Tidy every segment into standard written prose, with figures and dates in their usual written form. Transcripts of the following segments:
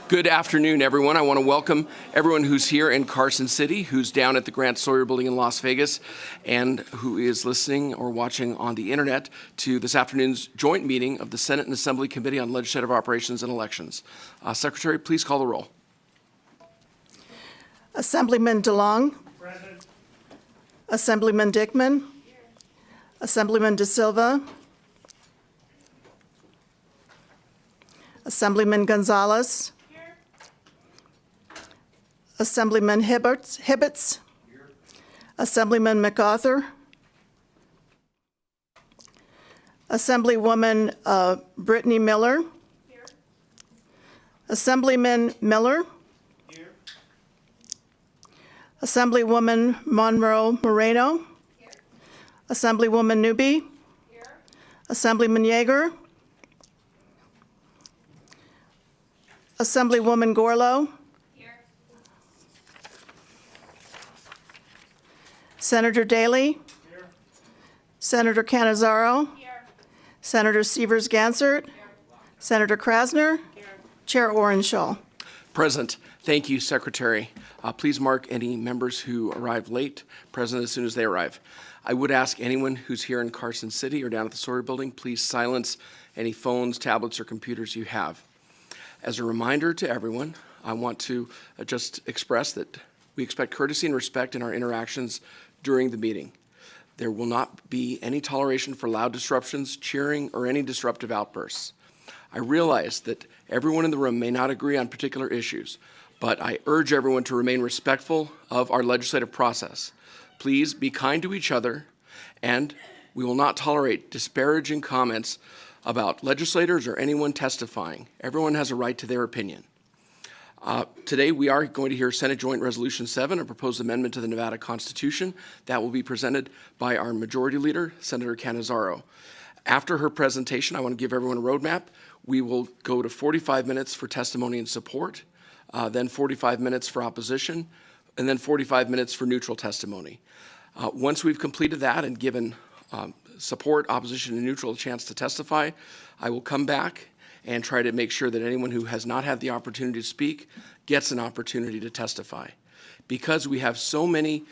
Good afternoon, everyone. I want to welcome everyone who's here in Carson City, who's down at the Grant Sawyer Building in Las Vegas, and who is listening or watching on the internet to this afternoon's joint meeting of the Senate and Assembly Committee on Legislative Operations and Elections. Secretary, please call the roll. Assemblyman DeLong. Present. Assemblyman Dickman. Here. Assemblyman De Silva. Assemblyman Gonzalez. Here. Assemblyman Hibbets. Here. Assemblyman MacArthur. Assemblywoman Brittany Miller. Here. Assemblyman Miller. Here. Assemblywoman Monroe Moreno. Here. Assemblywoman Newby. Here. Assemblyman Yeager. Assemblywoman Gorlow. Here. Senator Daley. Here. Senator Cannizzaro. Here. Senator Severs-Gansert. Senator Krasner. Here. Chair Orenshaw. Present. Thank you, Secretary. Please mark any members who arrived late present as soon as they arrive. I would ask anyone who's here in Carson City or down at the Sawyer Building, please silence any phones, tablets, or computers you have. As a reminder to everyone, I want to just express that we expect courtesy and respect in our interactions during the meeting. There will not be any toleration for loud disruptions, cheering, or any disruptive outbursts. I realize that everyone in the room may not agree on particular issues, but I urge everyone to remain respectful of our legislative process. Please be kind to each other, and we will not tolerate disparaging comments about legislators or anyone testifying. Everyone has a right to their opinion. Today we are going to hear Senate Joint Resolution 7, a proposed amendment to the Nevada Constitution that will be presented by our Majority Leader, Senator Cannizzaro. After her presentation, I want to give everyone a roadmap. We will go to 45 minutes for testimony and support, then 45 minutes for opposition, and then 45 minutes for neutral testimony. Once we've completed that and given support, opposition, and neutral a chance to testify, I will come back and try to make sure that anyone who has not had the opportunity to speak gets an opportunity to testify. Because we have so many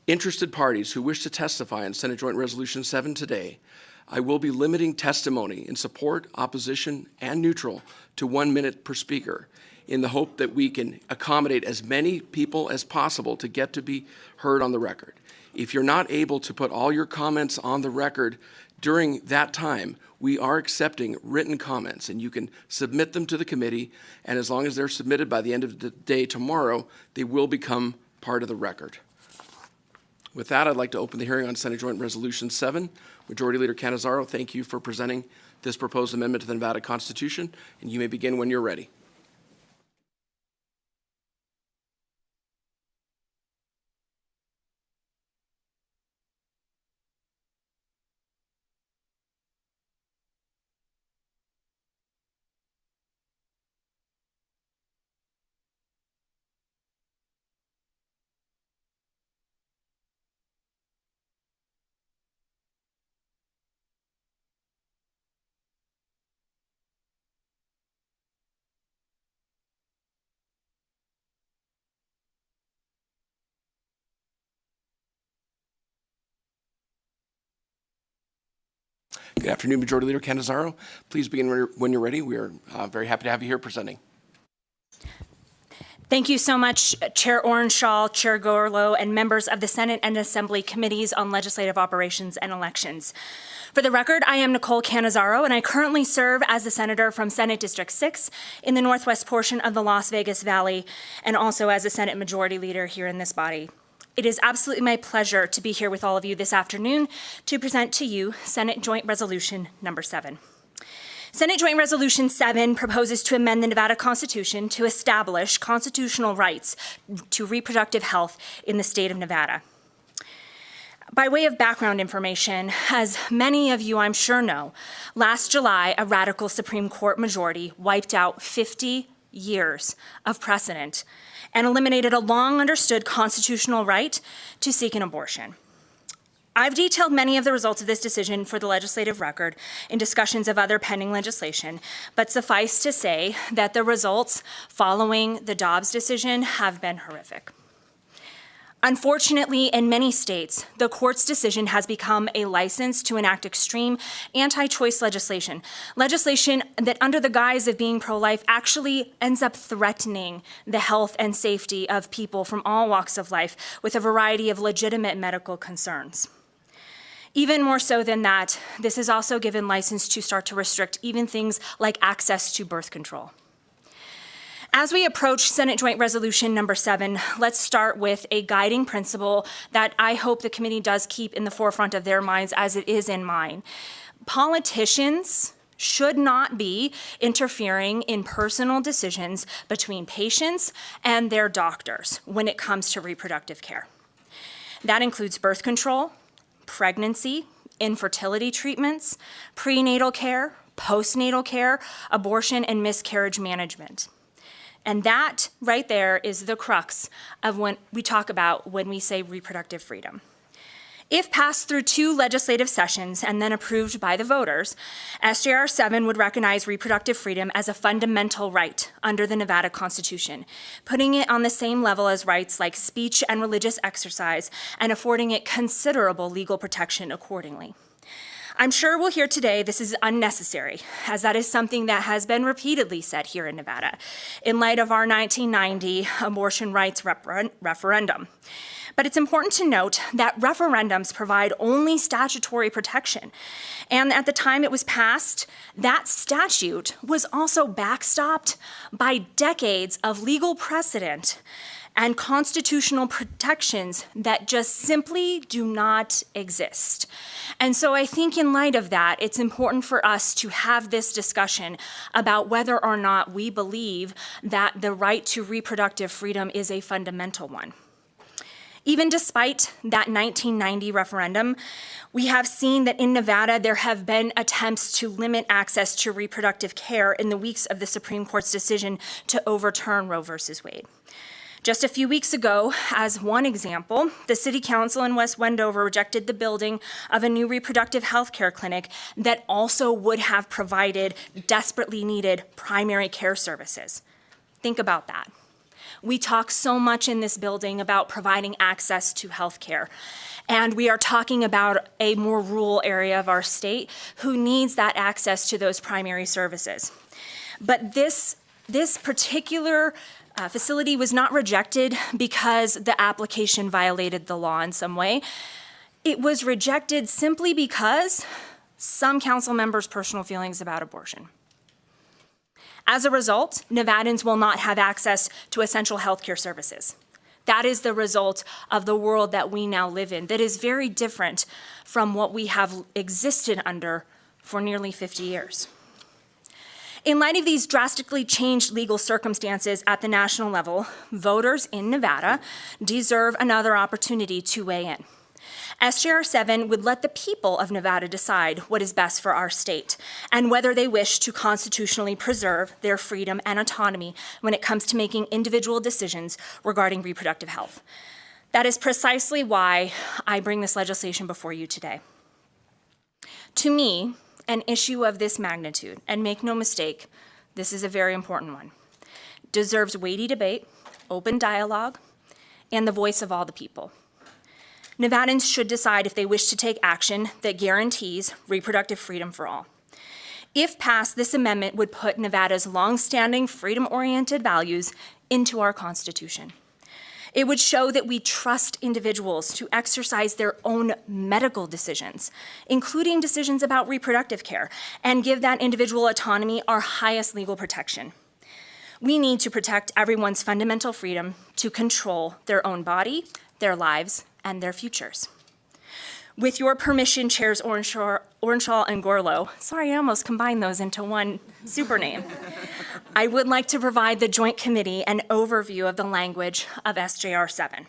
interested parties who wish to testify on Senate Joint Resolution 7 today, I will be limiting testimony in support, opposition, and neutral to 1 minute per speaker in the hope that we can accommodate as many people as possible to get to be heard on the record. If you're not able to put all your comments on the record during that time, we are accepting written comments, and you can submit them to the committee, and as long as they're submitted by the end of the day tomorrow, they will become part of the record. With that, I'd like to open the hearing on Senate Joint Resolution 7. Majority Leader Cannizzaro, thank you for presenting this proposed amendment to the Nevada Constitution, and you may begin when you're ready. Good afternoon, Majority Leader Cannizzaro. Please begin when you're ready. We are very happy to have you here presenting. Thank you so much, Chair Orenshaw, Chair Gorlow, and members of the Senate and Assembly Committees on Legislative Operations and Elections. For the record, I am Nicole Cannizzaro, and I currently serve as the senator from Senate District 6 in the northwest portion of the Las Vegas Valley, and also as a Senate Majority Leader here in this body. It is absolutely my pleasure to be here with all of you this afternoon to present to you Senate Joint Resolution number 7. Senate Joint Resolution 7 proposes to amend the Nevada Constitution to establish constitutional rights to reproductive health in the state of Nevada. By way of background information, as many of you I'm sure know, last July, a radical Supreme Court majority wiped out 50 years of precedent and eliminated a long understood constitutional right to seek an abortion. I've detailed many of the results of this decision for the legislative record in discussions of other pending legislation, but suffice to say that the results following the Dobbs decision have been horrific. Unfortunately, in many states, the court's decision has become a license to enact extreme anti-choice legislation that under the guise of being pro-life actually ends up threatening the health and safety of people from all walks of life with a variety of legitimate medical concerns. Even more so than that, this is also given license to start to restrict even things like access to birth control. As we approach Senate Joint Resolution number 7, let's start with a guiding principle that I hope the committee does keep in the forefront of their minds as it is in mine. Politicians should not be interfering in personal decisions between patients and their doctors when it comes to reproductive care. That includes birth control, pregnancy, infertility treatments, prenatal care, postnatal care, abortion, and miscarriage management. And that right there is the crux of what we talk about when we say reproductive freedom. If passed through 2 legislative sessions and then approved by the voters, SJR 7 would recognize reproductive freedom as a fundamental right under the Nevada Constitution, putting it on the same level as rights like speech and religious exercise and affording it considerable legal protection accordingly. I'm sure we'll hear today this is unnecessary, as that is something that has been repeatedly said here in Nevada in light of our 1990 abortion rights referendum. But it's important to note that referendums provide only statutory protection. And at the time it was passed, that statute was also backstopped by decades of legal precedent and constitutional protections that just simply do not exist. And so I think in light of that, it's important for us to have this discussion about whether or not we believe that the right to reproductive freedom is a fundamental one. Even despite that 1990 referendum, we have seen that in Nevada there have been attempts to limit access to reproductive care in the weeks of the Supreme Court's decision to overturn Roe v. Wade. Just a few weeks ago, as one example, the City Council in West Wendover rejected the building of a new reproductive health care clinic that also would have provided desperately needed primary care services. Think about that. We talk so much in this building about providing access to health care, and we are talking about a more rural area of our state who needs that access to those primary services. But this particular facility was not rejected because the application violated the law in some way. It was rejected simply because some council members' personal feelings about abortion. As a result, Nevadans will not have access to essential health care services. That is the result of the world that we now live in, that is very different from what we have existed under for nearly 50 years. In light of these drastically changed legal circumstances at the national level, voters in Nevada deserve another opportunity to weigh in. SJR 7 would let the people of Nevada decide what is best for our state and whether they wish to constitutionally preserve their freedom and autonomy when it comes to making individual decisions regarding reproductive health. That is precisely why I bring this legislation before you today. To me, an issue of this magnitude, and make no mistake, this is a very important one, deserves weighty debate, open dialogue, and the voice of all the people. Nevadans should decide if they wish to take action that guarantees reproductive freedom for all. If passed, this amendment would put Nevada's longstanding freedom-oriented values into our Constitution. It would show that we trust individuals to exercise their own medical decisions, including decisions about reproductive care, and give that individual autonomy our highest legal protection. We need to protect everyone's fundamental freedom to control their own body, their lives, and their futures. With your permission, Chairs Orenshaw and Gorlow, sorry, I almost combined those into one super name. I would like to provide the Joint Committee an overview of the language of SJR 7.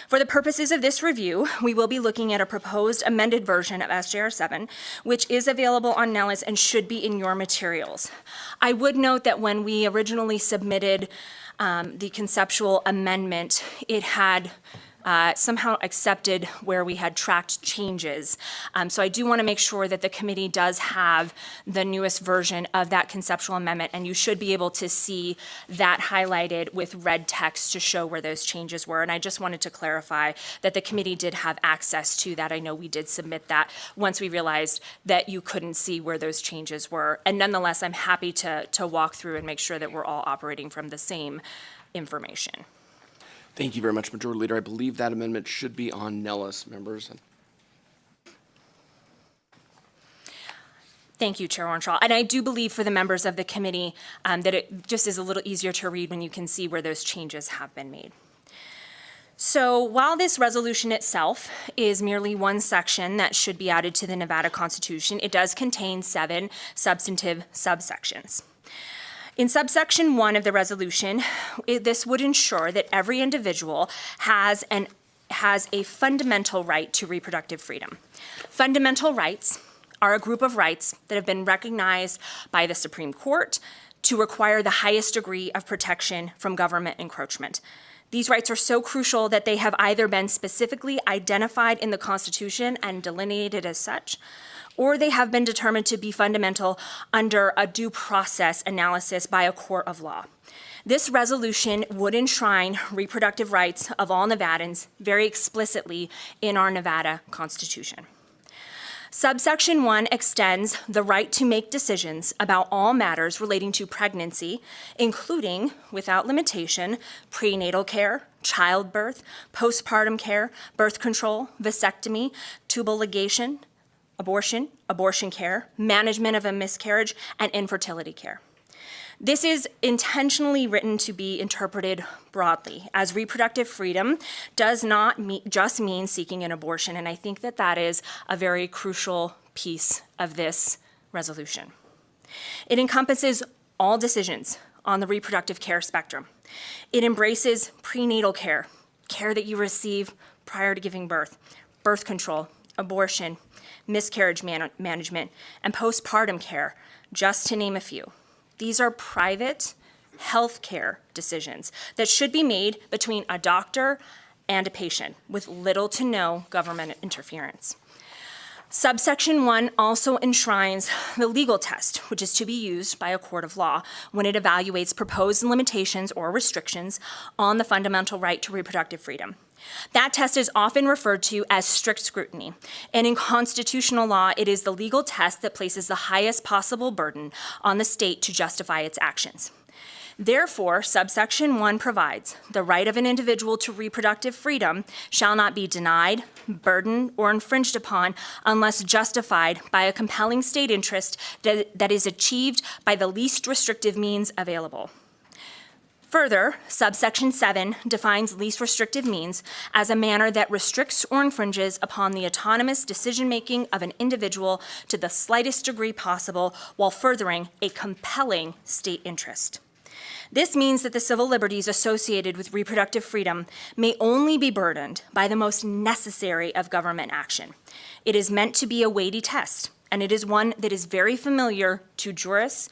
For the purposes of this review, we will be looking at a proposed amended version of SJR 7, which is available on Nellis and should be in your materials. I would note that when we originally submitted the conceptual amendment, it had somehow accepted where we had tracked changes. So I do want to make sure that the committee does have the newest version of that conceptual amendment, and you should be able to see that highlighted with red text to show where those changes were. And I just wanted to clarify that the committee did have access to that. I know we did submit that once we realized that you couldn't see where those changes were. And nonetheless, I'm happy to walk through and make sure that we're all operating from the same information. Thank you very much, Majority Leader. I believe that amendment should be on Nellis, members. Thank you, Chair Orenshaw. And I do believe for the members of the committee that it just is a little easier to read when you can see where those changes have been made. So while this resolution itself is merely one section that should be added to the Nevada Constitution, it does contain 7 substantive subsections. In subsection 1 of the resolution, this would ensure that every individual has a fundamental right to reproductive freedom. Fundamental rights are a group of rights that have been recognized by the Supreme Court to require the highest degree of protection from government encroachment. These rights are so crucial that they have either been specifically identified in the Constitution and delineated as such, or they have been determined to be fundamental under a due process analysis by a court of law. This resolution would enshrine reproductive rights of all Nevadans very explicitly in our Nevada Constitution. Subsection 1 extends the right to make decisions about all matters relating to pregnancy, including, without limitation, prenatal care, childbirth, postpartum care, birth control, vasectomy, tubal ligation, abortion care, management of a miscarriage, and infertility care. This is intentionally written to be interpreted broadly, as reproductive freedom does not just mean seeking an abortion, and I think that that is a very crucial piece of this resolution. It encompasses all decisions on the reproductive care spectrum. It embraces prenatal care, care that you receive prior to giving birth, birth control, abortion, miscarriage management, and postpartum care, just to name a few. These are private health care decisions that should be made between a doctor and a patient with little to no government interference. Subsection 1 also enshrines the legal test, which is to be used by a court of law when it evaluates proposed limitations or restrictions on the fundamental right to reproductive freedom. That test is often referred to as strict scrutiny, and in constitutional law, it is the legal test that places the highest possible burden on the state to justify its actions. Therefore, subsection 1 provides the right of an individual to reproductive freedom shall not be denied, burdened, or infringed upon unless justified by a compelling state interest that is achieved by the least restrictive means available. Further, subsection 7 defines least restrictive means as a manner that restricts or infringes upon the autonomous decision-making of an individual to the slightest degree possible while furthering a compelling state interest. This means that the civil liberties associated with reproductive freedom may only be burdened by the most necessary of government action. It is meant to be a weighty test, and it is one that is very familiar to jurists,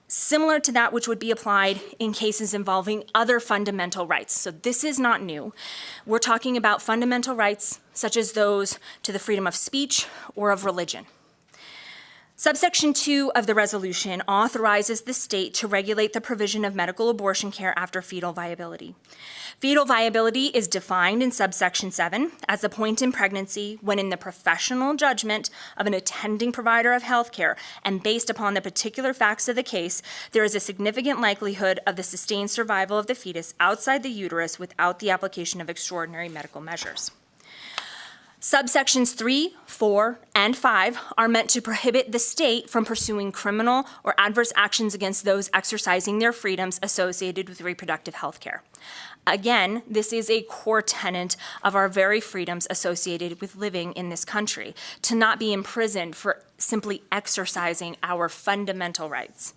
similar to that which would be applied in cases involving other fundamental rights. So this is not new. We're talking about fundamental rights such as those to the freedom of speech or of religion. Subsection 2 of the resolution authorizes the state to regulate the provision of medical abortion care after fetal viability. Fetal viability is defined in subsection 7 as the point in pregnancy when, in the professional judgment of an attending provider of health care and based upon the particular facts of the case, there is a significant likelihood of the sustained survival of the fetus outside the uterus without the application of extraordinary medical measures. Subsections 3, 4, and 5 are meant to prohibit the state from pursuing criminal or adverse actions against those exercising their freedoms associated with reproductive health care. Again, this is a core tenet of our very freedoms associated with living in this country, to not be imprisoned for simply exercising our fundamental rights.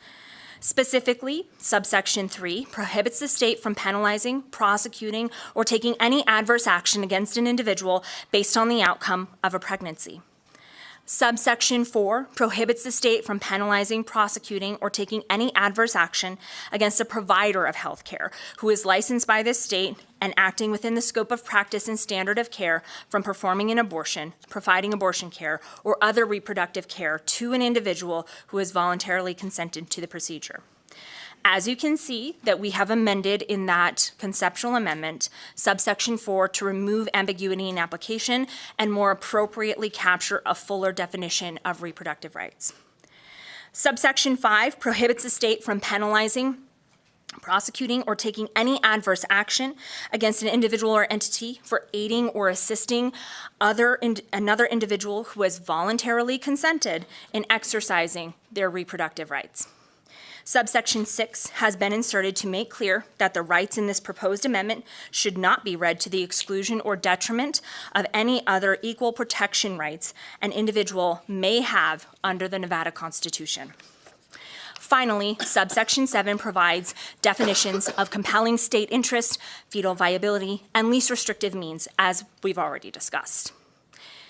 Specifically, subsection 3 prohibits the state from penalizing, prosecuting, or taking any adverse action against an individual based on the outcome of a pregnancy. Subsection 4 prohibits the state from penalizing, prosecuting, or taking any adverse action against a provider of health care who is licensed by this state and acting within the scope of practice and standard of care from performing an abortion, providing abortion care, or other reproductive care to an individual who has voluntarily consented to the procedure. As you can see, that we have amended in that conceptual amendment, subsection 4 to remove ambiguity in application and more appropriately capture a fuller definition of reproductive rights. Subsection 5 prohibits the state from penalizing, prosecuting, or taking any adverse action against an individual or entity for aiding or assisting another individual who has voluntarily consented in exercising their reproductive rights. Subsection 6 has been inserted to make clear that the rights in this proposed amendment should not be read to the exclusion or detriment of any other equal protection rights an individual may have under the Nevada Constitution. Finally, subsection 7 provides definitions of compelling state interest, fetal viability, and least restrictive means, as we've already discussed.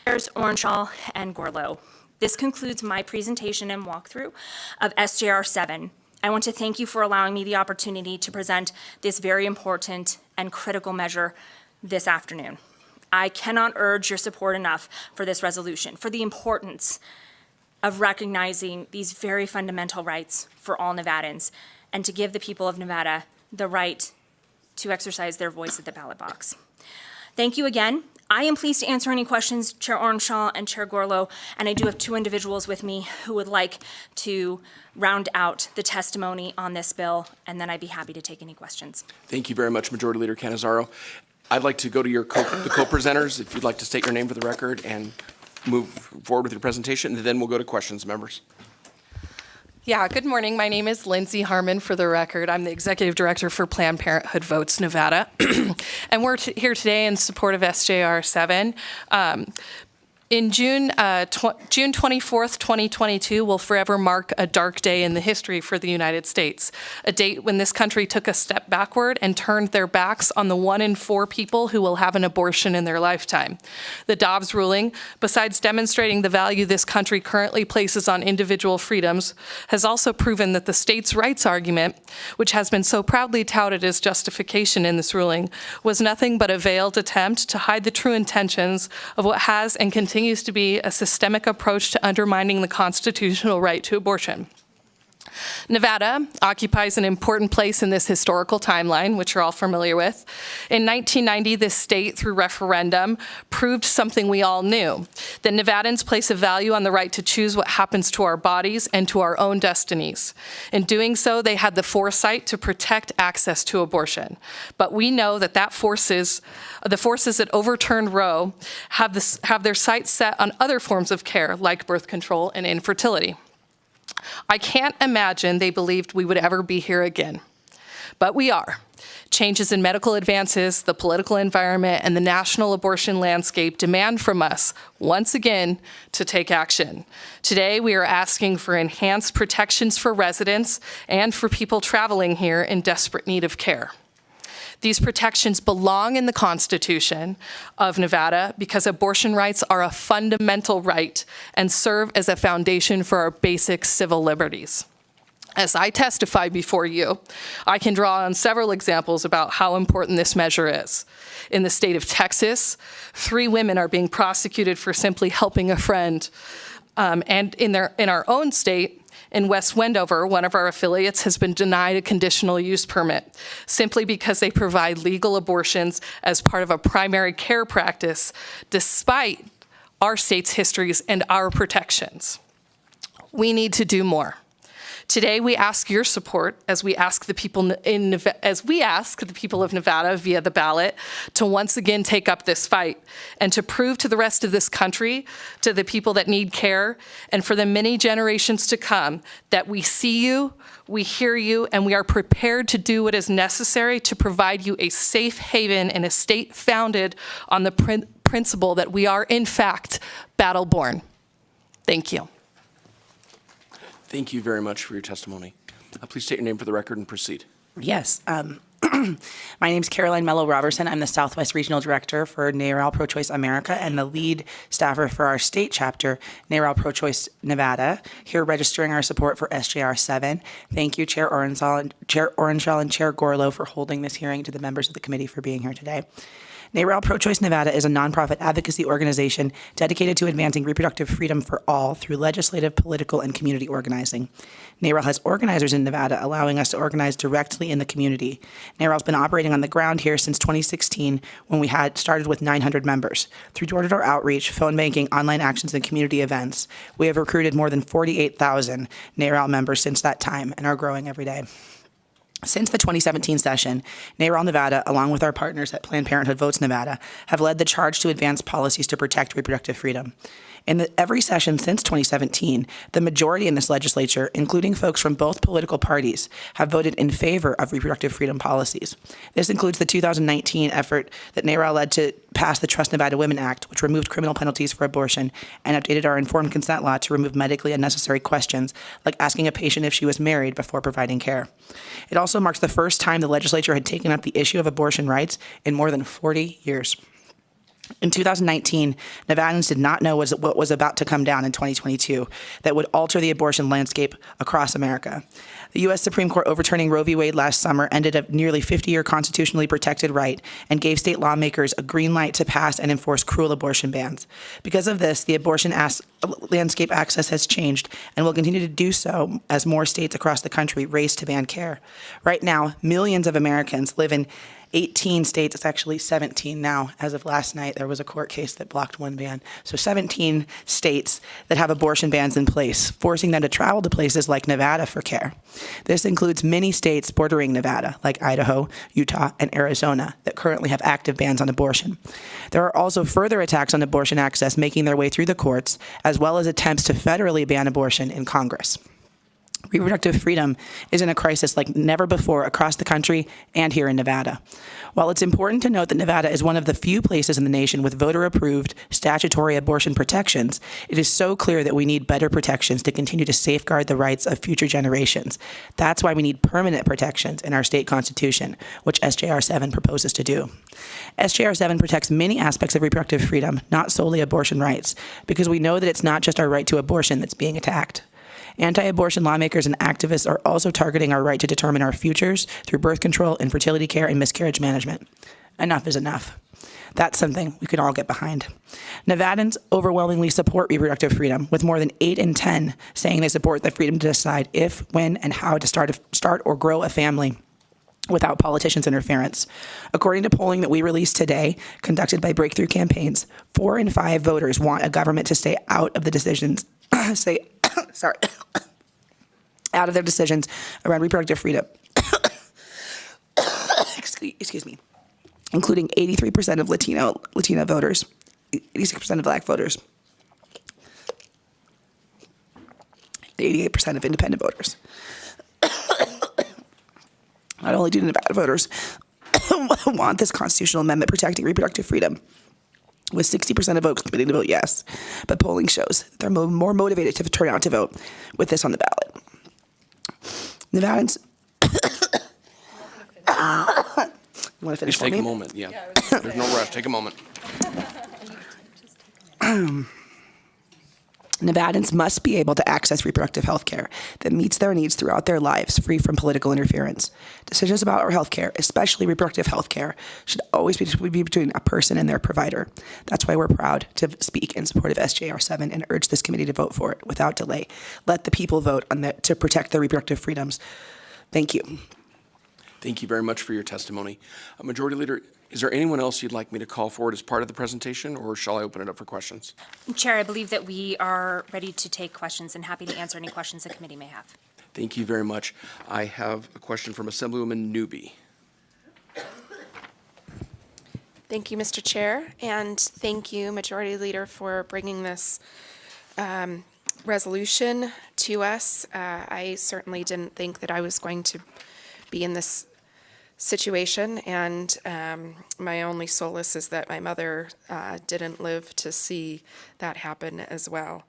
Chairs Orenshaw and Gorlow. This concludes my presentation and walkthrough of SJR 7. I want to thank you for allowing me the opportunity to present this very important and critical measure this afternoon. I cannot urge your support enough for this resolution, for the importance of recognizing these very fundamental rights for all Nevadans, and to give the people of Nevada the right to exercise their voice at the ballot box. Thank you again. I am pleased to answer any questions, Chair Orenshaw and Chair Gorlow, and I do have two individuals with me who would like to round out the testimony on this bill, and then I'd be happy to take any questions. Thank you very much, Majority Leader Cannizzaro. I'd like to go to the co-presenters, if you'd like to state your name for the record and move forward with your presentation, and then we'll go to questions, members. Yeah, good morning. My name is Lindsay Harmon, for the record. I'm the Executive Director for Planned Parenthood Votes Nevada. And we're here today in support of SJR 7. In June 24th, 2022 will forever mark a dark day in the history for the United States, a date when this country took a step backward and turned their backs on the 1 in 4 people who will have an abortion in their lifetime. The Dobbs ruling, besides demonstrating the value this country currently places on individual freedoms, has also proven that the states' rights argument, which has been so proudly touted as justification in this ruling, was nothing but a veiled attempt to hide the true intentions of what has and continues to be a systemic approach to undermining the constitutional right to abortion. Nevada occupies an important place in this historical timeline, which you're all familiar with. In 1990, this state, through referendum, proved something we all knew, that Nevadans place a value on the right to choose what happens to our bodies and to our own destinies. In doing so, they had the foresight to protect access to abortion. But we know that the forces that overturned Roe have their sights set on other forms of care, like birth control and infertility. I can't imagine they believed we would ever be here again, but we are. Changes in medical advances, the political environment, and the national abortion landscape demand from us, once again, to take action. Today, we are asking for enhanced protections for residents and for people traveling here in desperate need of care. These protections belong in the Constitution of Nevada because abortion rights are a fundamental right and serve as a foundation for our basic civil liberties. As I testify before you, I can draw on several examples about how important this measure is. In the state of Texas, 3 women are being prosecuted for simply helping a friend. And in our own state, in West Wendover, one of our affiliates has been denied a conditional use permit simply because they provide legal abortions as part of a primary care practice, despite our state's histories and our protections. We need to do more. Today, we ask your support as we ask the people of Nevada via the ballot to once again take up this fight and to prove to the rest of this country, to the people that need care, and for the many generations to come, that we see you, we hear you, and we are prepared to do what is necessary to provide you a safe haven in a state founded on the principle that we are, in fact, battle-born. Thank you. Thank you very much for your testimony. Please state your name for the record and proceed. Yes, My name is Caroline Mello Robertson. I'm the Southwest Regional Director for NARAL Pro-Choice America and the lead staffer for our state chapter, NARAL Pro-Choice Nevada, here registering our support for SJR 7. Thank you, Chair Orenshaw and Chair Gorlow, for holding this hearing, to the members of the committee for being here today. NARAL Pro-Choice Nevada is a nonprofit advocacy organization dedicated to advancing reproductive freedom for all through legislative, political, and community organizing. NARAL has organizers in Nevada, allowing us to organize directly in the community. NARAL's been operating on the ground here since 2016, when we had started with 900 members. Through door-to-door outreach, phone banking, online actions, and community events, we have recruited more than 48,000 NARAL members since that time and are growing every day. Since the 2017 session, NARAL Nevada, along with our partners at Planned Parenthood Votes Nevada, have led the charge to advance policies to protect reproductive freedom. In every session since 2017, the majority in this legislature, including folks from both political parties, have voted in favor of reproductive freedom policies. This includes the 2019 effort that NARAL led to pass the Trust Nevada Women Act, which removed criminal penalties for abortion and updated our informed consent law to remove medically unnecessary questions, like asking a patient if she was married before providing care. It also marks the first time the legislature had taken up the issue of abortion rights in more than 40 years. In 2019, Nevadans did not know what was about to come down in 2022 that would alter the abortion landscape across America. The U.S. Supreme Court overturning Roe v. Wade last summer ended a nearly 50-year constitutionally protected right and gave state lawmakers a green light to pass and enforce cruel abortion bans. Because of this, the abortion landscape access has changed and will continue to do so as more states across the country race to ban care. Right now, millions of Americans live in 18 states. It's actually 17 now. As of last night, there was a court case that blocked one ban. So 17 states that have abortion bans in place, forcing them to travel to places like Nevada for care. This includes many states bordering Nevada, like Idaho, Utah, and Arizona, that currently have active bans on abortion. There are also further attacks on abortion access making their way through the courts, as well as attempts to federally ban abortion in Congress. Reproductive freedom is in a crisis like never before across the country and here in Nevada. While it's important to note that Nevada is one of the few places in the nation with voter-approved statutory abortion protections, it is so clear that we need better protections to continue to safeguard the rights of future generations. That's why we need permanent protections in our state constitution, which SJR 7 proposes to do. SJR 7 protects many aspects of reproductive freedom, not solely abortion rights, because we know that it's not just our right to abortion that's being attacked. Anti-abortion lawmakers and activists are also targeting our right to determine our futures through birth control, infertility care, and miscarriage management. Enough is enough. That's something we can all get behind. Nevadans overwhelmingly support reproductive freedom, with more than 8 in 10 saying they support the freedom to decide if, when, and how to start or grow a family without politicians' interference. According to polling that we released today, conducted by Breakthrough Campaigns, 4 in 5 voters want a government to stay out of the decisions, out of their decisions around reproductive freedom. Excuse me. Including 83% of Latina voters, 86% of Black voters, 88% of independent voters. Not only do Nevada voters want this constitutional amendment protecting reproductive freedom, with 60% of votes committing to vote yes, but polling shows that they're more motivated to turn out to vote with this on the ballot. Nevadans. You want to finish Just for take me? a moment, yeah. There's no rush, take a moment. Nevadans must be able to access reproductive health care that meets their needs throughout their lives, free from political interference. Decisions about our health care, especially reproductive health care, should always be between a person and their provider. That's why we're proud to speak in support of SJR 7 and urge this committee to vote for it without delay. Let the people vote to protect their reproductive freedoms. Thank you. Thank you very much for your testimony. Majority Leader, is there anyone else you'd like me to call forward as part of the presentation, or shall I open it up for questions? Chair, I believe that we are ready to take questions and happy to answer any questions the committee may have. Thank you very much. I have a question from Assemblywoman Newby. Thank you, Mr. Chair, and thank you, Majority Leader, for bringing this resolution to us. I certainly didn't think that I was going to be in this situation, and my only solace is that my mother didn't live to see that happen as well.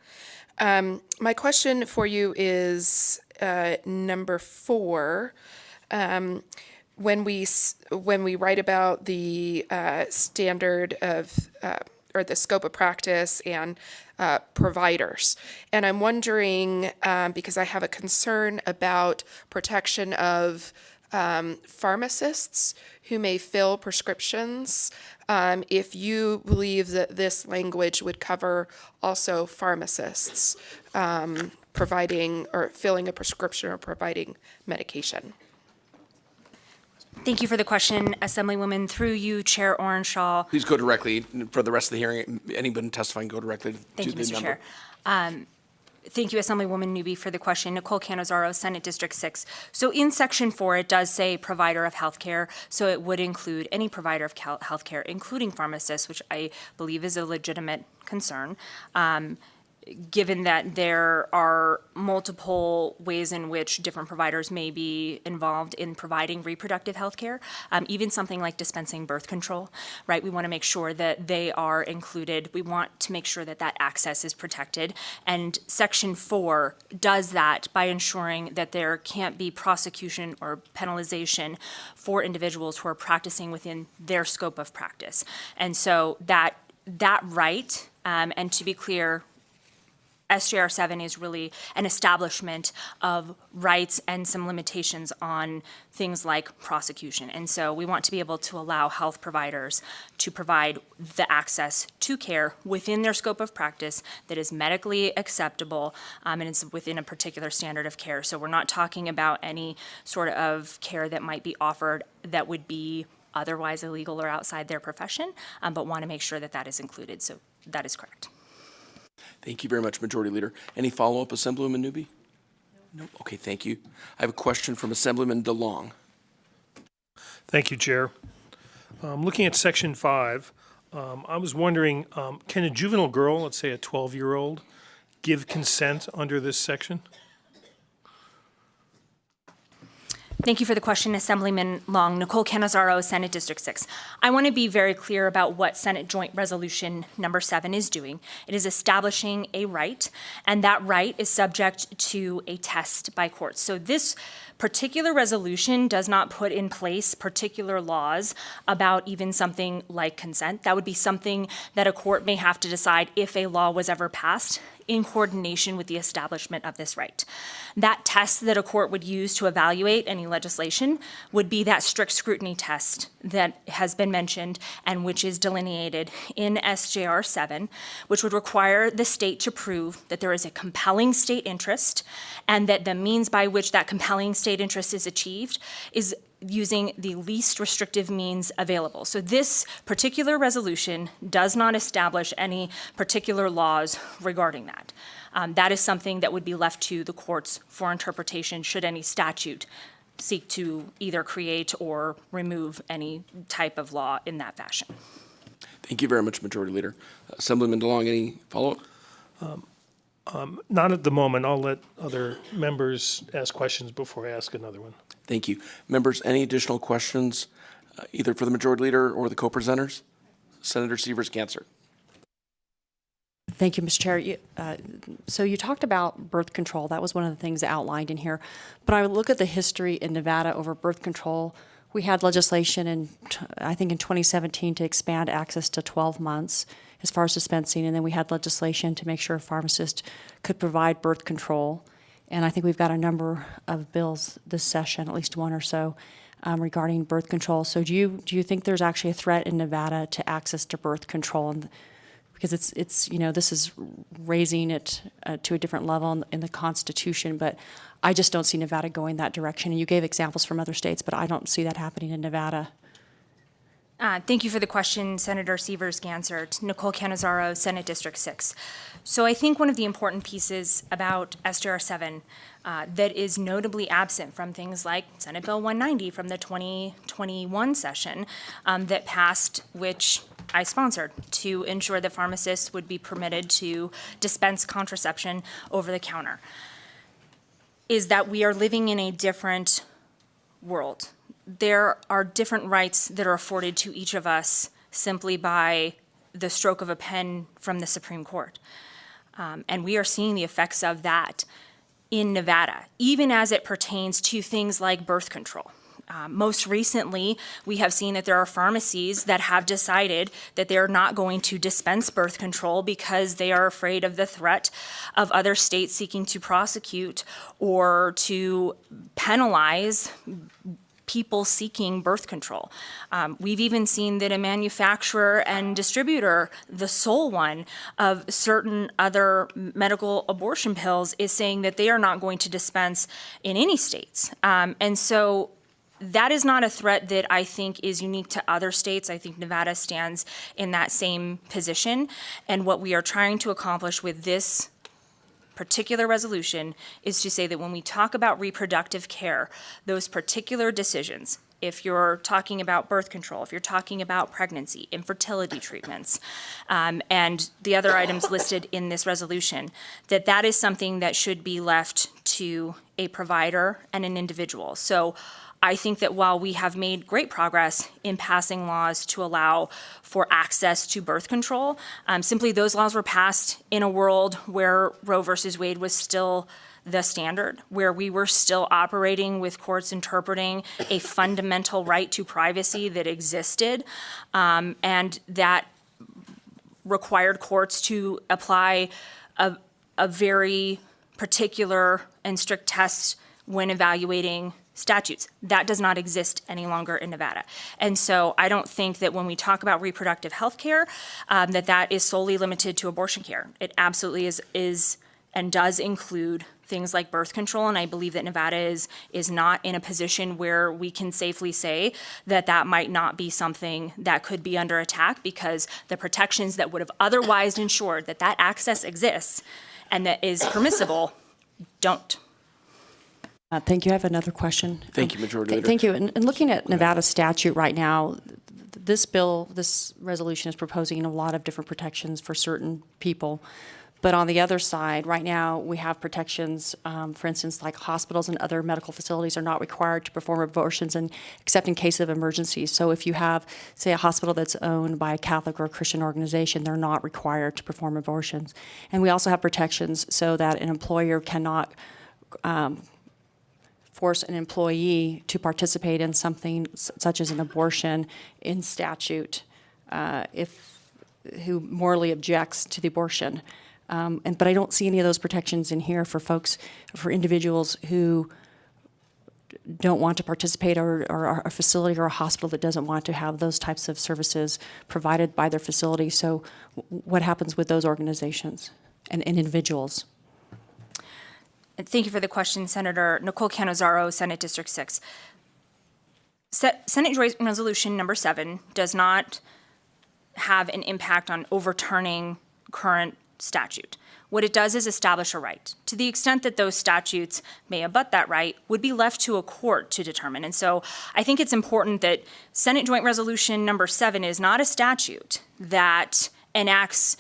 My question for you is number 4. when we write about the standard of or the scope of practice and providers. And I'm wondering, because I have a concern about protection of pharmacists who may fill prescriptions, if you believe that this language would cover also pharmacists providing or filling a prescription or providing medication. Thank you for the question, Assemblywoman. Through you, Chair Orenshaw. Please go directly, for the rest of the hearing, anyone testifying, go directly to Thank you, the Mr. member. Chair. Thank you, Assemblywoman Newby, for the question. Nicole Cannizzaro, Senate District 6. So in Section 4, it does say provider of healthcare, so it would include any provider of healthcare, including pharmacists, which I believe is a legitimate concern. Given that there are multiple ways in which different providers may be involved in providing reproductive health care, even something like dispensing birth control, right? We want to make sure that they are included. We want to make sure that that access is protected. And Section 4 does that by ensuring that there can't be prosecution or penalization for individuals who are practicing within their scope of practice. And so that right, and to be clear, SJR 7 is really an establishment of rights and some limitations on things like prosecution. And so we want to be able to allow health providers to provide the access to care within their scope of practice that is medically acceptable, and it's within a particular standard of care. So we're not talking about any sort of care that might be offered that would be otherwise illegal or outside their profession, but want to make sure that that is included. So that is correct. Thank you very much, Majority Leader. Any follow-up, Assemblywoman Newby? No. Okay, thank you. I have a question from Assemblyman DeLong. Thank you, Chair. Looking at Section 5, I was wondering, can a juvenile girl, let's say a 12-year-old, give consent under this section? Thank you for the question, Assemblyman Long. Nicole Cannizzaro, Senate District 6. I want to be very clear about what Senate Joint Resolution Number 7 is doing. It is establishing a right, and that right is subject to a test by courts. So this particular resolution does not put in place particular laws about even something like consent. That would be something that a court may have to decide if a law was ever passed in coordination with the establishment of this right. That test that a court would use to evaluate any legislation would be that strict scrutiny test that has been mentioned and which is delineated in SJR 7, which would require the state to prove that there is a compelling state interest and that the means by which that compelling state interest is achieved is using the least restrictive means available. So this particular resolution does not establish any particular laws regarding that. That is something that would be left to the courts for interpretation should any statute seek to either create or remove any type of law in that fashion. Thank you very much, Majority Leader. Assemblyman DeLong, any follow-up? Not at the moment. I'll let other members ask questions before I ask another one. Thank you. Members, any additional questions, either for the Majority Leader or the co-presenters? Senator Severs-Gansert. Thank you, Mr. Chair. So you talked about birth control. That was one of the things outlined in here. But I look at the history in Nevada over birth control. We had legislation I think in 2017 to expand access to 12 months as far as dispensing, and then we had legislation to make sure pharmacists could provide birth control. And I think we've got a number of bills this session, at least one or so, regarding birth control. So do you think there's actually a threat in Nevada to access to birth control? And because it's this is raising it to a different level in the Constitution, but I just don't see Nevada going that direction. And you gave examples from other states, but I don't see that happening in Nevada. Thank you for the question, Senator Severs-Gansert. Nicole Cannizzaro, Senate District 6. So I think one of the important pieces about SJR 7 that is notably absent from things like Senate Bill 190 from the 2021 session that passed, which I sponsored, to ensure that pharmacists would be permitted to dispense contraception over the counter, is that we are living in a different world. There are different rights that are afforded to each of us simply by the stroke of a pen from the Supreme Court. And we are seeing the effects of that in Nevada, even as it pertains to things like birth control. Most recently, we have seen that there are pharmacies that have decided that they're not going to dispense birth control because they are afraid of the threat of other states seeking to prosecute or to penalize people seeking birth control. We've even seen that a manufacturer and distributor, the sole one of certain other medical abortion pills, is saying that they are not going to dispense in any states. And so that is not a threat that I think is unique to other states. I think Nevada stands in that same position. And what we are trying to accomplish with this particular resolution is to say that when we talk about reproductive care, those particular decisions, if you're talking about birth control, if you're talking about pregnancy, infertility treatments, and the other items listed in this resolution, that is something that should be left to a provider and an individual. So I think that while we have made great progress in passing laws to allow for access to birth control, simply those laws were passed in a world where Roe versus Wade was still the standard, where we were still operating with courts interpreting a fundamental right to privacy that existed, and that required courts to apply a very particular and strict test when evaluating statutes. That does not exist any longer in Nevada. And so I don't think that when we talk about reproductive health care, that is solely limited to abortion care. It absolutely is and does include things like birth control, and I believe that Nevada is not in a position where we can safely say that might not be something that could be under attack, because the protections that would have otherwise ensured that access exists and that is permissible don't. Thank you. I have another question. Thank you, Majority Leader. Thank you. And looking at Nevada statute right now, this resolution is proposing a lot of different protections for certain people. But on the other side, right now, we have protections, for instance, like hospitals and other medical facilities are not required to perform abortions except in case of emergencies. So if you have, say, a hospital that's owned by a Catholic or a Christian organization, they're not required to perform abortions. And we also have protections so that an employer cannot force an employee to participate in something such as an abortion in statute who morally objects to the abortion. But I don't see any of those protections in here for individuals who don't want to participate, or a facility or a hospital that doesn't want to have those types of services provided by their facility. So what happens with those organizations and individuals? Thank you for the question, Senator. Nicole Cannizzaro, Senate District 6. Senate Joint Resolution number 7 does not have an impact on overturning current statute. What it does is establish a right. To the extent that those statutes may abut that right, would be left to a court to determine. And so I think it's important that Senate Joint Resolution number 7 is not a statute that enacts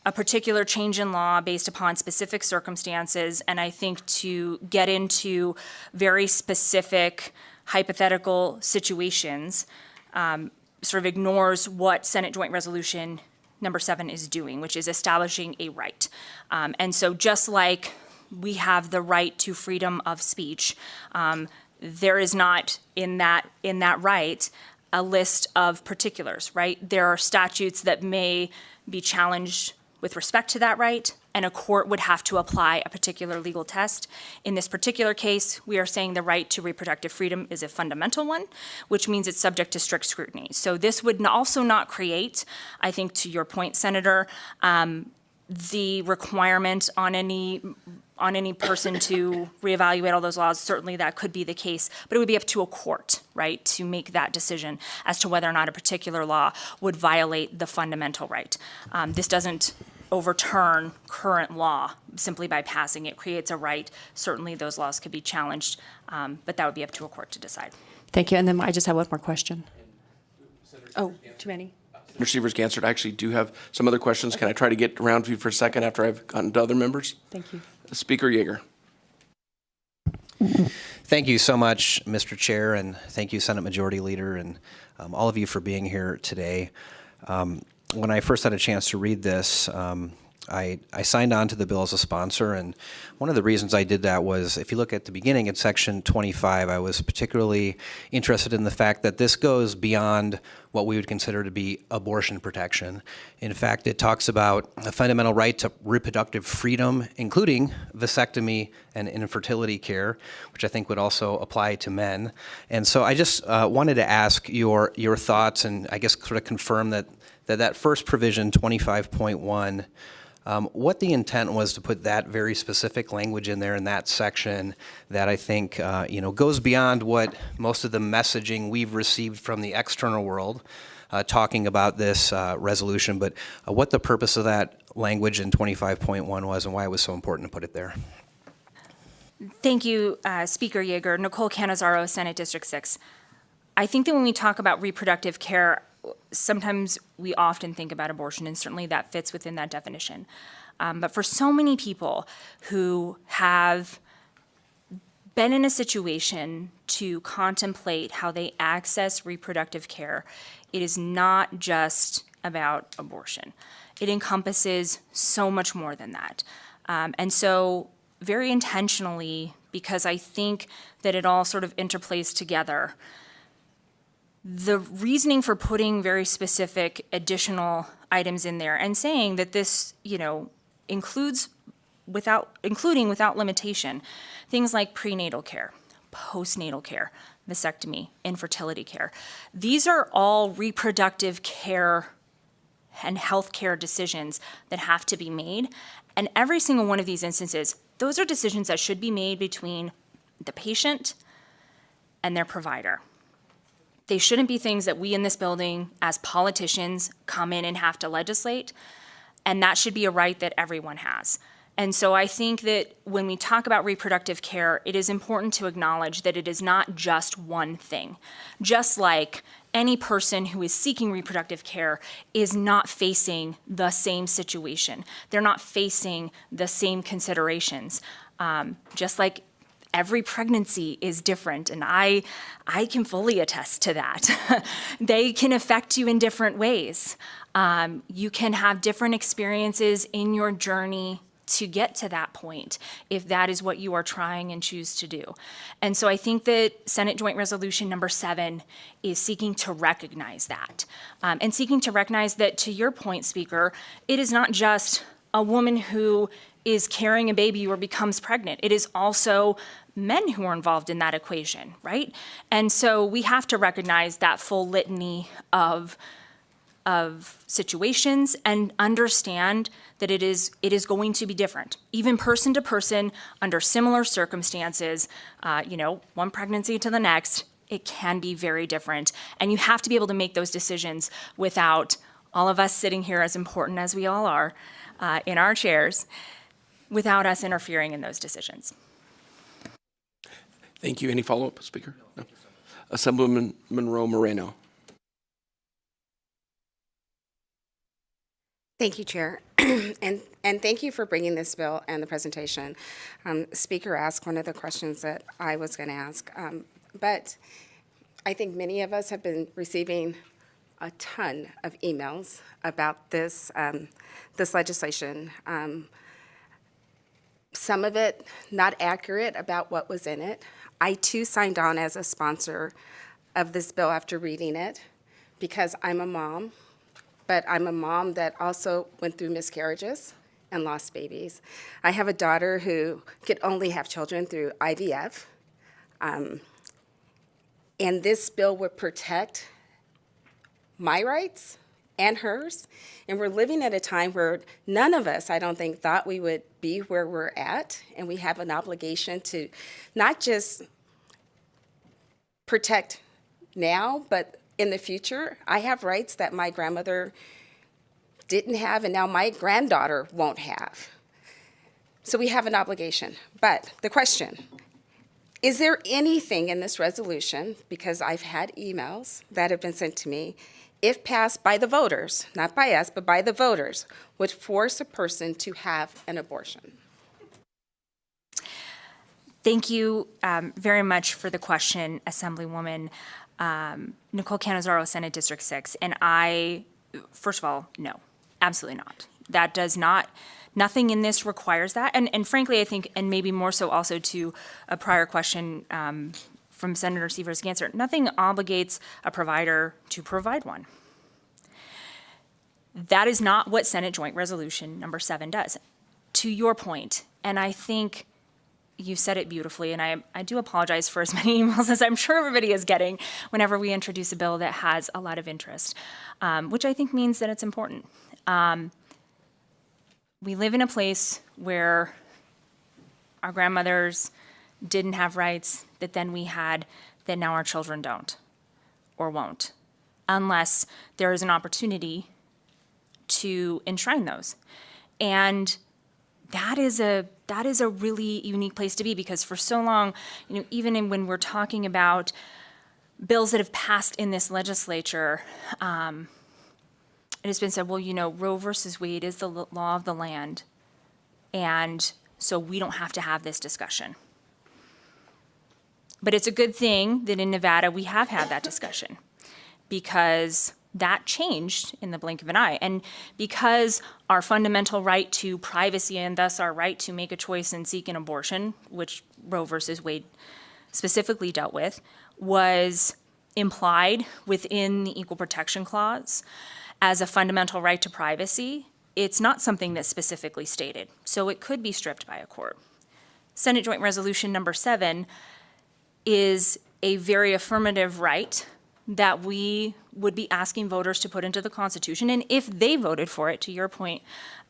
a particular change in law based upon specific circumstances, and I think to get into very specific hypothetical situations sort of ignores what Senate Joint Resolution number 7 is doing, which is establishing a right. And so just like we have the right to freedom of speech, there is not in that right a list of particulars, right? There are statutes that may be challenged with respect to that right, and a court would have to apply a particular legal test. In this particular case, we are saying the right to reproductive freedom is a fundamental one, which means it's subject to strict scrutiny. So this would also not create, I think to your point, Senator, the requirement on any person to reevaluate all those laws. Certainly that could be the case, but it would be up to a court, right, to make that decision as to whether or not a particular law would violate the fundamental right. This doesn't overturn current law simply by passing it. Creates a right. Certainly those laws could be challenged, but that would be up to a court to decide. Thank you. And then I just have one more question. Oh, too many? Senator Severs-Gansert, I actually do have some other questions. Can I try to get around to you for a second after I've gotten to other members? Thank you. Speaker Yeager. Thank you so much, Mr. Chair, and thank you, Senate Majority Leader, and all of you for being here today. When I first had a chance to read this, I signed on to the bill as a sponsor, and one of the reasons I did that was, if you look at the beginning at Section 25, I was particularly interested in the fact that this goes beyond what we would consider to be abortion protection. In fact, it talks about a fundamental right to reproductive freedom, including vasectomy and infertility care, which I think would also apply to men. And so I just wanted to ask your thoughts, and I guess sort of confirm that first provision, 25.1, what the intent was to put that very specific language in there in that section that I think goes beyond what most of the messaging we've received from the external world talking about this resolution, but what the purpose of that language in 25.1 was and why it was so important to put it there. Thank you, Speaker Yeager. Nicole Canizaro, Senate District 6. I think that when we talk about reproductive care, sometimes we often think about abortion, and certainly that fits within that definition. But for so many people who have been in a situation to contemplate how they access reproductive care, it is not just about abortion. It encompasses so much more than that. And so very intentionally, because I think that it all sort of interplays together, the reasoning for putting very specific additional items in there and saying that this, including without limitation, things like prenatal care, postnatal care, vasectomy, infertility care. These are all reproductive care and health care decisions that have to be made. And every single one of these instances, those are decisions that should be made between the patient and their provider. They shouldn't be things that we in this building, as politicians, come in and have to legislate, and that should be a right that everyone has. And so I think that when we talk about reproductive care, it is important to acknowledge that it is not just one thing. Just like any person who is seeking reproductive care is not facing the same situation. They're not facing the same considerations. Just like every pregnancy is different, and I can fully attest to that. They can affect you in different ways. You can have different experiences in your journey to get to that point, if that is what you are trying and choose to do. And so I think that Senate Joint Resolution number 7 is seeking to recognize that. And seeking to recognize that, to your point, Speaker, it is not just a woman who is carrying a baby or becomes pregnant. It is also men who are involved in that equation, right? And so we have to recognize that full litany of situations and understand that it is going to be different, even person to person, under similar circumstances, one pregnancy to the next, it can be very different. And you have to be able to make those decisions without all of us sitting here, as important as we all are, in our chairs, without us interfering in those decisions. Thank you. Any follow-up, Speaker? No. Assemblywoman Monroe Moreno. Thank you, Chair. and thank you for bringing this bill and the presentation. Speaker asked one of the questions that I was going to ask, but I think many of us have been receiving a ton of emails about this legislation. Some of it not accurate about what was in it. I too signed on as a sponsor of this bill after reading it because I'm a mom, but I'm a mom that also went through miscarriages and lost babies. I have a daughter who could only have children through IVF. And this bill would protect my rights and hers. And we're living at a time where none of us, I don't think, thought we would be where we're at. And we have an obligation to not just protect now, but in the future. I have rights that my grandmother didn't have, and now my granddaughter won't have. So we have an obligation. But the question, is there anything in this resolution, because I've had emails that have been sent to me, if passed by the voters, not by us, but by the voters, would force a person to have an abortion? Thank you very much for the question, Assemblywoman Nicole Canizaro, Senate District 6. And first of all, no, absolutely not. That does not, nothing in this requires that. And frankly, I think, and maybe more so also to a prior question from Senator Severs-Gansert, nothing obligates a provider to provide one. That is not what Senate Joint Resolution number 7 does. To your point, and I think you said it beautifully, and I do apologize for as many emails as I'm sure everybody is getting whenever we introduce a bill that has a lot of interest, which I think means that it's important. We live in a place where our grandmothers didn't have rights that then we had that now our children don't or won't, unless there is an opportunity to enshrine those. And that is a really unique place to be, because for so long, even when we're talking about bills that have passed in this legislature, it has been said, well, Roe versus Wade is the law of the land, and so we don't have to have this discussion. But it's a good thing that in Nevada we have had that discussion, because that changed in the blink of an eye. And because our fundamental right to privacy and thus our right to make a choice and seek an abortion, which Roe versus Wade specifically dealt with, was implied within the Equal Protection Clause as a fundamental right to privacy, it's not something that's specifically stated. So it could be stripped by a court. Senate Joint Resolution number 7 is a very affirmative right that we would be asking voters to put into the Constitution. And if they voted for it, to your point,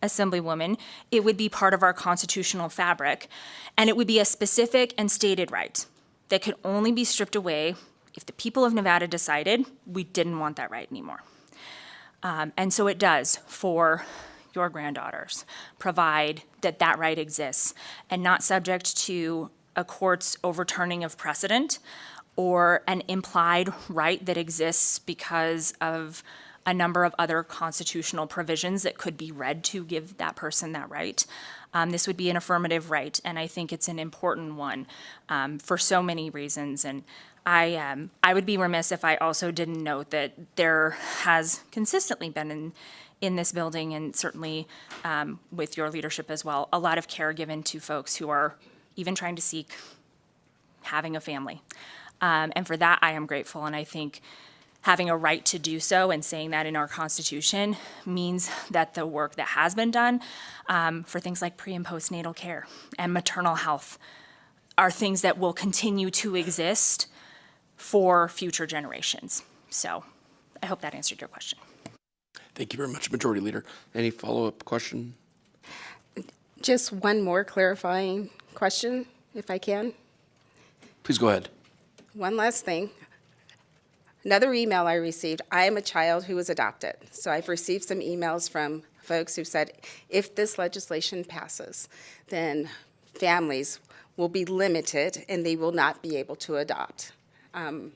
Assemblywoman, it would be part of our constitutional fabric. And it would be a specific and stated right that could only be stripped away if the people of Nevada decided we didn't want that right anymore. And so it does for your granddaughters, provide that that right exists and not subject to a court's overturning of precedent or an implied right that exists because of a number of other constitutional provisions that could be read to give that person that right. This would be an affirmative right, and I think it's an important one for so many reasons. And I would be remiss if I also didn't note that there has consistently been in this building, and certainly with your leadership as well, a lot of care given to folks who are even trying to seek having a family. And for that, I am grateful. And I think having a right to do so and saying that in our Constitution means that the work that has been done for things like pre and postnatal care and maternal health are things that will continue to exist for future generations. So I hope that answered your question. Thank you very much, Majority Leader. Any follow-up question? Just one more clarifying question, if I can. Please go ahead. One last thing. Another email I received, I am a child who was adopted. So I've received some emails from folks who said, if this legislation passes, then families will be limited and they will not be able to adopt. Want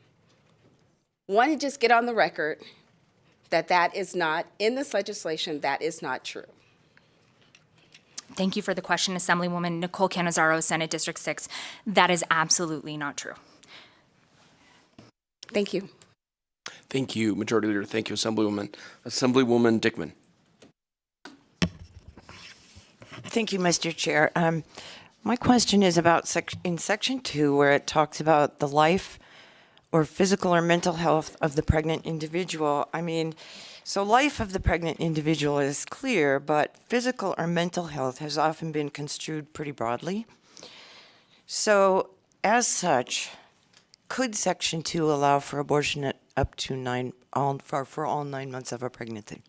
to just get on the record that that is not, in this legislation, that is not true. Thank you for the question, Assemblywoman Nicole Cannizzaro, Senate District 6. That is absolutely not true. Thank you. Thank you, Majority Leader. Thank you, Assemblywoman. Assemblywoman Dickman. Thank you, Mr. Chair. My question is about in Section 2, where it talks about the life or physical or mental health of the pregnant individual. I mean, so life of the pregnant individual is clear, but physical or mental health has often been construed pretty broadly. So as such, could Section 2 allow for abortion at up to for all 9 months of a pregnancy?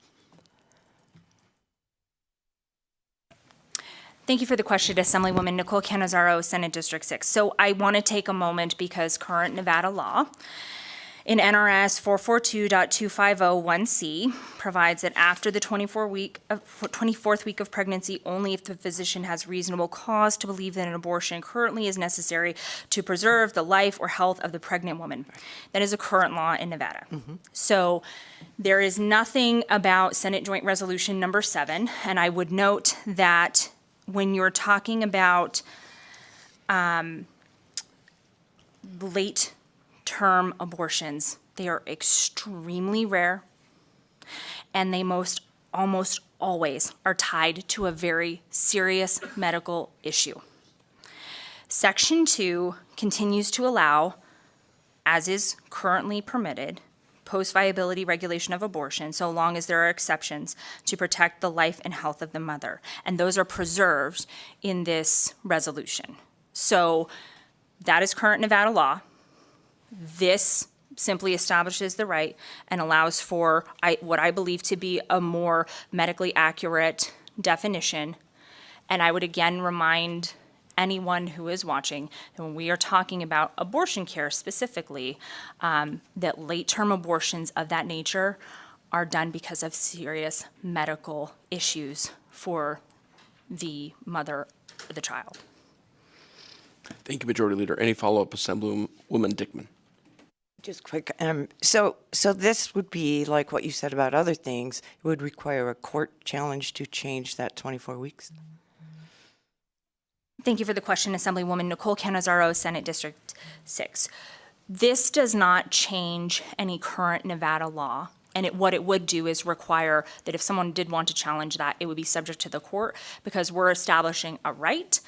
Thank you for the question, Assemblywoman Nicole Cannizzaro, Senate District 6. So I want to take a moment because current Nevada law in NRS 442.2501C provides that after the 24th week of pregnancy, only if the physician has reasonable cause to believe that an abortion currently is necessary to preserve the life or health of the pregnant woman. That is a current law in Nevada. So there is nothing about Senate Joint Resolution number 7, and I would note that when you're talking about late-term abortions, they are extremely rare, and they almost always are tied to a very serious medical issue. Section 2 continues to allow, as is currently permitted, post-viability regulation of abortion, so long as there are exceptions to protect the life and health of the mother. And those are preserved in this resolution. So that is current Nevada law. This simply establishes the right and allows for what I believe to be a more medically accurate definition. And I would again remind anyone who is watching that when we are talking about abortion care specifically, that late-term abortions of that nature are done because of serious medical issues for the mother of the child. Thank you, Majority Leader. Any follow-up, Assemblywoman Dickman? Just quick, so this would be like what you said about other things. It would require a court challenge to change that 24 weeks? Thank you for the question, Assemblywoman Nicole Canizaro, Senate District 6. This does not change any current Nevada law. And what it would do is require that if someone did want to challenge that, it would be subject to the court, because we're establishing a right,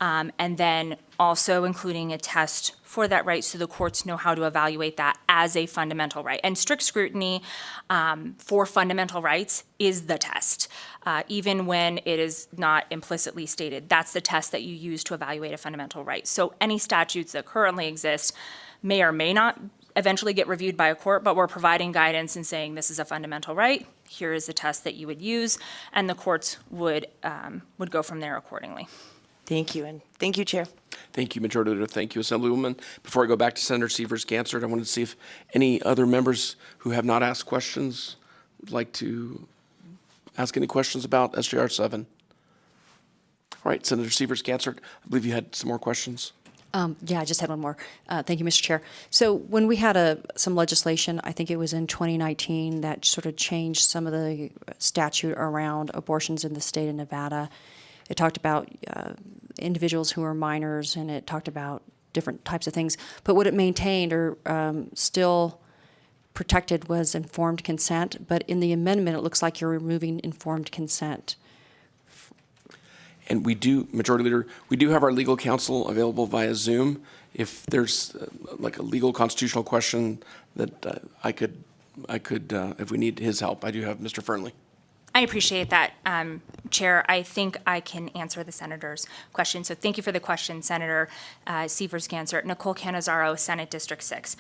and then also including a test for that right so the courts know how to evaluate that as a fundamental right. And strict scrutiny for fundamental rights is the test, even when it is not implicitly stated. That's the test that you use to evaluate a fundamental right. So any statutes that currently exist may or may not eventually get reviewed by a court, but we're providing guidance and saying this is a fundamental right, here is the test that you would use, and the courts would go from there accordingly. Thank you, and thank you, Chair. Thank you, Majority Leader. Thank you, Assemblywoman. Before I go back to Senator Severs-Gansert, I wanted to see if any other members who have not asked questions would like to ask any questions about SJR 7. All right, Senator Severs-Gansert, I believe you had some more questions. Yeah, I just had one more. Thank you, Mr. Chair. So when we had some legislation, I think it was in 2019, that sort of changed some of the statute around abortions in the state of Nevada. It talked about individuals who are minors, and it talked about different types of things. But what it maintained or still protected was informed consent. But in the amendment, it looks like you're removing informed consent. And we do, Majority Leader, we do have our legal counsel available via Zoom. If there's like a legal constitutional question that I could, if we need his help, I do have Mr. Fernley. I appreciate that, Chair. I think I can answer the Senator's question. So thank you for the question, Senator Severs-Gansert. Nicole Canizaro, Senate District 6.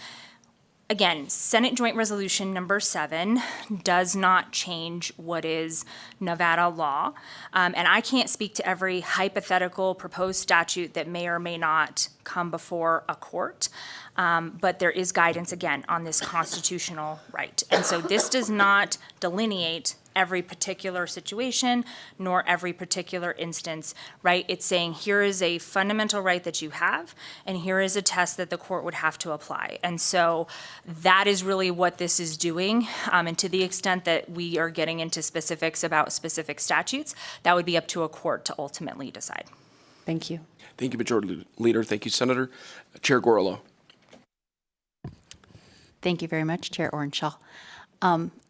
Again, Senate Joint Resolution number 7 does not change what is Nevada law. And I can't speak to every hypothetical proposed statute that may or may not come before a court. But there is guidance, again, on this constitutional right. And so this does not delineate every particular situation, nor every particular instance, right? It's saying here is a fundamental right that you have, and here is a test that the court would have to apply. And so that is really what this is doing. And to the extent that we are getting into specifics about specific statutes, that would be up to a court to ultimately decide. Thank you. Thank you, Majority Leader. Thank you, Senator. Chair Gorillo. Thank you very much, Chair Orenshaw.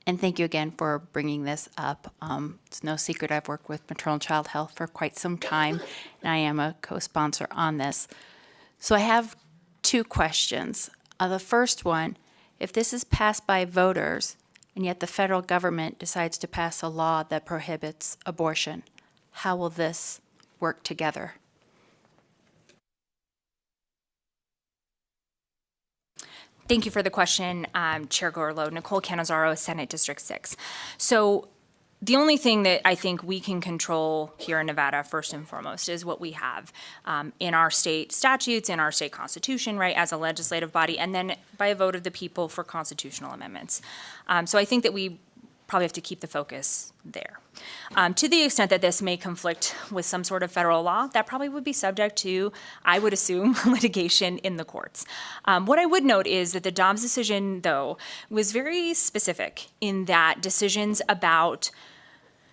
And thank you again for bringing this up. It's no secret I've worked with maternal and child health for quite some time, and I am a co-sponsor on this. So I have two questions. The first one, if this is passed by voters, and yet the federal government decides to pass a law that prohibits abortion, how will this work together? Thank you for the question, Chair Gorillo. Nicole Canizaro, Senate District 6. So the only thing that I think we can control here in Nevada, first and foremost, is what we have in our state statutes, in our state constitution, right, as a legislative body, and then by a vote of the people for constitutional amendments. So I think that we probably have to keep the focus there. To the extent that this may conflict with some sort of federal law, that probably would be subject to, I would assume, litigation in the courts. What I would note is that the Dobbs decision, though, was very specific in that decisions about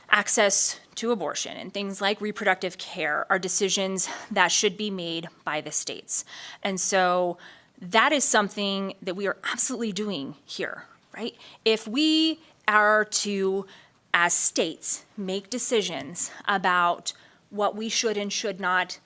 access to abortion and things like reproductive care are decisions that should be made by the states. And so that is something that we are absolutely doing here, right? If we are to as states, make decisions about what we should and should not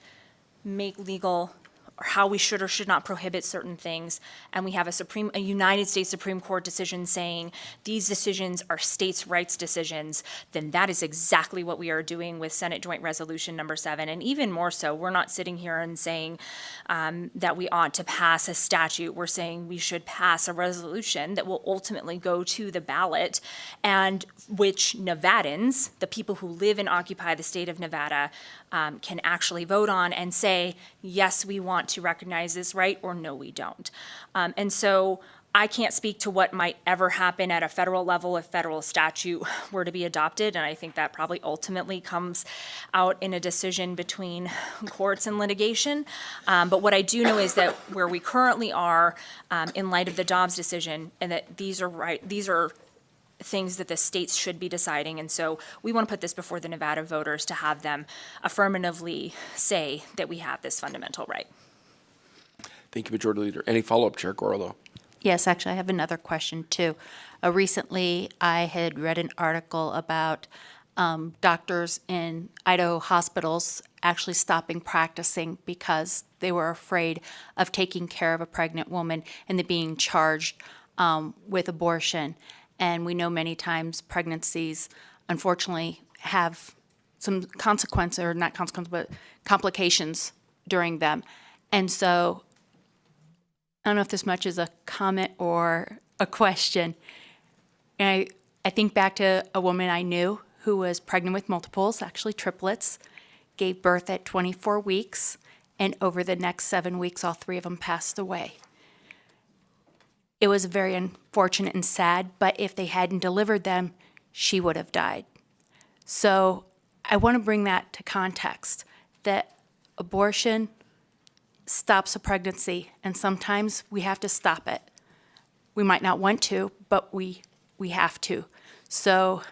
make legal, or how we should or should not prohibit certain things, and we have a United States Supreme Court decision saying these decisions are states' rights decisions, then that is exactly what we are doing with Senate Joint Resolution number 7. And even more so, we're not sitting here and saying that we ought to pass a statute. We're saying we should pass a resolution that will ultimately go to the ballot, and which Nevadans, the people who live and occupy the state of Nevada, can actually vote on and say, yes, we want to recognize this right, or no, we don't. And so I can't speak to what might ever happen at a federal level if federal statute were to be adopted, and I think that probably ultimately comes out in a decision between courts and litigation. But what I do know is that where we currently are, in light of the Dobbs decision, and that these are things that the states should be deciding. And so we want to put this before the Nevada voters to have them affirmatively say that we have this fundamental right. Thank you, Majority Leader. Any follow-up, Chair Gorlo? Yes, actually, I have another question, too. Recently, I had read an article about doctors in Idaho hospitals actually stopping practicing because they were afraid of taking care of a pregnant woman and then being charged with abortion. And we know many times pregnancies, unfortunately, have some consequence, or not consequence, but complications during them. And so I don't know if this much is a comment or a question. And I think back to a woman I knew who was pregnant with multiples, actually triplets, gave birth at 24 weeks, and over the next 7 weeks, all 3 of them passed away. It was very unfortunate and sad, but if they hadn't delivered them, she would have died. So I want to bring that to context, that abortion stops a pregnancy, and sometimes we have to stop it. We might not want to, but we have to. So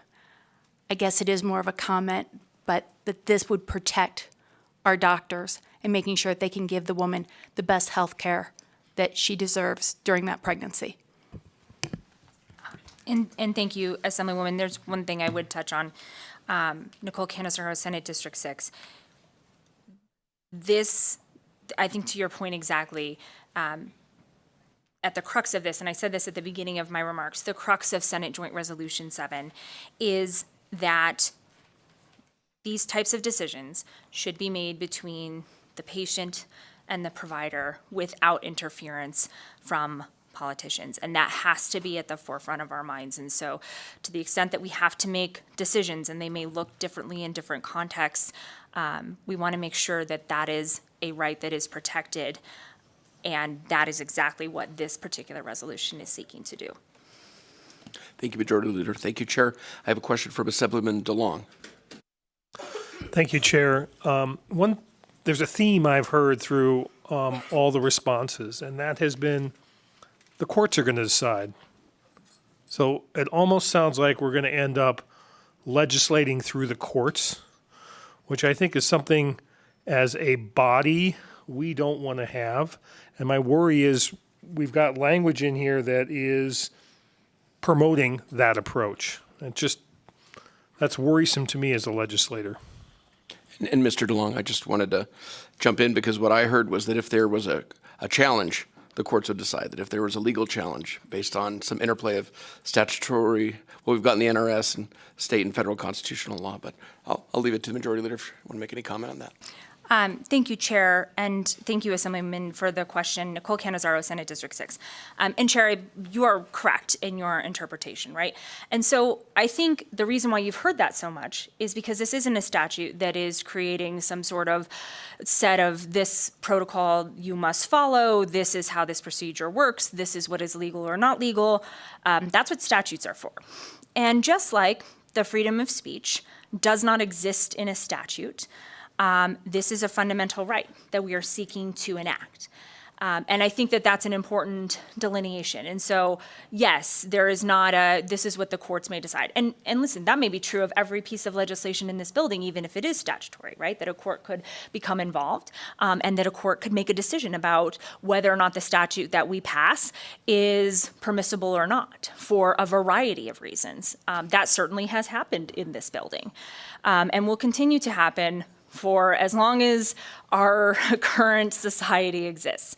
I guess it is more of a comment, but that this would protect our doctors and making sure that they can give the woman the best health care that she deserves during that pregnancy. And thank you, Assemblywoman. There's one thing I would touch on. Nicole Canizaro, Senate District 6. This, I think to your point exactly, at the crux of this, and I said this at the beginning of my remarks, the crux of Senate Joint Resolution 7 is that these types of decisions should be made between the patient and the provider without interference from politicians. And that has to be at the forefront of our minds. And so to the extent that we have to make decisions, and they may look differently in different contexts, we want to make sure that that is a right that is protected. And that is exactly what this particular resolution is seeking to do. Thank you, Majority Leader. Thank you, Chair. I have a question from Assemblyman DeLong. Thank you, Chair. There's a theme I've heard through all the responses, and that has been the courts are going to decide. So it almost sounds like we're going to end up legislating through the courts, which I think is something as a body we don't want to have. And my worry is we've got language in here that is promoting that approach. That's worrisome to me as a legislator. And Mr. DeLong, I just wanted to jump in because what I heard was that if there was a challenge, the courts would decide that if there was a legal challenge based on some interplay of statutory, what we've got in the NRS and state and federal constitutional law. But I'll leave it to the Majority Leader if you want to make any comment on that. Thank you, Chair, and thank you, Assemblyman, for the question. Nicole Canizaro, Senate District 6. And Chair, you are correct in your interpretation, right? And so I think the reason why you've heard that so much is because this isn't a statute that is creating some sort of set of this protocol you must follow, this is how this procedure works, this is what is legal or not legal. That's what statutes are for. And just like the freedom of speech does not exist in a statute, this is a fundamental right that we are seeking to enact. And I think that that's an important delineation. And so, yes, there is not a, this is what the courts may decide. And listen, that may be true of every piece of legislation in this building, even if it is statutory, right? That a court could become involved and that a court could make a decision about whether or not the statute that we pass is permissible or not for a variety of reasons. That certainly has happened in this building and will continue to happen for as long as our current society exists.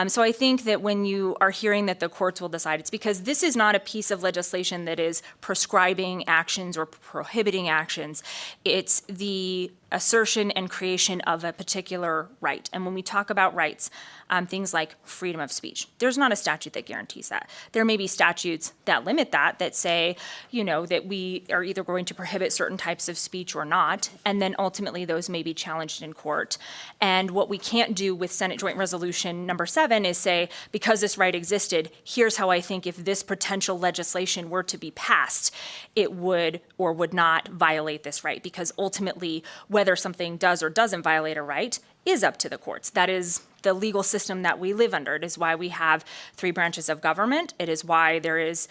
So I think that when you are hearing that the courts will decide, it's because this is not a piece of legislation that is prescribing actions or prohibiting actions. It's the assertion and creation of a particular right. And when we talk about rights, things like freedom of speech, there's not a statute that guarantees that. There may be statutes that limit that say, that we are either going to prohibit certain types of speech or not, and then ultimately those may be challenged in court. And what we can't do with Senate Joint Resolution number 7 is say, because this right existed, here's how I think if this potential legislation were to be passed, it would or would not violate this right. Because ultimately, whether something does or doesn't violate a right is up to the courts. That is the legal system that we live under. It is why we have 3 branches of government. It is why there is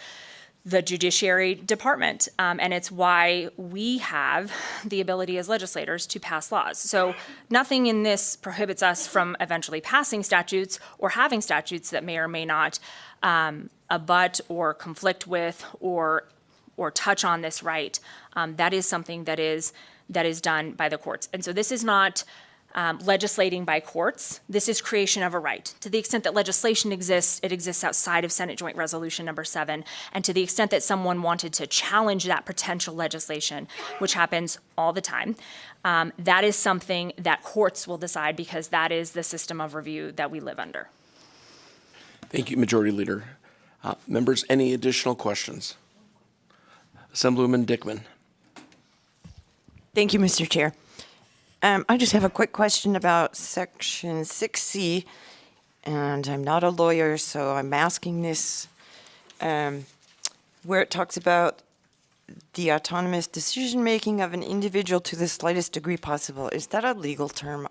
the judiciary department, and it's why we have the ability as legislators to pass laws. So nothing in this prohibits us from eventually passing statutes or having statutes that may or may not abut or conflict with or touch on this right. That is something that is done by the courts. And so this is not legislating by courts. This is creation of a right. To the extent that legislation exists, it exists outside of Senate Joint Resolution number 7. And to the extent that someone wanted to challenge that potential legislation, which happens all the time, that is something that courts will decide because that is the system of review that we live under. Thank you, Majority Leader. Members, any additional questions? Assemblywoman Dickman. Thank you, Mr. Chair. I just have a quick question about Section 6C, and I'm not a lawyer, so I'm asking this, where it talks about the autonomous decision-making of an individual to the slightest degree possible. Is that a legal term?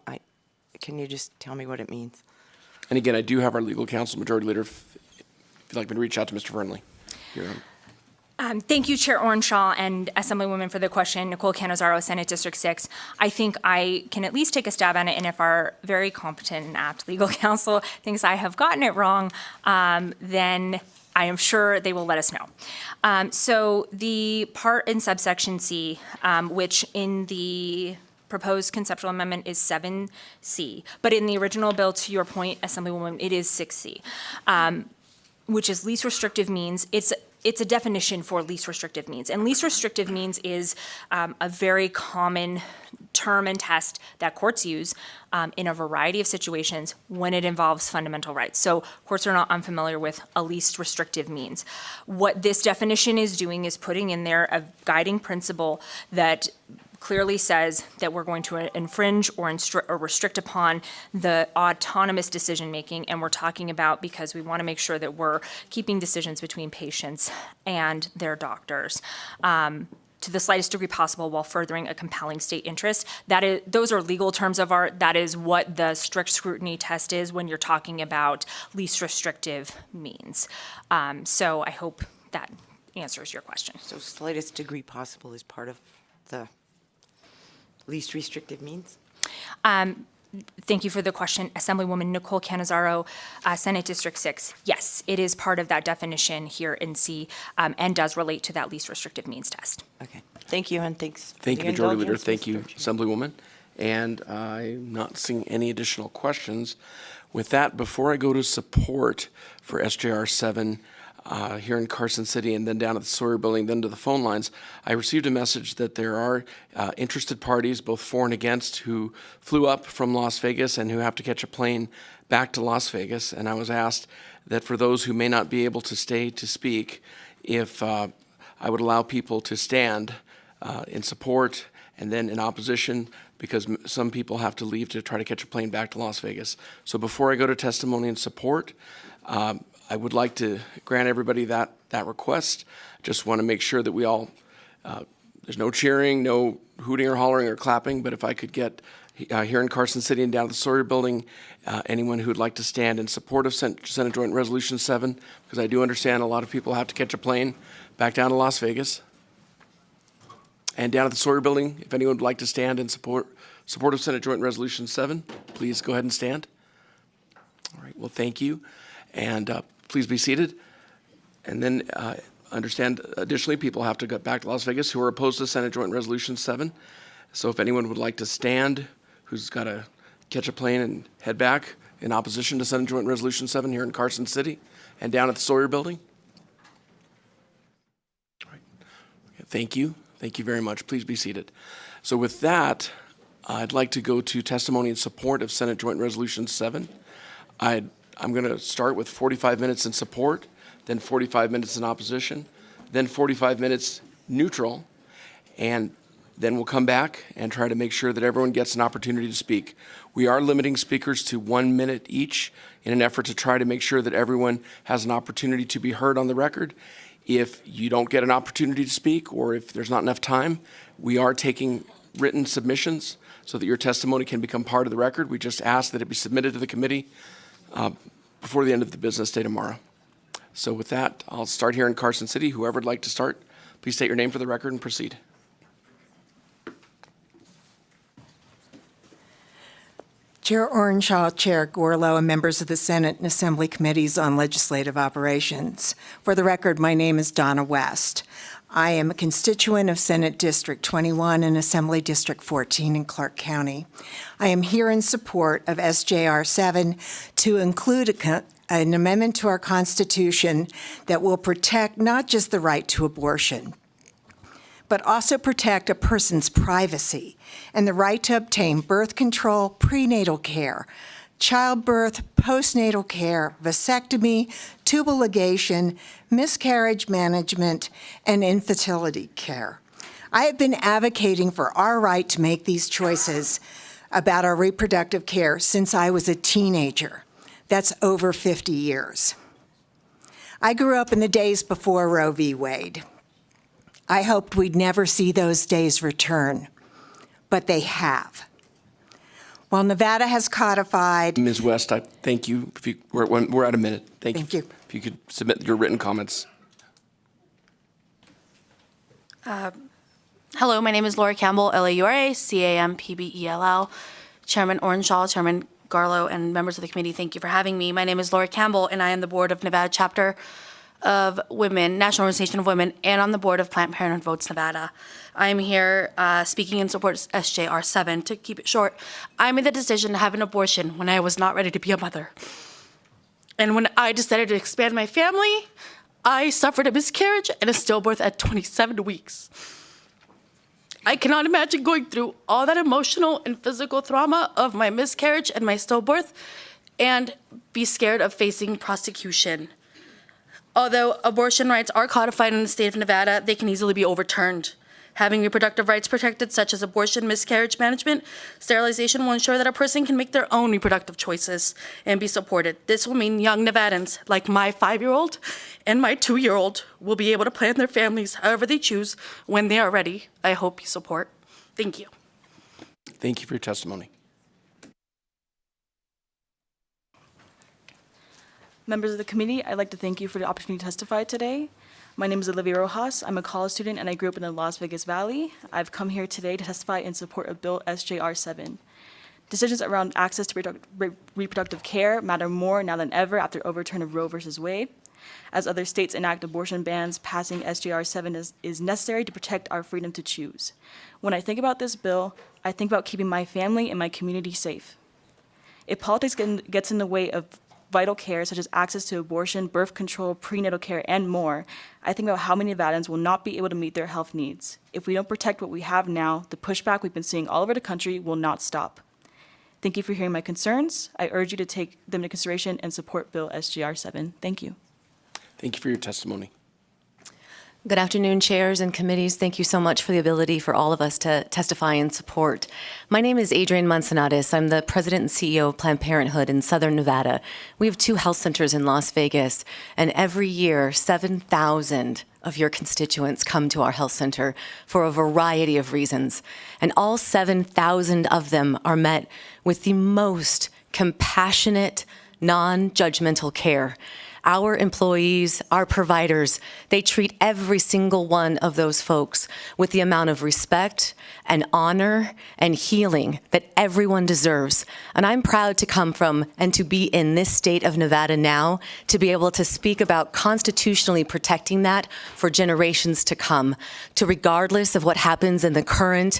Can you just tell me what it means? And again, I do have our legal counsel, Majority Leader, if you'd like me to reach out to Mr. Fernley. Here. Thank you, Chair Orenshaw and Assemblywoman for the question. Nicole Canizaro, Senate District 6. I think I can at least take a stab at it, and if our very competent and apt legal counsel thinks I have gotten it wrong, then I am sure they will let us know. So the part in subsection C, which in the proposed conceptual amendment is 7C, but in the original bill, to your point, Assemblywoman, it is 6C, which is least restrictive means. It's a definition for least restrictive means. And least restrictive means is a very common term and test that courts use in a variety of situations when it involves fundamental rights. So courts are not unfamiliar with a least restrictive means. What this definition is doing is putting in there a guiding principle that clearly says that we're going to infringe or restrict upon the autonomous decision-making, and we're talking about because we want to make sure that we're keeping decisions between patients and their doctors to the slightest degree possible while furthering a compelling state interest. Those are legal terms of art. That is what the strict scrutiny test is when you're talking about least restrictive means. So I hope that answers your question. So slightest degree possible is part of the least restrictive means? Thank you for the question, Assemblywoman Nicole Canizaro, Senate District 6. Yes, it is part of that definition here in C and does relate to that least restrictive means test. Okay. Thank you, and thanks. Thank you, Majority Leader. Thank you, Assemblywoman. And I'm not seeing any additional questions. With that, before I go to support for SJR 7, here in Carson City and then down at the Sawyer Building, then to the phone lines, I received a message that there are interested parties, both for and against, who flew up from Las Vegas and who have to catch a plane back to Las Vegas. And I was asked that for those who may not be able to stay to speak, if I would allow people to stand in support and then in opposition, because some people have to leave to try to catch a plane back to Las Vegas. So before I go to testimony and support, I would like to grant everybody that request. Just want to make sure that we all, there's no cheering, no hooting or hollering or clapping, but if I could get here in Carson City and down at the Sawyer Building, anyone who would like to stand in support of Senate Joint Resolution 7, because I do understand a lot of people have to catch a plane back down to Las Vegas. And down at the Sawyer Building, if anyone would like to stand in support of Senate Joint Resolution 7, please go ahead and stand. All right, well, thank you. And please be seated. And then understand, additionally, people have to get back to Las Vegas who are opposed to Senate Joint Resolution 7. So if anyone would like to stand, who's got to catch a plane and head back in opposition to Senate Joint Resolution 7 here in Carson City and down at the Sawyer Building. All right. Thank you. Thank you very much. Please be seated. So with that, I'd like to go to testimony in support of Senate Joint Resolution 7. I'm going to start with 45 minutes in support, then 45 minutes in opposition, then 45 minutes neutral, and then we'll come back and try to make sure that everyone gets an opportunity to speak. We are limiting speakers to 1 minute each in an effort to try to make sure that everyone has an opportunity to be heard on the record. If you don't get an opportunity to speak, or if there's not enough time, we are taking written submissions so that your testimony can become part of the record. We just ask that it be submitted to the committee before the end of the business day tomorrow. So with that, I'll start here in Carson City. Whoever would like to start, please state your name for the record and proceed. Chair Orenshaw, Chair Gorlow, and members of the Senate and Assembly Committees on Legislative Operations. For the record, my name is Donna West. I am a constituent of Senate District 21 and Assembly District 14 in Clark County. I am here in support of SJR 7 to include an amendment to our Constitution that will protect not just the right to abortion, but also protect a person's privacy and the right to obtain birth control, prenatal care, childbirth, postnatal care, vasectomy, tubal ligation, miscarriage management, and infertility care. I have been advocating for our right to make these choices about our reproductive care since I was a teenager. That's over 50 years. I grew up in the days before Roe v. Wade. I hoped we'd never see those days return, but they have. While Nevada has codified... Ms. West, I thank you. We're at a minute. Thank you. If you could submit your written comments. Hello, my name is Laura Campbell, Laura, Campbell. Chairman Orenshaw, Chairman Garlow, and members of the committee, thank you for having me. My name is Laura Campbell, and I am the board of Nevada chapter of Women, National Organization of Women, and on the board of Planned Parenthood Votes Nevada. I'm here speaking in support of SJR 7. To keep it short, I made the decision to have an abortion when I was not ready to be a mother. And when I decided to expand my family, I suffered a miscarriage and a stillbirth at 27 weeks. I cannot imagine going through all that emotional and physical trauma of my miscarriage and my stillbirth and be scared of facing prosecution. Although abortion rights are codified in the state of Nevada, they can easily be overturned. Having reproductive rights protected, such as abortion, miscarriage management, sterilization, will ensure that a person can make their own reproductive choices and be supported. This will mean young Nevadans, like my 5-year-old and my 2-year-old, will be able to plan their families however they choose when they are ready. I hope you support. Thank you. Thank you for your testimony. Members of the committee, I'd like to thank you for the opportunity to testify today. My name is Olivia Rojas. I'm a college student and I grew up in the Las Vegas Valley. I've come here today to testify in support of Bill SJR 7. Decisions around access to reproductive care matter more now than ever after overturn of Roe v. Wade. As other states enact abortion bans, passing SJR 7 is necessary to protect our freedom to choose. When I think about this bill, I think about keeping my family and my community safe. If politics gets in the way of vital care such as access to abortion, birth control, prenatal care, and more, I think about how many Nevadans will not be able to meet their health needs. If we don't protect what we have now, the pushback we've been seeing all over the country will not stop. Thank you for hearing my concerns. I urge you to take them into consideration and support Bill SJR 7. Thank you. Thank you for your testimony. Good afternoon, chairs and committees. Thank you so much for the ability for all of us to testify in support. My name is Adrienne Manzanares. I'm the president and CEO of Planned Parenthood in Southern Nevada. We have 2 health centers in Las Vegas, and every year, 7,000 of your constituents come to our health center for a variety of reasons, and all 7,000 of them are met with the most compassionate, non-judgmental care. Our employees, our providers, they treat every single one of those folks with the amount of respect and honor and healing that everyone deserves. And I'm proud to come from and to be in this state of Nevada now, to be able to speak about constitutionally protecting that for generations to come, to regardless of what happens in the current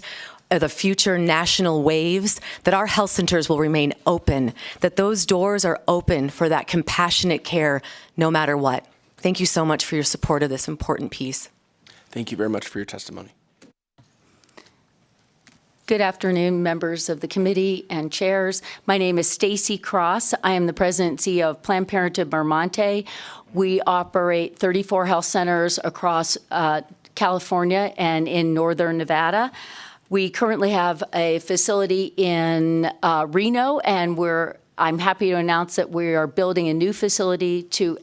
or the future national waves, that our health centers will remain open, that those doors are open for that compassionate care no matter what. Thank you so much for your support of this important piece. Thank you very much for your testimony. Good afternoon, members of the committee and chairs. My name is Stacy Cross. I am the president and CEO of Planned Parenthood Vermonte. We operate 34 health centers across California and in northern Nevada. We currently have a facility in Reno, and I'm happy to announce that we are building a new facility to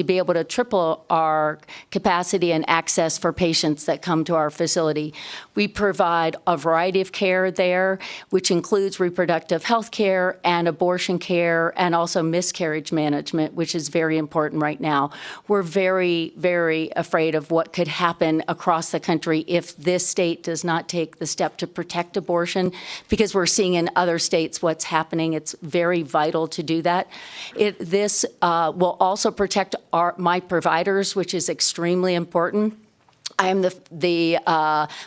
be able to triple our capacity and access for patients that come to our facility. We provide a variety of care there, which includes reproductive health care and abortion care, and also miscarriage management, which is very important right now. We're very, very afraid of what could happen across the country if this state does not take the step to protect abortion, because we're seeing in other states what's happening. It's very vital to do that. This will also protect my providers, which is extremely important. I am the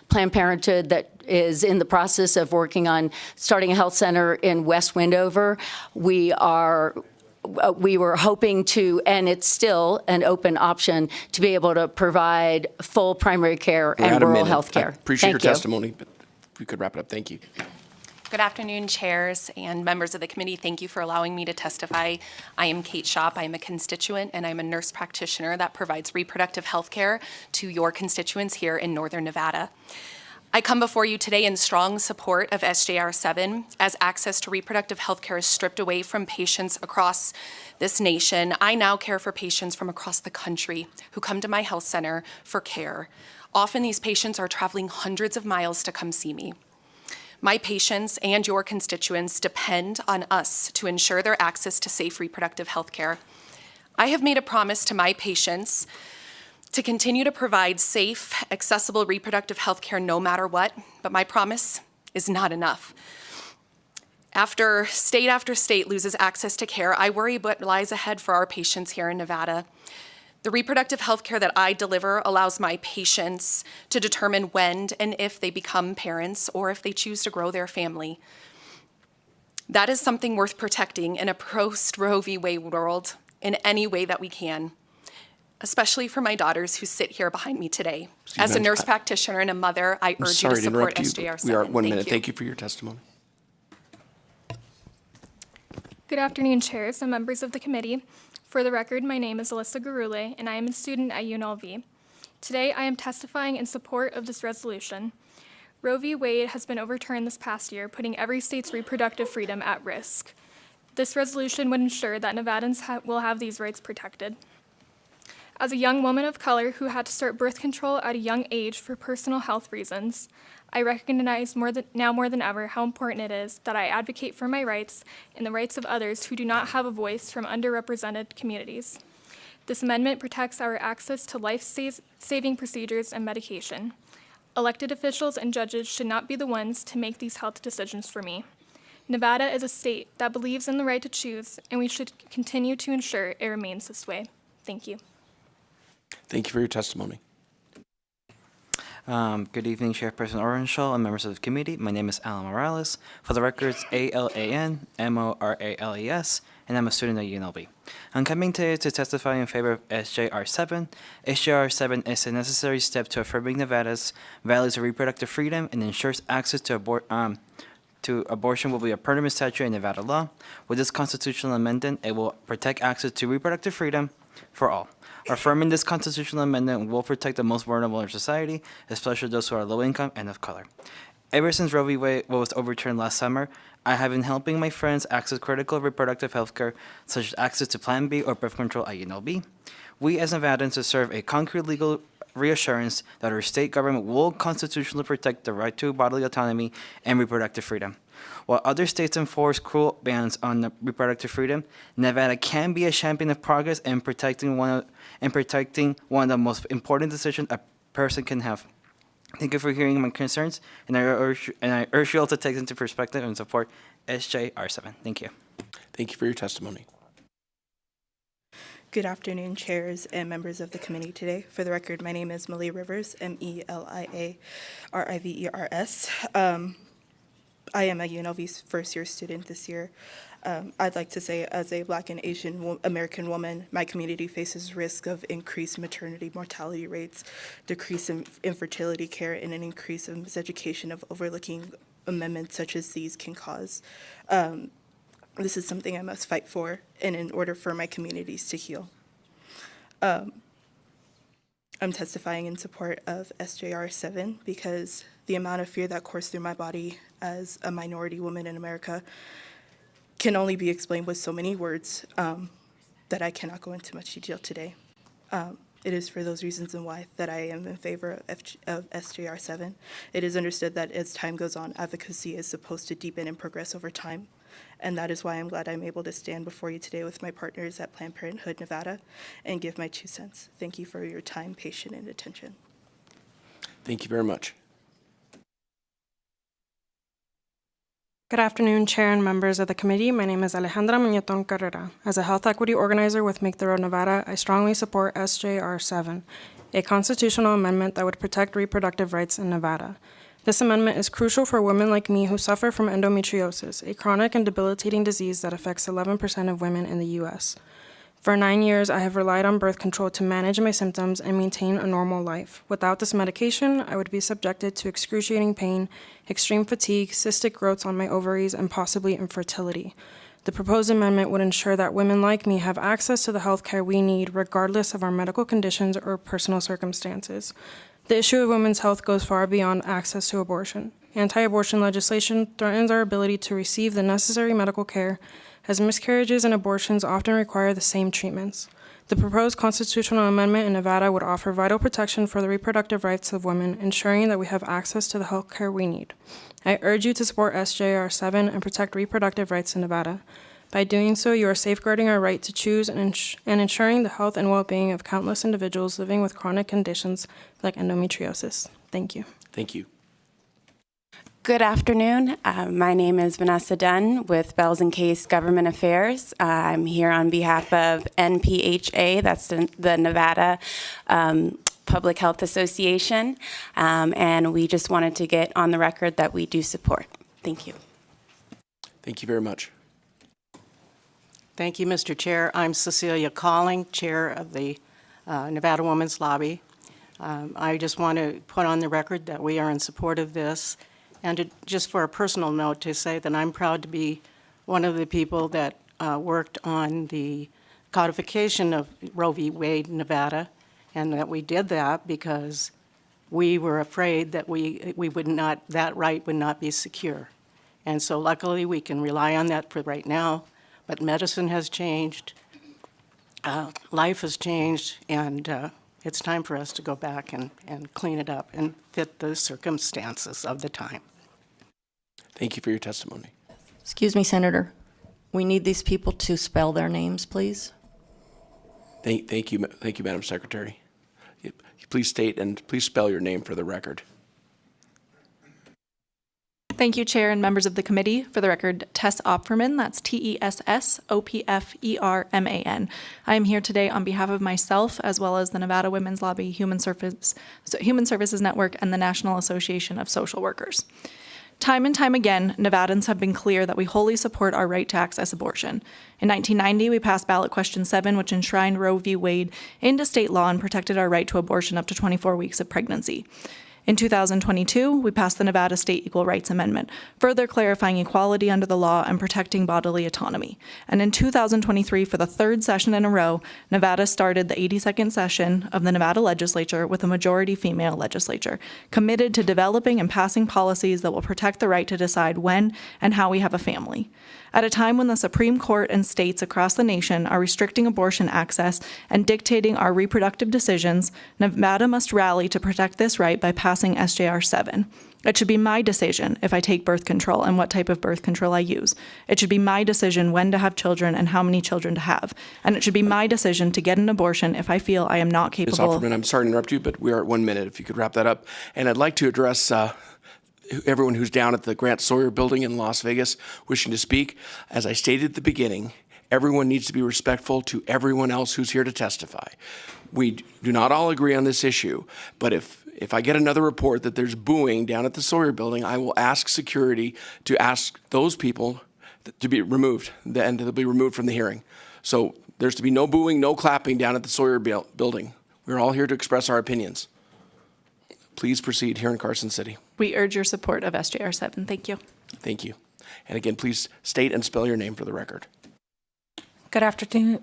Planned Parenthood that is in the process of working on starting a health center in West Wendover. We were hoping to, and it's still an open option, to be able to provide full primary care and rural health care. I appreciate your testimony, but if we could wrap it up. Thank you. Good afternoon, chairs and members of the committee. Thank you for allowing me to testify. I am Kate Schopp. I am a constituent, and I'm a nurse practitioner that provides reproductive health care to your constituents here in northern Nevada. I come before you today in strong support of SJR 7, as access to reproductive health care is stripped away from patients across this nation. I now care for patients from across the country who come to my health center for care. Often these patients are traveling hundreds of miles to come see me. My patients and your constituents depend on us to ensure their access to safe reproductive health care. I have made a promise to my patients to continue to provide safe, accessible reproductive health care no matter what, but my promise is not enough. After state loses access to care, I worry what lies ahead for our patients here in Nevada. The reproductive health care that I deliver allows my patients to determine when and if they become parents or if they choose to grow their family. That is something worth protecting in a post-Roe v. Wade world in any way that we can, especially for my daughters who sit here behind me today. As a nurse practitioner and a mother, I urge you to support SJR 7. We are at 1 minute. Thank you for your testimony. Good afternoon, chairs and members of the committee. For the record, my name is Alyssa Garule, and I am a student at UNLV. Today, I am testifying in support of this resolution. Roe v. Wade has been overturned this past year, putting every state's reproductive freedom at risk. This resolution would ensure that Nevadans will have these rights protected. As a young woman of color who had to start birth control at a young age for personal health reasons, I recognize now more than ever how important it is that I advocate for my rights and the rights of others who do not have a voice from underrepresented communities. This amendment protects our access to life-saving procedures and medication. Elected officials and judges should not be the ones to make these health decisions for me. Nevada is a state that believes in the right to choose, and we should continue to ensure it remains this way. Thank you. Thank you for your testimony. Good evening, Chairperson Orenshaw and members of the committee. My name is Alan Morales. For the record, it's ALAN-MORALES, and I'm a student at UNLV. I'm coming today to testify in favor of SJR 7. SJR 7 is a necessary step to affirming Nevada's values of reproductive freedom and ensures access to abortion will be a permanent statute in Nevada law. With this constitutional amendment, it will protect access to reproductive freedom for all. Affirming this constitutional amendment will protect the most vulnerable in society, especially those who are low income and of color. Ever since Roe v. Wade was overturned last summer, I have been helping my friends access critical reproductive health care, such as access to Plan B or birth control at UNLV. We as Nevadans deserve a concrete legal reassurance that our state government will constitutionally protect the right to bodily autonomy and reproductive freedom. While other states enforce cruel bans on reproductive freedom, Nevada can be a champion of progress in protecting one of the most important decisions a person can have. Thank you for hearing my concerns, and I urge you all to take into perspective and support SJR7. Thank you. Thank you for your testimony. Good afternoon, chairs and members of the committee today. For the record, my name is Malia Rivers, M-E-L-I-A-R-I-V-E-R-S. I am a UNLV first-year student this year. I'd like to say, as a Black and Asian American woman, my community faces risk of increased maternity mortality rates, decrease in infertility care, and an increase in miseducation of overlooking amendments such as these can cause. This is something I must fight for, and in order for my communities to heal. I'm testifying in support of SJR 7 because the amount of fear that coursed through my body as a minority woman in America can only be explained with so many words that I cannot go into much detail today. It is for those reasons and why that I am in favor of SJR 7. It is understood that as time goes on, advocacy is supposed to deepen and progress over time. And that is why I'm glad I'm able to stand before you today with my partners at Planned Parenthood Nevada and give my 2 cents. Thank you for your time, patience, and attention. Thank you very much. Good afternoon, Chair and members of the committee. My name is Alejandra Muñetón Carrera. As a health equity organizer with Make the Road Nevada, I strongly support SJR 7, a constitutional amendment that would protect reproductive rights in Nevada. This amendment is crucial for women like me who suffer from endometriosis, a chronic and debilitating disease that affects 11% of women in the U.S. For 9 years, I have relied on birth control to manage my symptoms and maintain a normal life. Without this medication, I would be subjected to excruciating pain, extreme fatigue, cystic growths on my ovaries, and possibly infertility. The proposed amendment would ensure that women like me have access to the health care we need regardless of our medical conditions or personal circumstances. The issue of women's health goes far beyond access to abortion. Anti-abortion legislation threatens our ability to receive the necessary medical care, as miscarriages and abortions often require the same treatments. The proposed constitutional amendment in Nevada would offer vital protection for the reproductive rights of women, ensuring that we have access to the health care we need. I urge you to support SJR 7 and protect reproductive rights in Nevada. By doing so, you are safeguarding our right to choose and ensuring the health and well-being of countless individuals living with chronic conditions like endometriosis. Thank you. Thank you. Good afternoon. My name is Vanessa Dunn with Bells and Case Government Affairs. I'm here on behalf of NPHA, that's the Nevada Public Health Association, and we just wanted to get on the record that we do support. Thank you. Thank you very much. Thank you, Mr. Chair. I'm Cecilia Calling, Chair of the Nevada Women's Lobby. I just want to put on the record that we are in support of this, and just for a personal note to say that I'm proud to be one of the people that worked on the codification of Roe v. Wade, Nevada, and that we did that because we were afraid that that right would not be secure. And so luckily we can rely on that for right now. But medicine has changed, life has changed, and it's time for us to go back and clean it up and fit the circumstances of the time. Thank you for your testimony. Excuse me, Senator. We need these people to spell their names, please. Thank you, Madam Secretary. Please state and please spell your name for the record. Thank you, Chair and members of the committee. For the record, Tess Opferman, that's Tessopferman. I am here today on behalf of myself, as well as the Nevada Women's Lobby, Human Services Network, and the National Association of Social Workers. Time and time again, Nevadans have been clear that we wholly support our right to access abortion. In 1990, we passed ballot question 7, which enshrined Roe v. Wade into state law and protected our right to abortion up to 24 weeks of pregnancy. In 2022, we passed the Nevada State Equal Rights Amendment, further clarifying equality under the law and protecting bodily autonomy. And in 2023, for the third session in a row, Nevada started the 82nd session of the Nevada Legislature with a majority female legislature, committed to developing and passing policies that will protect the right to decide when and how we have a family. At a time when the Supreme Court and states across the nation are restricting abortion access and dictating our reproductive decisions, Nevada must rally to protect this right by passing SJR 7. It should be my decision if I take birth control and what type of birth control I use. It should be my decision when to have children and how many children to have. And it should be my decision to get an abortion if I feel I am not Ms. capable. Offerman, I'm sorry to interrupt you, but we are at 1 minute. If you could wrap that up. And I'd like to address everyone who's down at the Grant Sawyer building in Las Vegas wishing to speak. As I stated at the beginning, everyone needs to be respectful to everyone else who's here to testify. We do not all agree on this issue, but if I get another report that there's booing down at the Sawyer building, I will ask security to ask those people to be removed, and they'll be removed from the hearing. So there's to be no booing, no clapping down at the Sawyer building. We're all here to express our opinions. Please proceed here in Carson City. We urge your support of SJR 7. Thank you. Thank you. And again, please state and spell your name for the record. Good afternoon,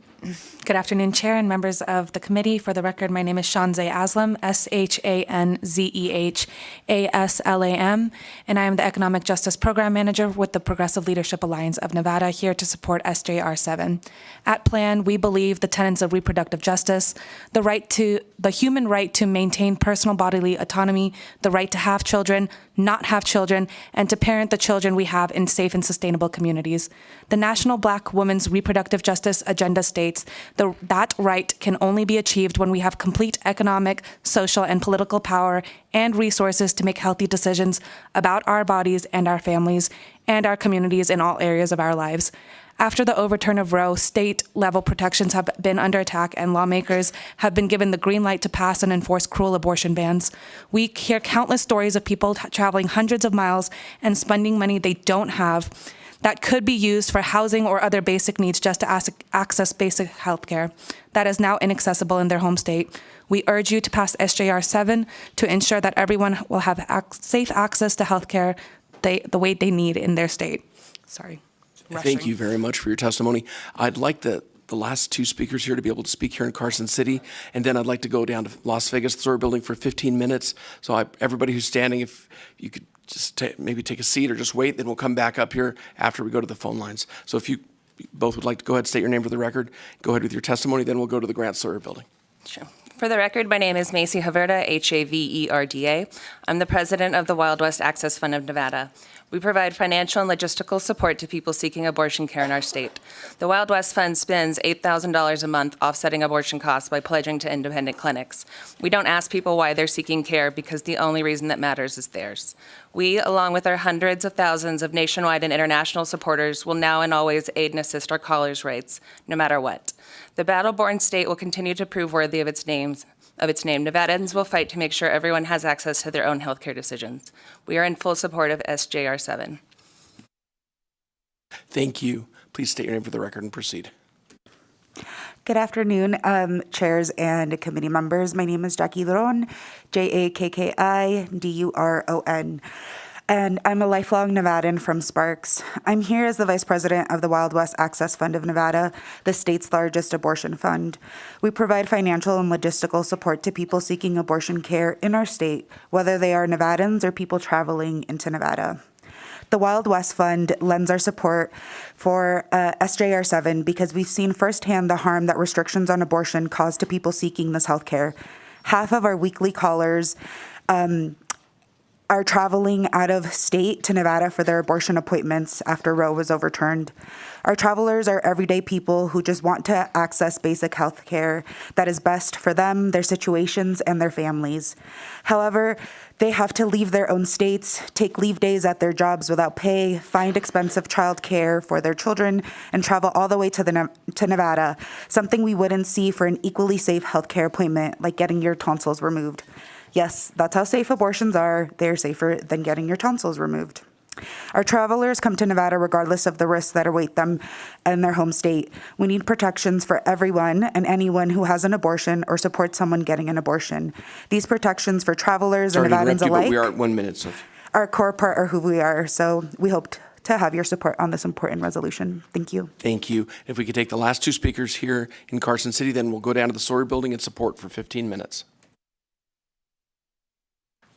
Chair and members of the committee. For the record, my name is Shanzeh Aslam, ShanZeHaslam, and I am the Economic Justice Program Manager with the Progressive Leadership Alliance of Nevada, here to support SJR 7. At PLAN, we believe the tenets of reproductive justice, the human right to maintain personal bodily autonomy, the right to have children, not have children, and to parent the children we have in safe and sustainable communities. The National Black Women's Reproductive Justice Agenda states that right can only be achieved when we have complete economic, social, and political power and resources to make healthy decisions about our bodies and our families and our communities in all areas of our lives. After the overturn of Roe, state-level protections have been under attack, and lawmakers have been given the green light to pass and enforce cruel abortion bans. We hear countless stories of people traveling hundreds of miles and spending money they don't have that could be used for housing or other basic needs just to access basic health care that is now inaccessible in their home state. We urge you to pass SJR 7 to ensure that everyone will have safe access to health care the way they need in their state. Sorry. Thank you very much for your testimony. I'd like the last two speakers here to be able to speak here in Carson City, and then I'd like to go down to Las Vegas, the Sawyer building, for 15 minutes. So everybody who's standing, if you could just maybe take a seat or just wait, then we'll come back up here after we go to the phone lines. So if you both would like to go ahead and state your name for the record, go ahead with your testimony, then we'll go to the Grant Sawyer building. Sure. For the record, my name is Macy Haverda, Haverda. I'm the president of the Wild West Access Fund of Nevada. We provide financial and logistical support to people seeking abortion care in our state. The Wild West Fund spends $8,000 a month offsetting abortion costs by pledging to independent clinics. We don't ask people why they're seeking care because the only reason that matters is theirs. We, along with our hundreds of thousands of nationwide and international supporters, will now and always aid and assist our callers' rights, no matter what. The battle-born state will continue to prove worthy of its name. Nevadans will fight to make sure everyone has access to their own healthcare decisions. We are in full support of SJR 7. Thank you. Please state your name for the record and proceed. Good afternoon, chairs and committee members. My name is Jackie Duron, Jakkiduron, and I'm a lifelong Nevadan from Sparks. I'm here as the Vice President of the Wild West Access Fund of Nevada, the state's largest abortion fund. We provide financial and logistical support to people seeking abortion care in our state, whether they are Nevadans or people traveling into Nevada. The Wild West Fund lends our support for SJR 7 because we've seen firsthand the harm that restrictions on abortion cause to people seeking this health care. Half of our weekly callers are traveling out of state to Nevada for their abortion appointments after Roe was overturned. Our travelers are everyday people who just want to access basic health care that is best for them, their situations, and their families. However, they have to leave their own states, take leave days at their jobs without pay, find expensive child care for their children, and travel all the way to Nevada, something we wouldn't see for an equally safe health care appointment like getting your tonsils removed. Yes, that's how safe abortions are. They're safer than getting your tonsils removed. Our travelers come to Nevada regardless of the risks that await them in their home state. We need protections for everyone and anyone who has an abortion or supports someone getting an abortion. These protections for travelers and Sorry to Nevadans interrupt you, but alike we are at 1 minute, so. are a core part of who we are. So we hope to have your support on this important resolution. Thank you. Thank you. If we could take the last two speakers here in Carson City, then we'll go down to the Sawyer Building and support for 15 minutes.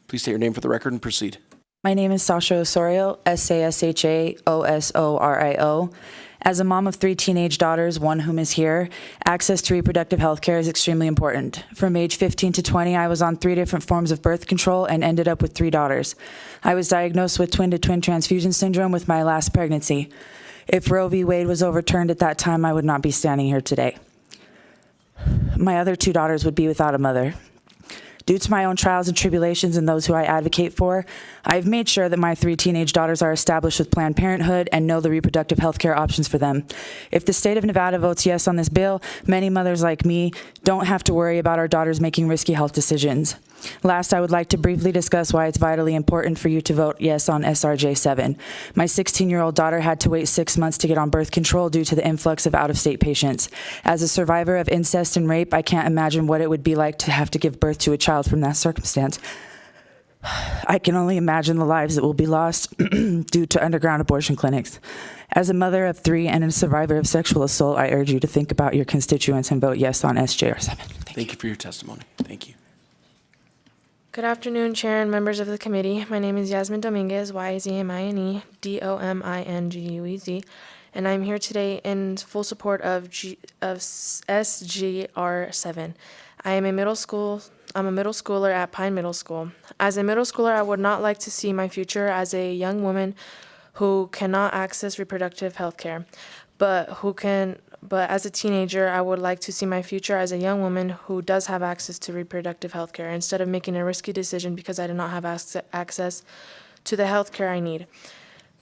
Please state your name for the record and proceed. My name is Sasha Osorio, Sashaosorio. As a mom of 3 teenage daughters, one whom is here, access to reproductive health care is extremely important. From age 15 to 20, I was on 3 different forms of birth control and ended up with 3 daughters. I was diagnosed with twin-to-twin transfusion syndrome with my last pregnancy. If Roe v. Wade was overturned at that time, I would not be standing here today. My other 2 daughters would be without a mother. Due to my own trials and tribulations and those who I advocate for, I've made sure that my 3 teenage daughters are established with Planned Parenthood and know the reproductive health care options for them. If the state of Nevada votes yes on this bill, many mothers like me don't have to worry about our daughters making risky health decisions. Last, I would like to briefly discuss why it's vitally important for you to vote yes on SRJ 7. My 16-year-old daughter had to wait 6 months to get on birth control due to the influx of out-of-state patients. As a survivor of incest and rape, I can't imagine what it would be like to have to give birth to a child from that circumstance. I can only imagine the lives that will be lost due to underground abortion clinics. As a mother of 3 and a survivor of sexual assault, I urge you to think about your constituents and vote yes on SJR 7. Thank you for your testimony. Thank you. Good afternoon, Chair and members of the committee. My name is Yasmin Dominguez, YZMINE, DOMINGUEZ, and I'm here today in full support of SGR 7. I'm a middle schooler at Pine Middle School. As a middle schooler, I would not like to see my future as a young woman who cannot access reproductive health care, but as a teenager, I would like to see my future as a young woman who does have access to reproductive health care instead of making a risky decision because I do not have access to the health care I need.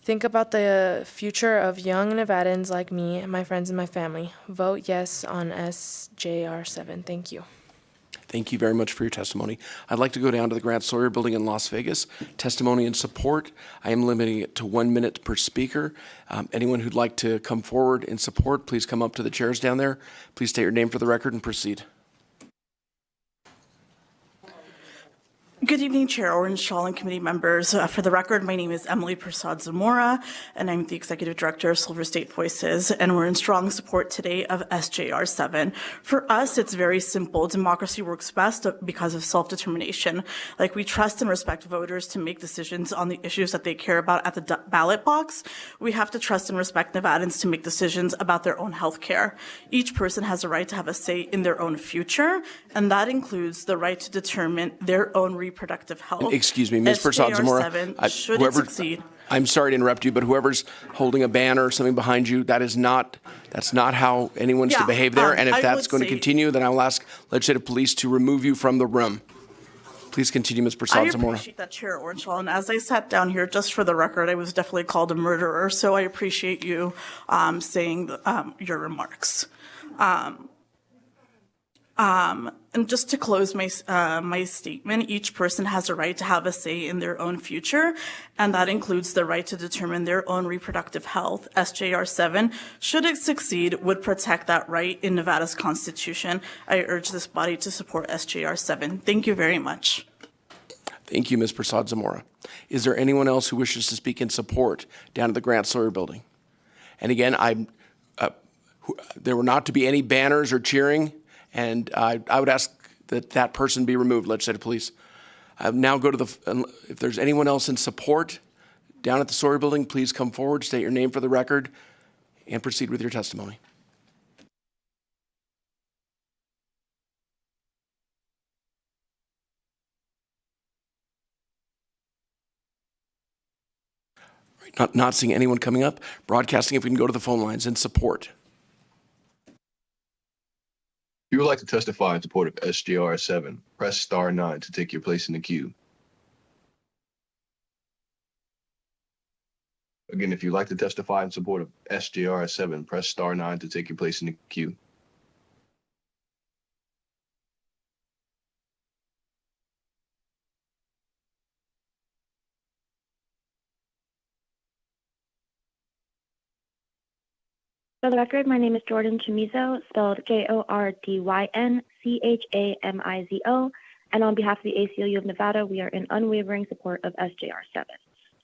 Think about the future of young Nevadans like me, my friends, and my family. Vote yes on SJR 7. Thank you. Thank you very much for your testimony. I'd like to go down to the Grant Sawyer Building in Las Vegas. Testimony and support. I am limiting it to 1 minute per speaker. Anyone who'd like to come forward in support, please come up to the chairs down there. Please state your name for the record and proceed. Good evening, Chair Orenshaw and committee members. For the record, my name is Emily Prasad Zamora, and I'm the Executive Director of Silver State Voices, and we're in strong support today of SJR 7. For us, it's very simple. Democracy works best because of self-determination. Like, we trust and respect voters to make decisions on the issues that they care about at the ballot box. We have to trust and respect Nevadans to make decisions about their own health care. Each person has a right to have a say in their own future, and that includes the right to determine their own reproductive health. Excuse me, Ms. Prasad Zamora. Should it succeed? I'm sorry to interrupt you, but whoever's holding a banner or something behind you, that's not how anyone's to behave there. And if that's going to continue, then I will ask legislative police to remove you from the room. Please continue, Ms. Prasad Zamora. I appreciate that, Chair Orenshaw. And as I sat down here, just for the record, I was definitely called a murderer. So I appreciate you saying your remarks. And just to close my statement, each person has a right to have a say in their own future, and that includes the right to determine their own reproductive health. SJR 7, should it succeed, would protect that right in Nevada's Constitution. I urge this body to support SJR 7. Thank you very much. Thank you, Ms. Prasad Zamora. Is there anyone else who wishes to speak in support down at the Grant Sawyer Building? And again, there were not to be any banners or cheering. And I would ask that that person be removed, legislative police. Now go to if there's anyone else in support down at the Sawyer Building, please come forward, state your name for the record, and proceed with your testimony. Right, not seeing anyone coming up. Broadcasting, if we can go to the phone lines in support. If you would like to testify in support of SJR 7, press star 9 to take your place in the queue. Again, if you'd like to testify in support of SJR 7, press star 9 to take your place in the queue. For the record, my name is Jordan Chamizo, spelled JORDYNCHAMIZO, and on behalf of the ACLU of Nevada, we are in unwavering support of SJR 7.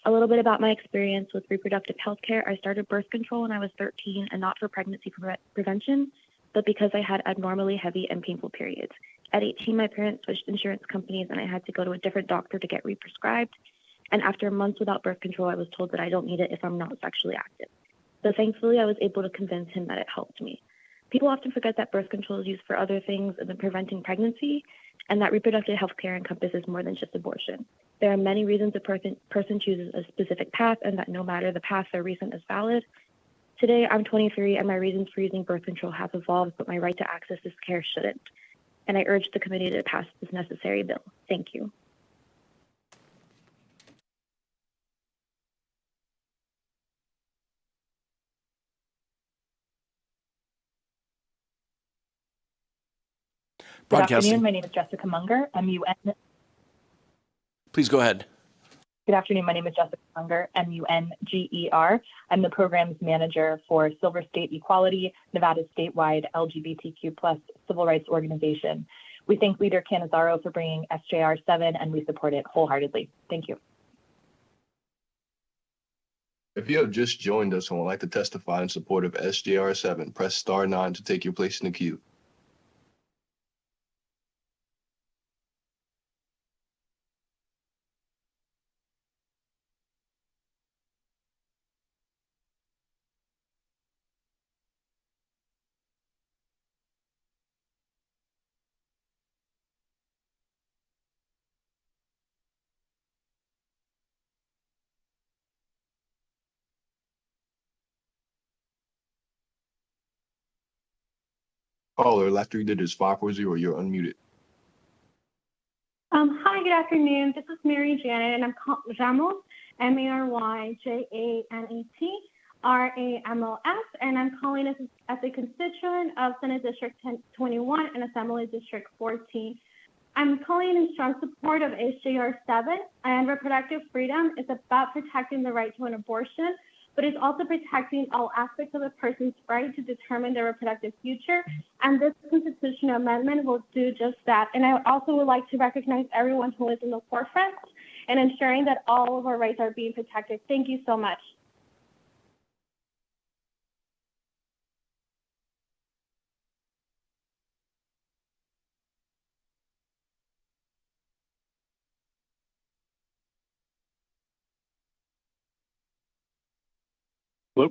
A little bit about my experience with reproductive health care. I started birth control when I was 13 and not for pregnancy prevention, but because I had abnormally heavy and painful periods. At 18, my parents switched insurance companies and I had to go to a different doctor to get re-prescribed. And after months without birth control, I was told that I don't need it if I'm not sexually active. So thankfully, I was able to convince him that it helped me. People often forget that birth control is used for other things than preventing pregnancy, and that reproductive health care encompasses more than just abortion. There are many reasons a person chooses a specific path, and that no matter the path, their reason is valid. Today, I'm 23, and my reasons for using birth control have evolved, but my right to access this care shouldn't. And I urge the committee to pass this necessary bill. Thank you. Good afternoon. My name is Jessica Munger, MUN. Please go ahead. Good afternoon. My name is Jessica Munger, MUNGER. I'm the programs manager for Silver State Equality, Nevada's statewide LGBTQ+ civil rights organization. We thank Leader Canizaro for bringing SJR 7, and we support it wholeheartedly. Thank you. If you have just joined us and would like to testify in support of SJR 7, press star 9 to take your place in the queue. Caller, after you did is 540, you're unmuted. Hi, good afternoon. This is Mary Janet, and I'm Ramos, MARYJANET, and I'm calling as a constituent of Senate District 21 and Assembly District 14. I'm calling in strong support of SJR 7, and reproductive freedom is about protecting the right to an abortion, but it's also protecting all aspects of a person's right to determine their reproductive future. And this constitutional amendment will do just that. And I also would like to recognize everyone who is in the forefront and ensuring that all of our rights are being protected. Thank you so much. Hello?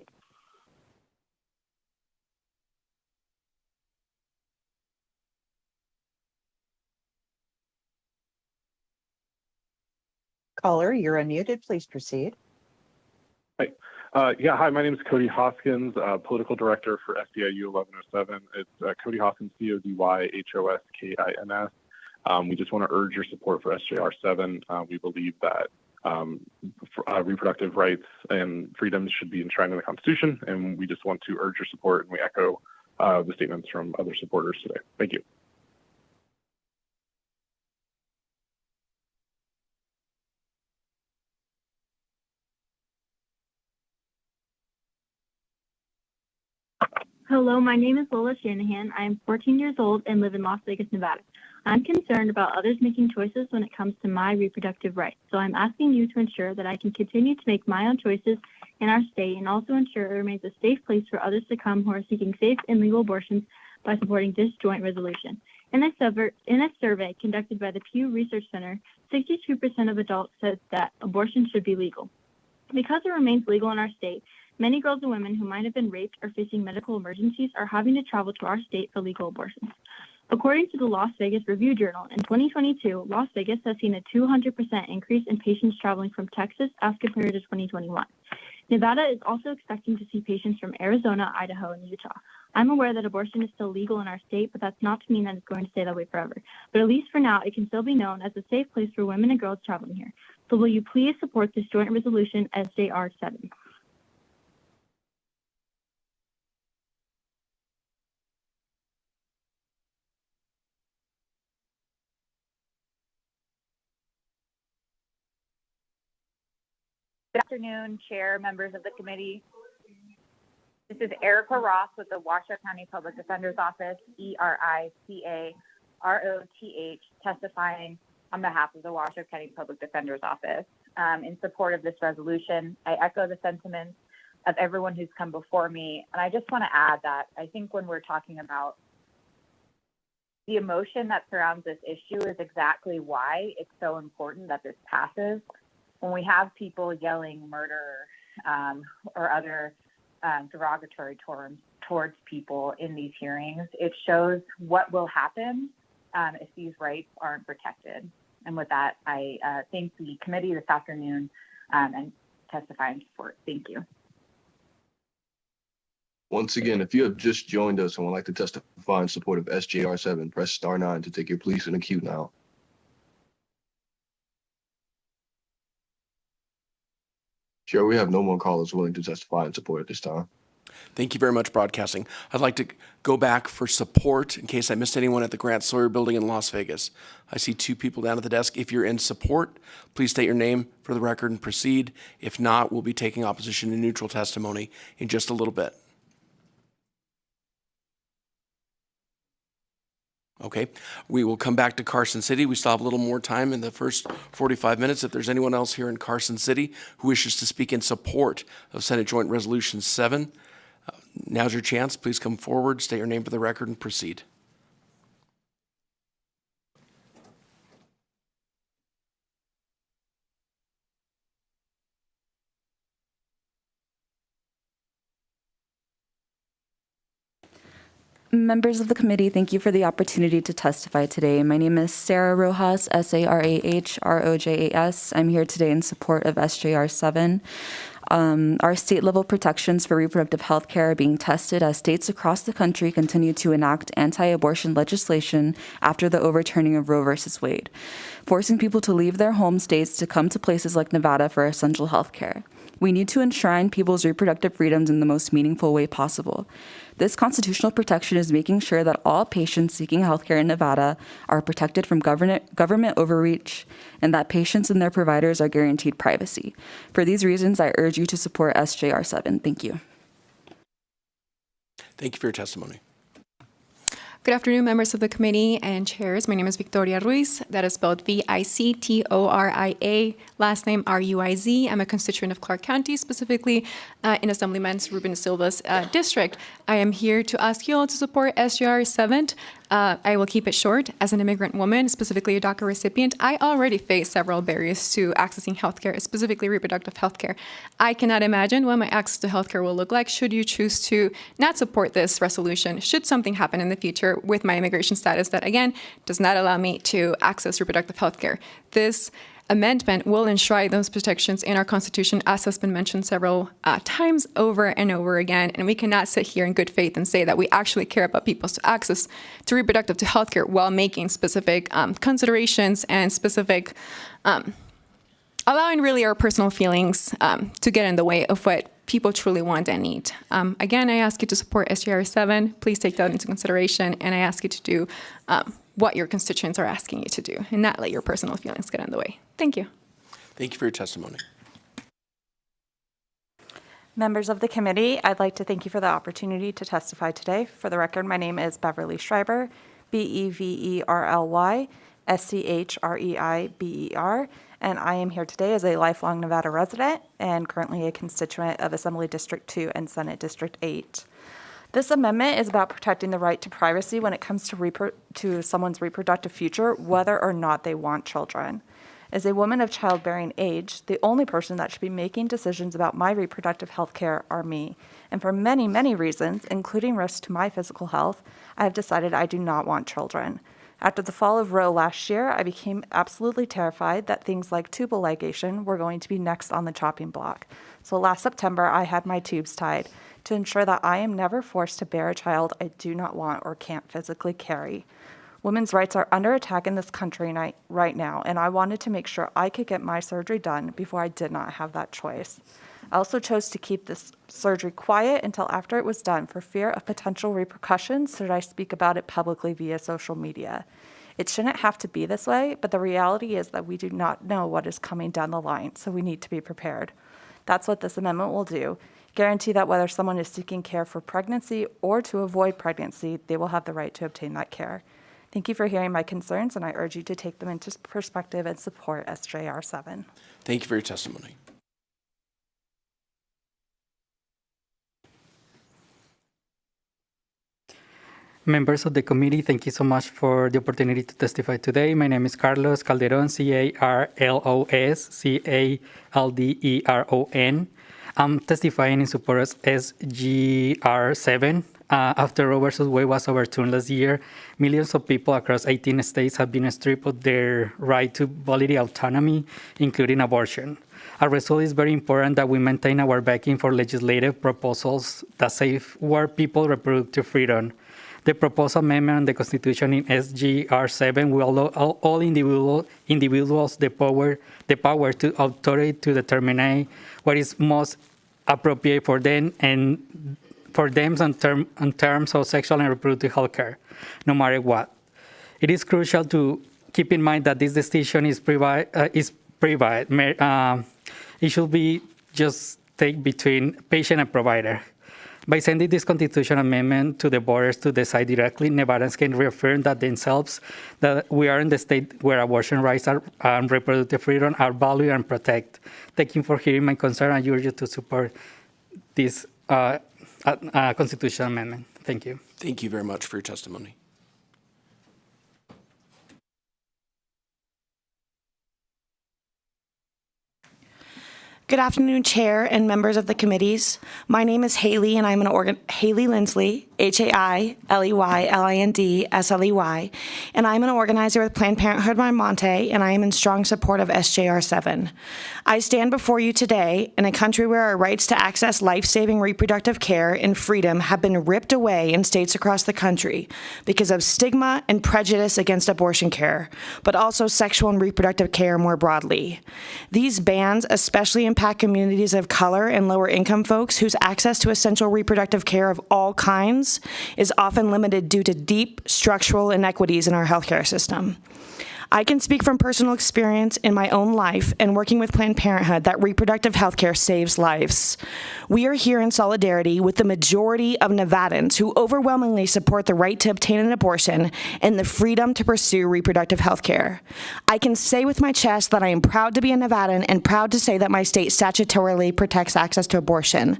Caller, you're unmuted. Please proceed. Hi. Hi, my name is Cody Hoskins, Political Director for SEIU 1107. It's Cody Hoskins, CODYHOSKINS. We just want to urge your support for SJR 7. We believe that reproductive rights and freedoms should be enshrined in the Constitution, and we just want to urge your support, and we echo the statements from other supporters today. Thank you. Hello, my name is Lola Shanahan. I am 14 years old and live in Las Vegas, Nevada. I'm concerned about others making choices when it comes to my reproductive rights. So I'm asking you to ensure that I can continue to make my own choices in our state and also ensure it remains a safe place for others to come who are seeking safe and legal abortions by supporting this joint resolution. In a survey conducted by the Pew Research Center, 62% of adults said that abortion should be legal. Because it remains legal in our state, many girls and women who might have been raped or facing medical emergencies are having to travel to our state for legal abortions. According to the Las Vegas Review Journal, in 2022, Las Vegas has seen a 200% increase in patients traveling from Texas as compared to 2021. Nevada is also expecting to see patients from Arizona, Idaho, and Utah. I'm aware that abortion is still legal in our state, but that's not to mean that it's going to stay that way forever. But at least for now, it can still be known as a safe place for women and girls traveling here. So will you please support this joint resolution, SJR 7? Good afternoon, Chair, members of the committee. This is Erica Ross with the Washoe County Public Defender's Office, ERICAROTH, testifying on behalf of the Washoe County Public Defender's Office. In support of this resolution, I echo the sentiments of everyone who's come before me. And I just want to add that I think when we're talking about the emotion that surrounds this issue is exactly why it's so important that this passes. When we have people yelling murder or other derogatory terms towards people in these hearings, it shows what will happen if these rights aren't protected. And with that, I thank the committee this afternoon and testify in support. Thank you. Once again, if you have just joined us and would like to testify in support of SJR 7, press star 9 to take your place in the queue now. Chair, we have no more callers willing to testify in support at this time. Thank you very much, Broadcasting. I'd like to go back for support in case I missed anyone at the Grant Sawyer Building in Las Vegas. I see 2 people down at the desk. If you're in support, please state your name for the record and proceed. If not, we'll be taking opposition and neutral testimony in just a little bit. Okay, we will come back to Carson City. We still have a little more time in the first 45 minutes. If there's anyone else here in Carson City who wishes to speak in support of Senate Joint Resolution 7, now's your chance. Please come forward, state your name for the record, and proceed. Members of the committee, thank you for the opportunity to testify today. My name is Sarah Rojas, S-A-R-A-H-R-O-J-A-S. I'm here today in support of SJR 7. Our state-level protections for reproductive health care are being tested as states across the country continue to enact anti-abortion legislation after the overturning of Roe v. Wade, forcing people to leave their home states to come to places like Nevada for essential health care. We need to enshrine people's reproductive freedoms in the most meaningful way possible. This constitutional protection is making sure that all patients seeking healthcare in Nevada are protected from government overreach and that patients and their providers are guaranteed privacy. For these reasons, I urge you to support SJR 7. Thank you. Thank you for your testimony. Good afternoon, members of the committee and chairs. My name is Victoria Ruiz. That is spelled V-I-C-T-O-R-I-A, last name R-U-I-Z. I'm a constituent of Clark County, specifically in Assemblyman Ruben Silva's district. I am here to ask you all to support SJR 7. I will keep it short. As an immigrant woman, specifically a DACA recipient, I already face several barriers to accessing healthcare, specifically reproductive healthcare. I cannot imagine what my access to healthcare will look like should you choose to not support this resolution, should something happen in the future with my immigration status that, again, does not allow me to access reproductive healthcare. This amendment will enshrine those protections in our Constitution, as has been mentioned several times over and over again. And we cannot sit here in good faith and say that we actually care about people's access to reproductive healthcare while making specific considerations and specific, allowing really our personal feelings to get in the way of what people truly want and need. Again, I ask you to support SJR 7. Please take that into consideration, and I ask you to do what your constituents are asking you to do and not let your personal feelings get in the way. Thank you. Thank you for your testimony. Members of the committee, I'd like to thank you for the opportunity to testify today. For the record, my name is Beverly Schreiber, B-E-V-E-R-L-Y, S-C-H-R-E-I-B-E-R, and I am here today as a lifelong Nevada resident and currently a constituent of Assembly District 2 and Senate District 8. This amendment is about protecting the right to privacy when it comes to someone's reproductive future, whether or not they want children. As a woman of childbearing age, the only person that should be making decisions about my reproductive health care are me. And for many, many reasons, including risks to my physical health, I have decided I do not want children. After the fall of Roe last year, I became absolutely terrified that things like tubal ligation were going to be next on the chopping block. So last September, I had my tubes tied to ensure that I am never forced to bear a child I do not want or can't physically carry. Women's rights are under attack in this country right now, and I wanted to make sure I could get my surgery done before I did not have that choice. I also chose to keep this surgery quiet until after it was done for fear of potential repercussions should I speak about it publicly via social media. It shouldn't have to be this way, but the reality is that we do not know what is coming down the line, so we need to be prepared. That's what this amendment will do. guarantee that whether someone is seeking care for pregnancy or to avoid pregnancy, they will have the right to obtain that care. Thank you for hearing my concerns, and I urge you to take them into perspective and support SJR 7. Thank you for your testimony. Members of the committee, thank you so much for the opportunity to testify today. My name is Carlos Calderon, C-A-R-L-O-S, C-A-L-D-E-R-O-N. I'm testifying in support of SGR 7. After Roe versus Wade was overturned last year, millions of people across 18 states have been stripped of their right to bodily autonomy, including abortion. As a result, it's very important that we maintain our backing for legislative proposals that safeguard people's reproductive freedom. The proposed amendment on the Constitution in SGR 7 will allow all individuals the power to authority to determine what is most appropriate for them and for them in terms of sexual and reproductive health care, no matter what. It is crucial to keep in mind that this decision is private. It should be just take between patient and provider. By sending this constitutional amendment to the voters to decide directly, Nevadans can reaffirm that themselves that we are in the state where abortion rights and reproductive freedom are valued and protected. Thank you for hearing my concern. I urge you to support this constitutional amendment. Thank you. Thank you very much for your testimony. Good afternoon, Chair and members of the committees. My name is Haley, and I'm Haley Lindsley, H-A-I-L-E-Y-L-I-N-D-S-L-E-Y, and I'm an organizer with Planned Parenthood Monte, and I am in strong support of SJR 7. I stand before you today in a country where our rights to access life-saving reproductive care and freedom have been ripped away in states across the country because of stigma and prejudice against abortion care, but also sexual and reproductive care more broadly. These bans especially impact communities of color and lower income folks whose access to essential reproductive care of all kinds is often limited due to deep structural inequities in our healthcare system. I can speak from personal experience in my own life and working with Planned Parenthood that reproductive health care saves lives. We are here in solidarity with the majority of Nevadans who overwhelmingly support the right to obtain an abortion and the freedom to pursue reproductive health care. I can say with my chest that I am proud to be a Nevadan and proud to say that my state statutorily protects access to abortion.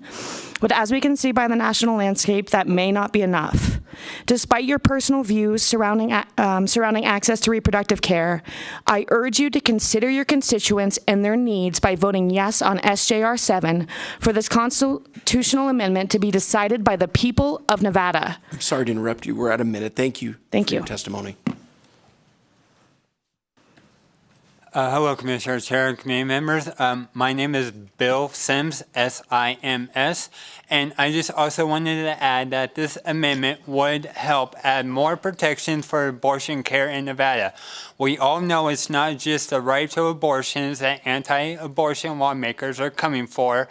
But as we can see by the national landscape, that may not be enough. Despite your personal views surrounding access to reproductive care, I urge you to consider your constituents and their needs by voting yes on SJR 7 for this constitutional amendment to be decided by the people of Nevada. I'm sorry to interrupt you. We're at a minute. Thank you. Thank you. For your testimony. Hello, Commissioner, Chair, and committee members. My name is Bill Sims, S-I-M-S, and I just also wanted to add that this amendment would help add more protections for abortion care in Nevada. We all know it's not just the right to abortions that anti-abortion lawmakers are coming for.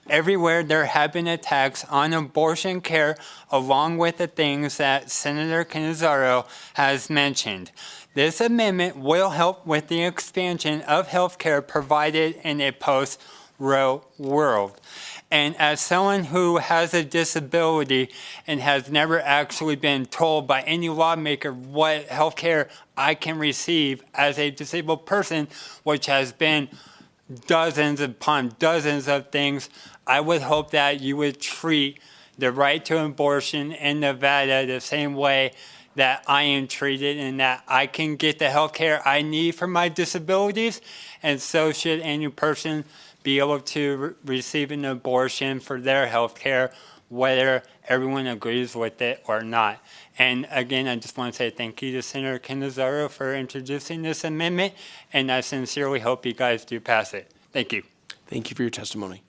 Everywhere there have been attacks on abortion care, along with the things that Senator Canizaro has mentioned. This amendment will help with the expansion of health care provided in a post-Roe world. And as someone who has a disability and has never actually been told by any lawmaker what health care I can receive as a disabled person, which has been dozens upon dozens of things, I would hope that you would treat the right to abortion in Nevada the same way that I am treated and that I can get the health care I need for my disabilities, and so should any person be able to receive an abortion for their health care, whether everyone agrees with it or not. And again, I just want to say thank you to Senator Canizaro for introducing this amendment, and I sincerely hope you guys do pass it. Thank you. Thank you for your testimony.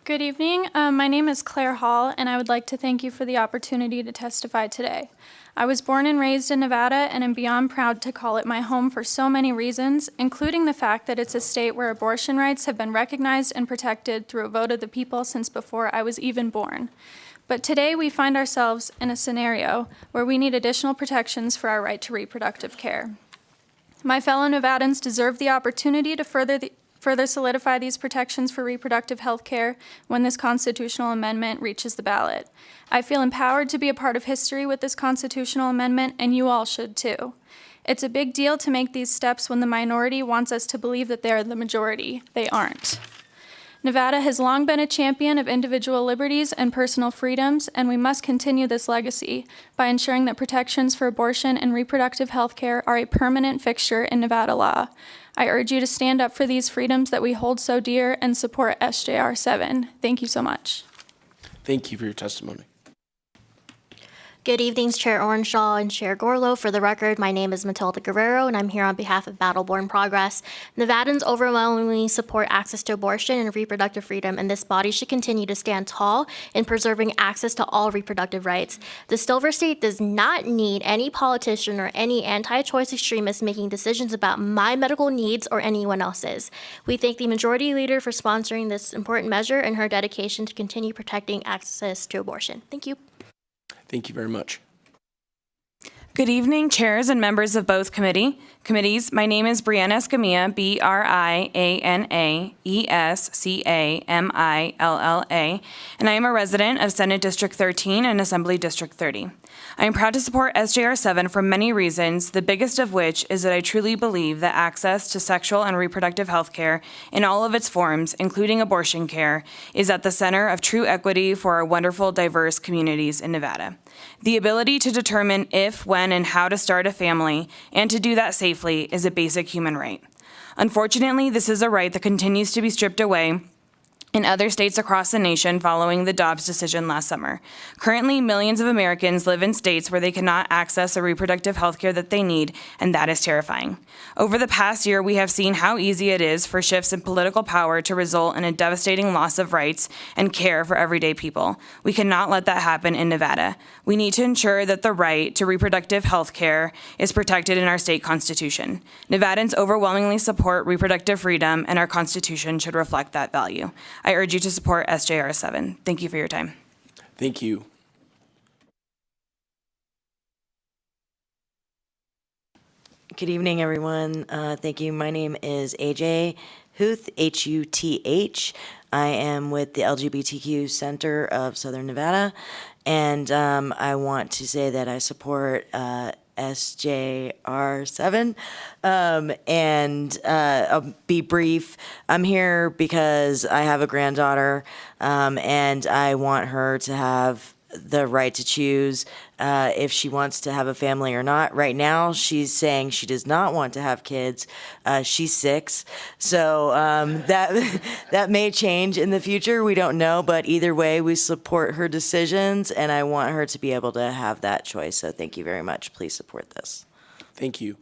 Good evening. My name is Claire Hall, and I would like to thank you for the opportunity to testify today. I was born and raised in Nevada and am beyond proud to call it my home for so many reasons, including the fact that it's a state where abortion rights have been recognized and protected through a vote of the people since before I was even born. But today we find ourselves in a scenario where we need additional protections for our right to reproductive care. My fellow Nevadans deserve the opportunity to further further solidify these protections for reproductive health care when this constitutional amendment reaches the ballot. I feel empowered to be a part of history with this constitutional amendment, and you all should too. It's a big deal to make these steps when the minority wants us to believe that they're the majority. They aren't. Nevada has long been a champion of individual liberties and personal freedoms, and we must continue this legacy by ensuring that protections for abortion and reproductive health care are a permanent fixture in Nevada law. I urge you to stand up for these freedoms that we hold so dear and support SJR 7. Thank you so much. Thank you for your testimony. Good evenings, Chair Orenshaw and Chair Gorlow. For the record, my name is Matilda Guerrero, and I'm here on behalf of Battleborn Progress. Nevadans overwhelmingly support access to abortion and reproductive freedom, and this body should continue to stand tall in preserving access to all reproductive rights. The Silver State does not need any politician or any anti-choice extremist making decisions about my medical needs or anyone else's. We thank the Majority Leader for sponsoring this important measure and her dedication to continue protecting access to abortion. Thank you. Thank you very much. Good evening, chairs and members of both committees. My name is Brianna Escamilla, BRIANA-ESCAMILLA, and I am a resident of Senate District 13 and Assembly District 30. I am proud to support SJR 7 for many reasons, the biggest of which is that I truly believe that access to sexual and reproductive health care in all of its forms, including abortion care, is at the center of true equity for our wonderful, diverse communities in Nevada. The ability to determine if, when, and how to start a family, and to do that safely, is a basic human right. Unfortunately, this is a right that continues to be stripped away in other states across the nation following the Dobbs decision last summer. Currently, millions of Americans live in states where they cannot access the reproductive health care that they need, and that is terrifying. Over the past year, we have seen how easy it is for shifts in political power to result in a devastating loss of rights and care for everyday people. We cannot let that happen in Nevada. We need to ensure that the right to reproductive health care is protected in our state constitution. Nevadans overwhelmingly support reproductive freedom, and our constitution should reflect that value. I urge you to support SJR 7. Thank you for your time. Thank you. Good evening, everyone. Thank you. My name is AJ Huth, Huth. I am with the LGBTQ Center of Southern Nevada, and I want to say that I support SJR 7. I'll be brief. I'm here because I have a granddaughter, and I want her to have the right to choose if she wants to have a family or not. Right now, she's saying she does not want to have kids. She's 6, so that may change in the future. We don't know, but either way, we support her decisions, and I want her to be able to have that choice. So thank you very much. Please support this. Thank you.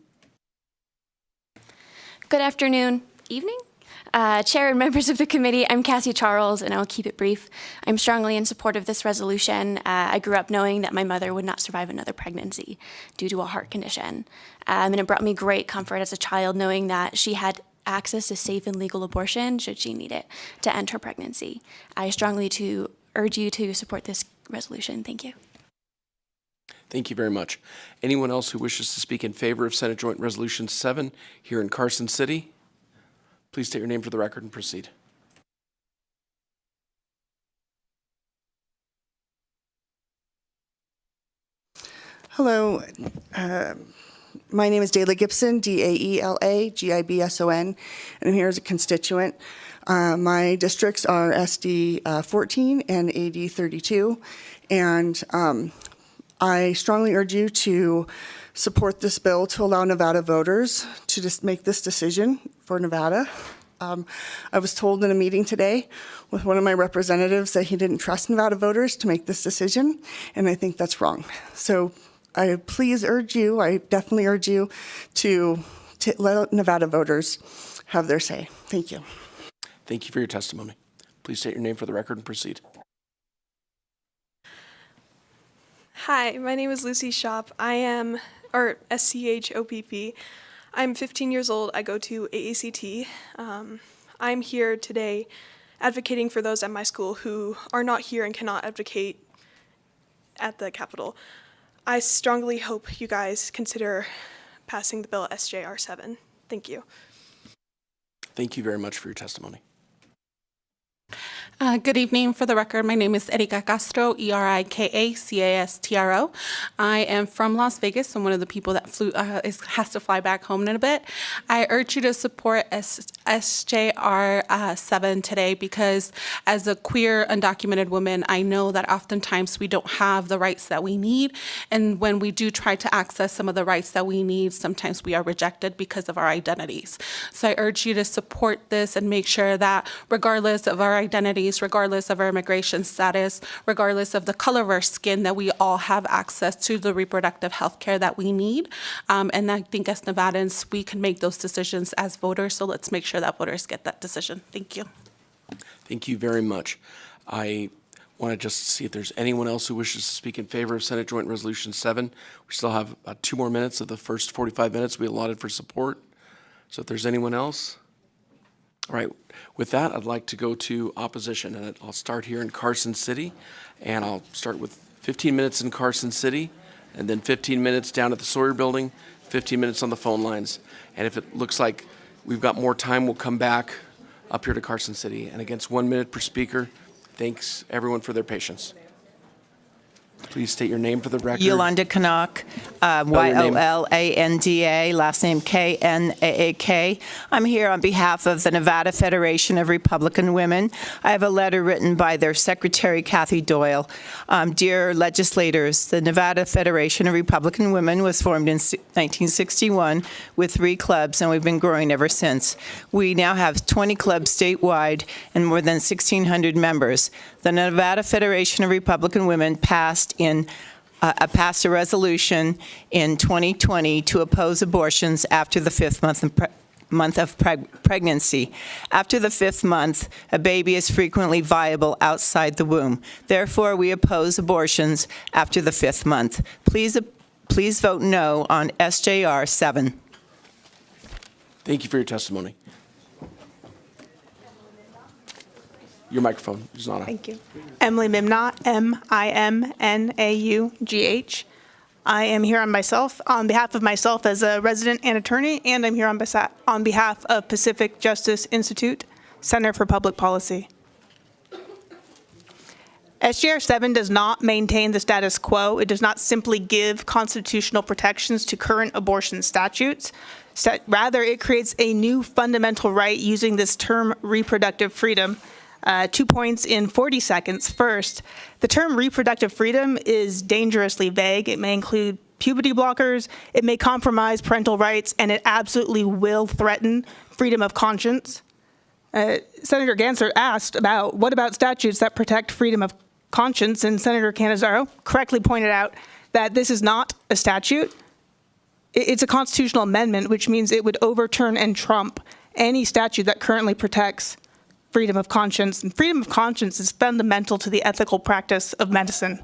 Good afternoon, evening. Chair and members of the committee, I'm Cassie Charles, and I'll keep it brief. I'm strongly in support of this resolution. I grew up knowing that my mother would not survive another pregnancy due to a heart condition. And it brought me great comfort as a child knowing that she had access to safe and legal abortion should she need it to end her pregnancy. I strongly urge you to support this resolution. Thank you. Thank you very much. Anyone else who wishes to speak in favor of Senate Joint Resolution 7 here in Carson City? Please state your name for the record and proceed. Hello. My name is Dayla Gibson, Daela Gibson, and I'm here as a constituent. My districts are SD 14 and AD 32, and I strongly urge you to support this bill to allow Nevada voters to just make this decision for Nevada. I was told in a meeting today with one of my representatives that he didn't trust Nevada voters to make this decision, and I think that's wrong. So I definitely urge you to let Nevada voters have their say. Thank you. Thank you for your testimony. Please state your name for the record and proceed. Hi, my name is Lucy Schopp. Or SCHOPP. I'm 15 years old. I go to AACT. I'm here today advocating for those at my school who are not here and cannot advocate at the Capitol. I strongly hope you guys consider passing the bill SJR 7. Thank you. Thank you very much for your testimony. Good evening. For the record, my name is Erika Castro, Erika-Castro. I am from Las Vegas. I'm one of the people that has to fly back home in a bit. I urge you to support SJR 7 today because as a queer, undocumented woman, I know that oftentimes we don't have the rights that we need. And when we do try to access some of the rights that we need, sometimes we are rejected because of our identities. So I urge you to support this and make sure that regardless of our identities, regardless of our immigration status, regardless of the color of our skin, that we all have access to the reproductive health care that we need. And I think as Nevadans, we can make those decisions as voters, so let's make sure that voters get that decision. Thank you. Thank you very much. I want to just see if there's anyone else who wishes to speak in favor of Senate Joint Resolution 7. We still have 2 more minutes of the first 45 minutes we allotted for support. So if there's anyone else. All right, with that, I'd like to go to opposition, and I'll start here in Carson City, and I'll start with 15 minutes in Carson City, and then 15 minutes down at the Sawyer Building, 15 minutes on the phone lines. And if it looks like we've got more time, we'll come back up here to Carson City. And against 1 minute per speaker, thanks everyone for their patience. Please state your name for the record. Yolanda Canuck, Yolanda, last name Knaak. I'm here on behalf of the Nevada Federation of Republican Women. I have a letter written by their secretary, Kathy Doyle. Dear legislators, the Nevada Federation of Republican Women was formed in 1961 with 3 clubs, and we've been growing ever since. We now have 20 clubs statewide and more than 1,600 members. The Nevada Federation of Republican Women passed a resolution in 2020 to oppose abortions after the 5th month of pregnancy. After the 5th month, a baby is frequently viable outside the womb. Therefore, we oppose abortions after the 5th month. Please vote no on SJR 7. Thank you for your testimony. Your microphone is not on. Thank you. Emily Mimnaugh, Minnaughh. I am here on behalf of myself as a resident and attorney, and I'm here on behalf of Pacific Justice Institute, Center for Public Policy. SJR 7 does not maintain the status quo. It does not simply give constitutional protections to current abortion statutes. Rather, it creates a new fundamental right using this term reproductive freedom. 2 points in 40 seconds. First, the term reproductive freedom is dangerously vague. It may include puberty blockers, it may compromise parental rights, and it absolutely will threaten freedom of conscience. Senator Gansler asked what about statutes that protect freedom of conscience, and Senator Cannizzaro correctly pointed out that this is not a statute. It's a constitutional amendment, which means it would overturn and trump any statute that currently protects freedom of conscience. And freedom of conscience is fundamental to the ethical practice of medicine.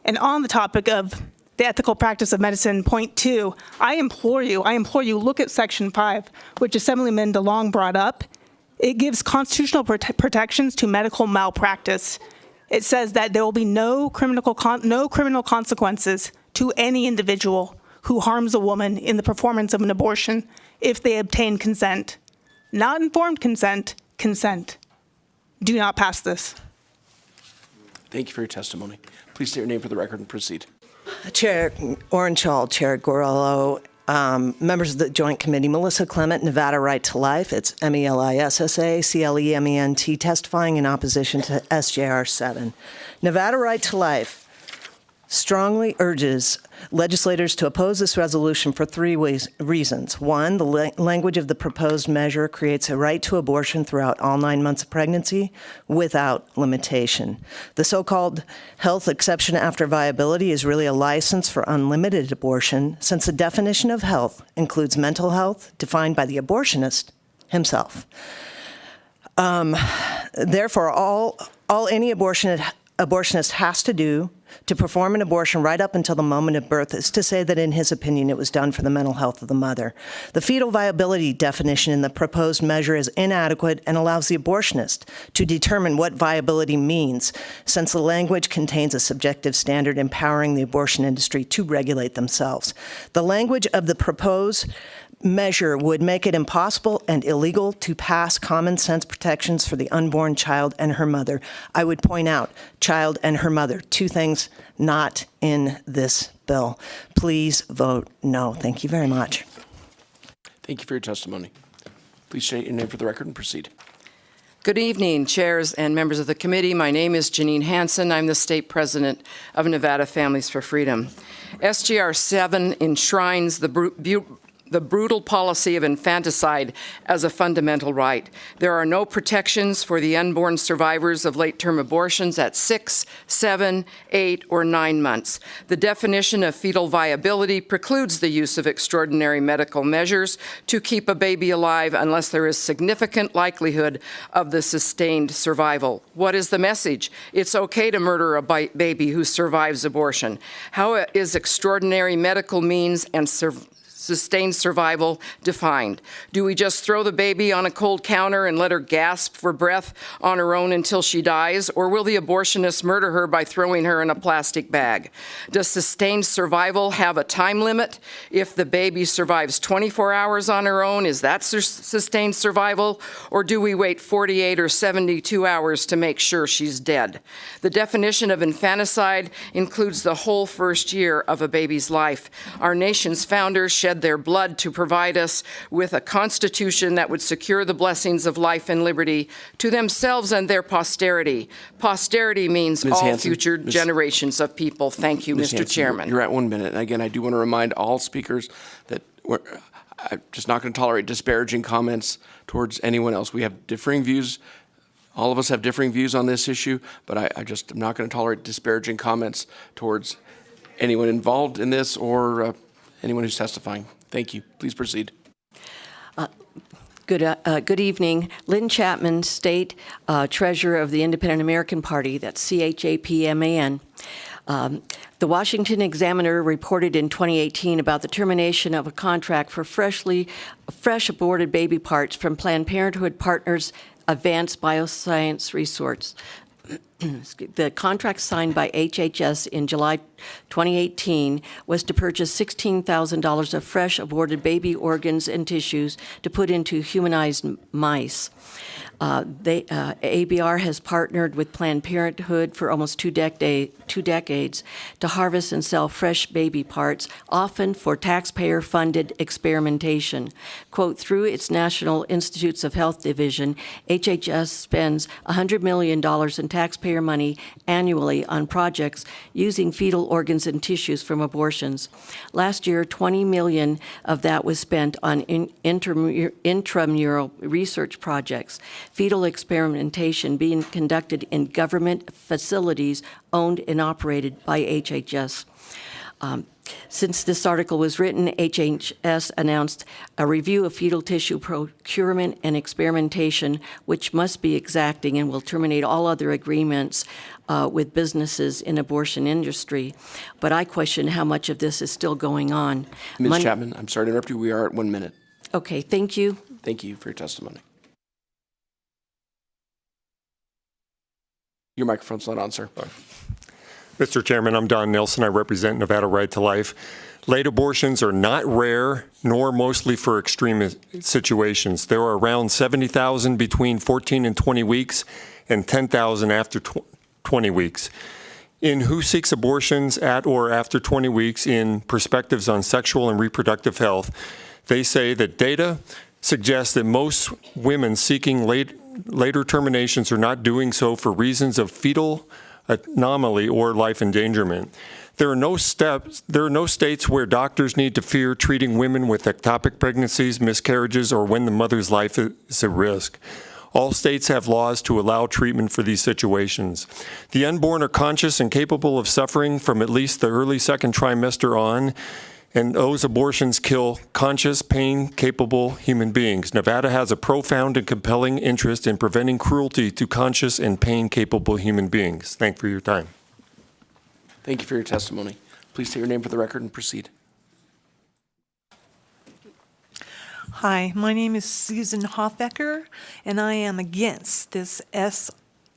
And on the topic of the ethical practice of medicine, point 2, I implore you, look at Section 5, which Assemblyman DeLong brought up. It gives constitutional protections to medical malpractice. It says that there will be no criminal consequences to any individual who harms a woman in the performance of an abortion if they obtain consent. Not informed consent, consent. Do not pass this. Thank you for your testimony. Please state your name for the record and proceed. Chair Orenshall, Chair Gorlo, members of the Joint Committee, Melissa Clement, Nevada Right to Life. It's MELISSA, CLEMENT, testifying in opposition to SJR 7. Nevada Right to Life strongly urges legislators to oppose this resolution for 3 reasons. 1, the language of the proposed measure creates a right to abortion throughout all 9 months of pregnancy without limitation. The so-called health exception after viability is really a license for unlimited abortion, since the definition of health includes mental health defined by the abortionist himself. Therefore, all any abortionist has to do to perform an abortion right up until the moment of birth is to say that, in his opinion, it was done for the mental health of the mother. The fetal viability definition in the proposed measure is inadequate and allows the abortionist to determine what viability means, since the language contains a subjective standard empowering the abortion industry to regulate themselves. The language of the proposed measure would make it impossible and illegal to pass common sense protections for the unborn child and her mother. I would point out, child and her mother, two things not in this bill. Please vote no. Thank you very much. Thank you for your testimony. Please state your name for the record and proceed. Good evening, chairs and members of the committee. My name is Janine Hansen. I'm the state president of Nevada Families for Freedom. SGR 7 enshrines the brutal policy of infanticide as a fundamental right. There are no protections for the unborn survivors of late-term abortions at 6, 7, 8, or 9 months. The definition of fetal viability precludes the use of extraordinary medical measures to keep a baby alive unless there is significant likelihood of the sustained survival. What is the message? It's okay to murder a baby who survives abortion. How is extraordinary medical means and sustained survival defined? Do we just throw the baby on a cold counter and let her gasp for breath on her own until she dies? Or will the abortionist murder her by throwing her in a plastic bag? Does sustained survival have a time limit? If the baby survives 24 hours on her own, is that sustained survival? Or do we wait 48 or 72 hours to make sure she's dead? The definition of infanticide includes the whole first year of a baby's life. Our nation's founders shed their blood to provide us with a constitution that would secure the blessings of life and liberty to themselves and their posterity. Posterity means all Hansen, future generations of people. Thank you, Ms. Mr. Hansen, Chairman. You're at 1 minute. And again, I do want to remind all speakers that I'm just not going to tolerate disparaging comments towards anyone else. We have differing views. All of us have differing views on this issue, but I'm not going to tolerate disparaging comments towards anyone involved in this or anyone who's testifying. Thank you. Please proceed. Good evening. Lynn Chapman, State Treasurer of the Independent American Party, that's CHAPMAN. The Washington Examiner reported in 2018 about the termination of a contract for fresh aborted baby parts from Planned Parenthood Partners Advanced Bioscience Resource. The contract signed by HHS in July 2018 was to purchase $16,000 of fresh aborted baby organs and tissues to put into humanized mice. ABR has partnered with Planned Parenthood for almost two decades to harvest and sell fresh baby parts, often for taxpayer-funded experimentation. Quote, through its National Institutes of Health Division, HHS spends $100 million in taxpayer money annually on projects using fetal organs and tissues from abortions. Last year, $20 million of that was spent on intramural research projects, fetal experimentation being conducted in government facilities owned and operated by HHS. Since this article was written, HHS announced a review of fetal tissue procurement and experimentation, which must be exacting and will terminate all other agreements with businesses in abortion industry. But I question how much of this is still going on. Ms. Chapman, I'm sorry to interrupt you. We are at 1 minute. Okay, thank you. Thank you for your testimony. Your microphone's not on, sir. Mr. Chairman, I'm Don Nelson. I represent Nevada Right to Life. Late abortions are not rare, nor mostly for extreme situations. There are around 70,000 between 14 and 20 weeks and 10,000 after 20 weeks. In Who Seeks Abortions at or After 20 Weeks in Perspectives on Sexual and Reproductive Health, they say that data suggests that most women seeking later terminations are not doing so for reasons of fetal anomaly or life endangerment. There are no states where doctors need to fear treating women with ectopic pregnancies, miscarriages, or when the mother's life is at risk. All states have laws to allow treatment for these situations. The unborn are conscious and capable of suffering from at least the early second trimester on, and those abortions kill conscious, pain-capable human beings. Nevada has a profound and compelling interest in preventing cruelty to conscious and pain-capable human beings. Thank you for your time. Thank you for your testimony. Please state your name for the record and proceed. Hi, my name is Susan Hofbecker, and I am against this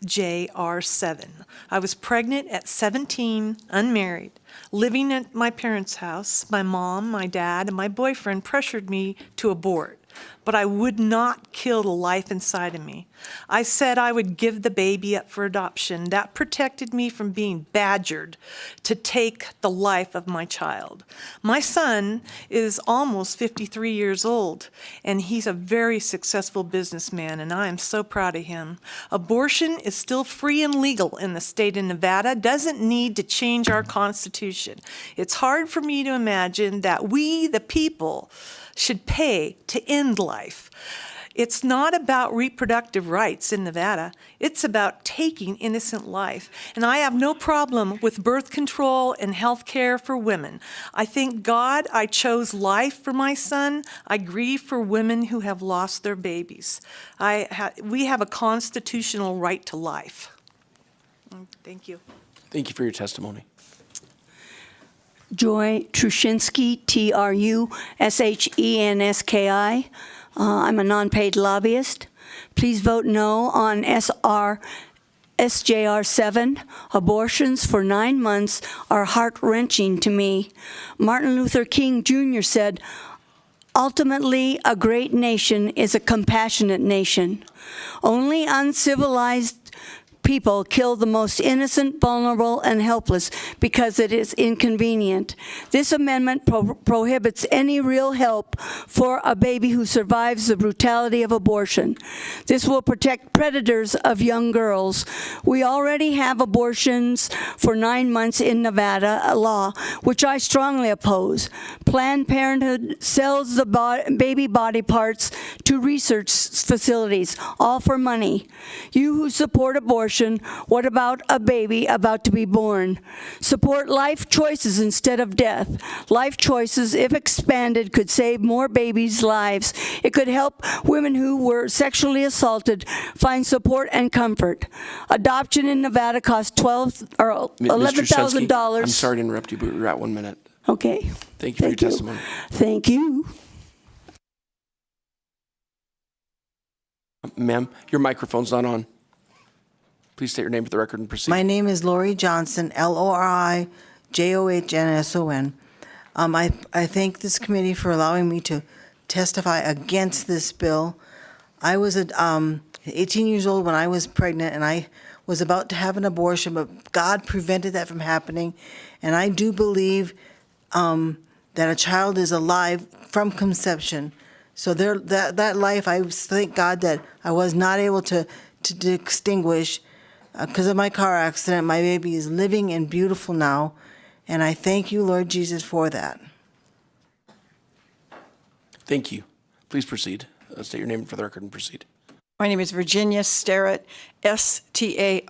SJR7. I was pregnant at 17, unmarried, living at my parents' house. My mom, my dad, and my boyfriend pressured me to abort, but I would not kill the life inside of me. I said I would give the baby up for adoption. That protected me from being badgered to take the life of my child. My son is almost 53 years old, and he's a very successful businessman, and I am so proud of him. Abortion is still free and legal in the state of Nevada, doesn't need to change our Constitution. It's hard for me to imagine that we, the people, should pay to end life. It's not about reproductive rights in Nevada. It's about taking innocent life. And I have no problem with birth control and health care for women. I thank God I chose life for my son. I grieve for women who have lost their babies. We have a constitutional right to life. Thank you. Thank you for your testimony. Joy Trushinsky, Trushenski. I'm a non-paid lobbyist. Please vote no on SJR7. Abortions for 9 months are heart-wrenching to me. Martin Luther King Jr. said, ultimately, a great nation is a compassionate nation. Only uncivilized people kill the most innocent, vulnerable, and helpless because it is inconvenient. This amendment prohibits any real help for a baby who survives the brutality of abortion. This will protect predators of young girls. We already have abortions for 9 months in Nevada law, which I strongly oppose. Planned Parenthood sells the baby body parts to research facilities, all for money. You who support abortion, what about a baby about to be born? Support life choices instead of death. Life choices, if expanded, could save more babies' lives. It could help women who were sexually assaulted find support and comfort. Adoption in Nevada costs $11,000. I'm sorry to interrupt you, but we're at 1 minute. Okay. Thank you for your testimony. Thank you. Ma'am, your microphone's not on. Please state your name for the record and proceed. My name is Lori Johnson, LORIJOHNSON. I thank this committee for allowing me to testify against this bill. I was 18 years old when I was pregnant, and I was about to have an abortion, but God prevented that from happening. And I do believe that a child is alive from conception. So that life, I thank God that I was not able to extinguish. Because of my car accident, my baby is living and beautiful now, and I thank you, Lord Jesus, for that. Thank you. Please proceed. State your name for the record and proceed. My name is Virginia Starrett, Starrett.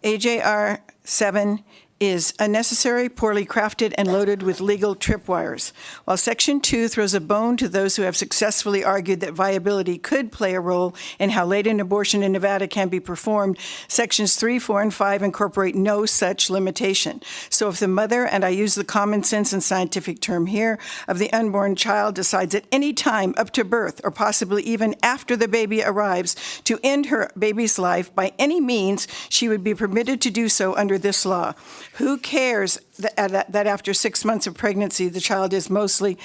AJR 7 is unnecessary, poorly crafted, and loaded with legal tripwires. While Section 2 throws a bone to those who have successfully argued that viability could play a role in how late an abortion in Nevada can be performed, Sections 3, 4, and 5 incorporate no such limitation. So if the mother, and I use the common sense and scientific term here, of the unborn child decides at any time up to birth, or possibly even after the baby arrives, to end her baby's life by any means, she would be permitted to do so under this law. Who cares that after 6 months of pregnancy, the child is mostly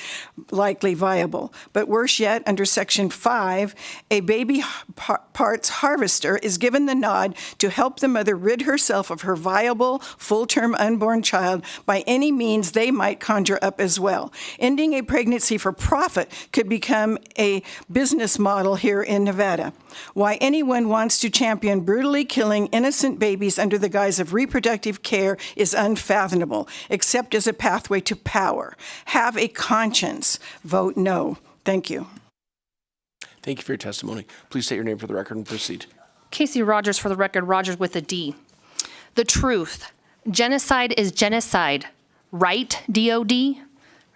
likely viable? But worse yet, under Section 5, a baby parts harvester is given the nod to help the mother rid herself of her viable, full-term unborn child by any means they might conjure up as well. Ending a pregnancy for profit could become a business model here in Nevada. Why anyone wants to champion brutally killing innocent babies under the guise of reproductive care is unfathomable, except as a pathway to power. Have a conscience. Vote no. Thank you. Thank you for your testimony. Please state your name for the record and proceed. Casey Rogers for the record, Rogers with a D. The truth. Genocide is genocide. Right, DOD?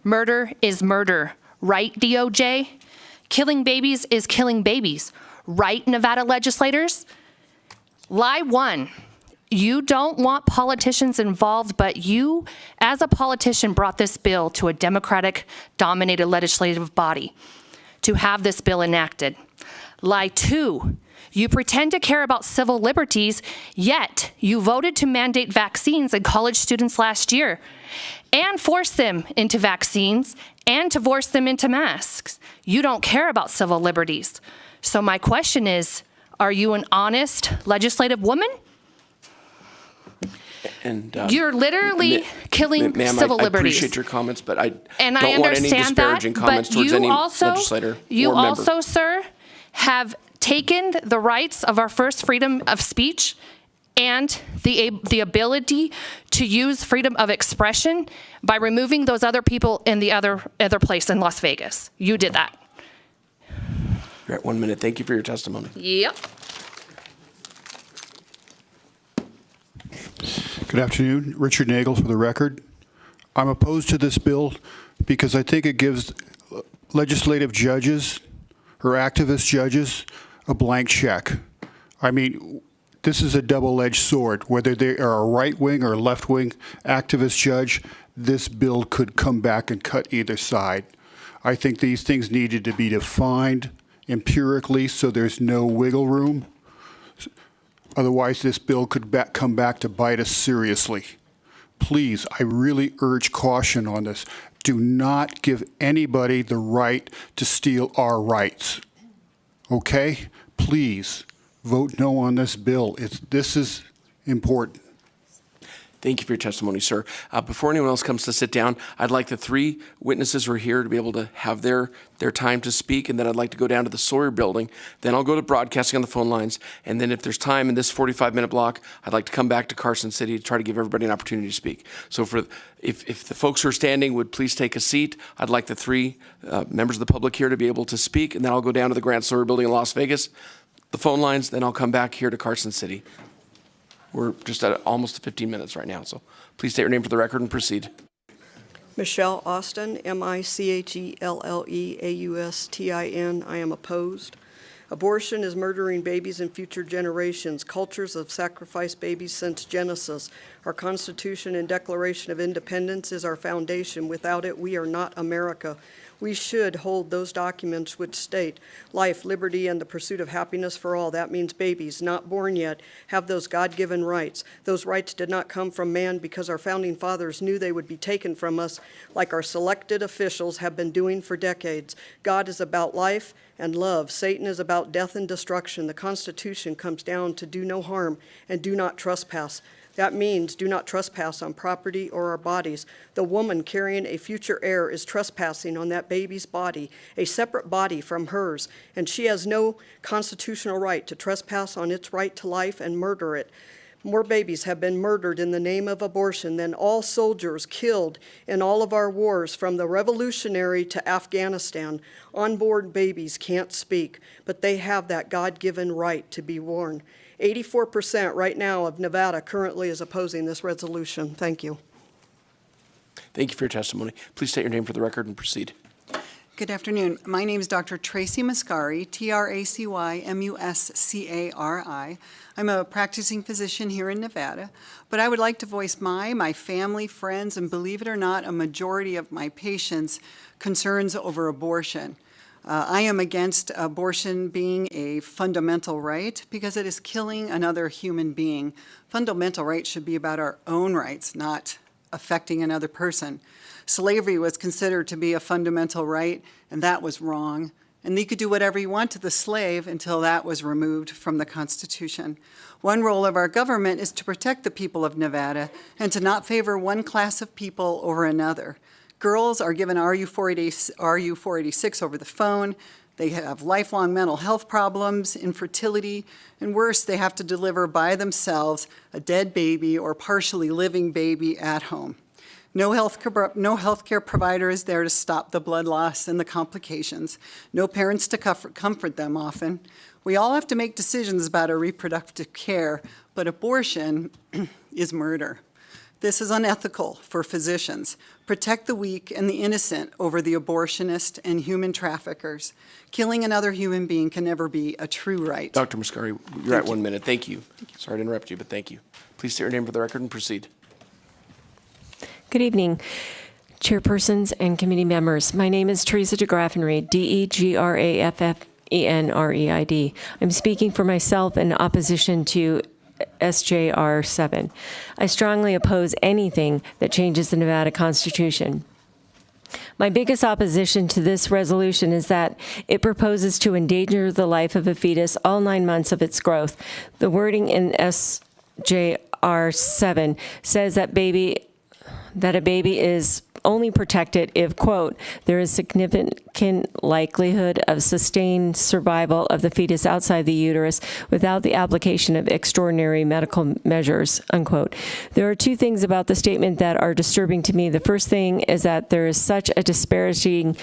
Murder is murder. Right, DOJ? Killing babies is killing babies. Right, Nevada legislators? Lie 1. You don't want politicians involved, but you, as a politician, brought this bill to a Democratic-dominated legislative body to have this bill enacted. Lie 2. You pretend to care about civil liberties, yet you voted to mandate vaccines in college students last year and force them into vaccines and to force them into masks. You don't care about civil liberties. So my question is, are you an honest legislative woman? And you're literally killing civil liberties. I appreciate your comments, but I and don't want any understand disparaging that, comments but towards you any also, legislator you or member. also, sir, have taken the rights of our first freedom of speech and the ability to use freedom of expression by removing those other people in the other place in Las Vegas. You did that. You're at 1 minute. Thank you for your testimony. Yep. Good afternoon. Richard Nagel for the record. I'm opposed to this bill because I think it gives legislative judges or activist judges a blank check. I mean, this is a double-edged sword. Whether they are a right-wing or left-wing activist judge, this bill could come back and cut either side. I think these things needed to be defined empirically so there's no wiggle room. Otherwise, this bill could come back to bite us seriously. Please, I really urge caution on this. Do not give anybody the right to steal our rights. Okay? Please, vote no on this bill. This is important. Thank you for your testimony, sir. Before anyone else comes to sit down, I'd like the three witnesses who are here to be able to have their time to speak, and then I'd like to go down to the Sawyer building. Then I'll go to broadcasting on the phone lines, and then if there's time in this 45-minute block, I'd like to come back to Carson City to try to give everybody an opportunity to speak. So if the folks who are standing would please take a seat, I'd like the three members of the public here to be able to speak, and then I'll go down to the Grant Sawyer building in Las Vegas, the phone lines, then I'll come back here to Carson City. We're just at almost 15 minutes right now, so please state your name for the record and proceed. Michelle Austin, Michelle-Austin. I am opposed. Abortion is murdering babies and future generations. Cultures have sacrificed babies since Genesis. Our Constitution and Declaration of Independence is our foundation. Without it, we are not America. We should hold those documents which state life, liberty, and the pursuit of happiness for all. That means babies not born yet have those God-given rights. Those rights did not come from man because our founding fathers knew they would be taken from us like our selected officials have been doing for decades. God is about life and love. Satan is about death and destruction. The Constitution comes down to do no harm and do not trespass. That means do not trespass on property or our bodies. The woman carrying a future heir is trespassing on that baby's body, a separate body from hers, and she has no constitutional right to trespass on its right to life and murder it. More babies have been murdered in the name of abortion than all soldiers killed in all of our wars, from the Revolutionary to Afghanistan. Unborn babies can't speak, but they have that God-given right to be born. 84% right now of Nevada currently is opposing this resolution. Thank you. Thank you for your testimony. Please state your name for the record and proceed. Good afternoon. My name is Dr. Tracy Muscari, Tracymuscari. I'm a practicing physician here in Nevada, but I would like to voice my family, friends, and believe it or not, a majority of my patients' concerns over abortion. I am against abortion being a fundamental right because it is killing another human being. Fundamental rights should be about our own rights, not affecting another person. Slavery was considered to be a fundamental right, and that was wrong. And you could do whatever you want to the slave until that was removed from the Constitution. One role of our government is to protect the people of Nevada and to not favor one class of people over another. Girls are given RU486 over the phone. They have lifelong mental health problems, infertility, and worse, they have to deliver by themselves a dead baby or partially living baby at home. No healthcare provider is there to stop the blood loss and the complications. No parents to comfort them often. We all have to make decisions about our reproductive care, but abortion is murder. This is unethical for physicians. Protect the weak and the innocent over the abortionist and human traffickers. Killing another human being can never be a true right. Dr. Muscari, you're at 1 minute. Thank you. Sorry to interrupt you, but thank you. Please state your name for the record and proceed. Good evening, chairpersons and committee members. My name is Teresa DeGraffenreid, ENREID. I'm speaking for myself in opposition to SJR 7. I strongly oppose anything that changes the Nevada Constitution. My biggest opposition to this resolution is that it proposes to endanger the life of a fetus all 9 months of its growth. The wording in SJR 7 says that a baby is only protected if, quote, there is significant likelihood of sustained survival of the fetus outside the uterus without the application of extraordinary medical measures, unquote. There are 2 things about the statement that are disturbing to me. The first thing is that there is such a disparity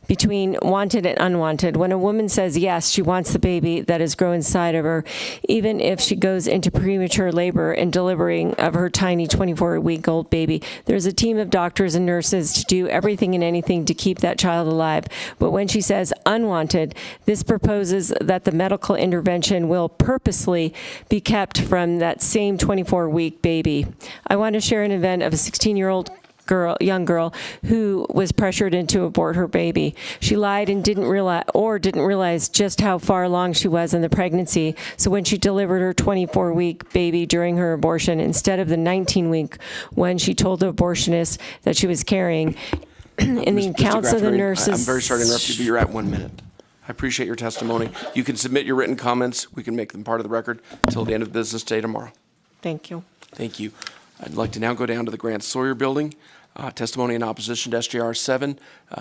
between wanted and unwanted. When a woman says yes, she wants the baby that is grown inside of her, even if she goes into premature labor and delivering of her tiny 24-week-old baby, there's a team of doctors and nurses to do everything and anything to keep that child alive. But when she says unwanted, this proposes that the medical intervention will purposely be kept from that same 24-week baby. I want to share an event of a 16-year-old young girl who was pressured into abort her baby. She lied and didn't realize just how far along she was in the pregnancy. So when she delivered her 24-week baby during her abortion, instead of the 19-week one she told the abortionist that she was carrying, in the accounts of the nurses. I'm very sorry to interrupt you, but you're at 1 minute. I appreciate your testimony. You can submit your written comments. We can make them part of the record until the end of the business day tomorrow. Thank you. Thank you. I'd like to now go down to the Grant Sawyer Building. Testimony in opposition to SJR 7.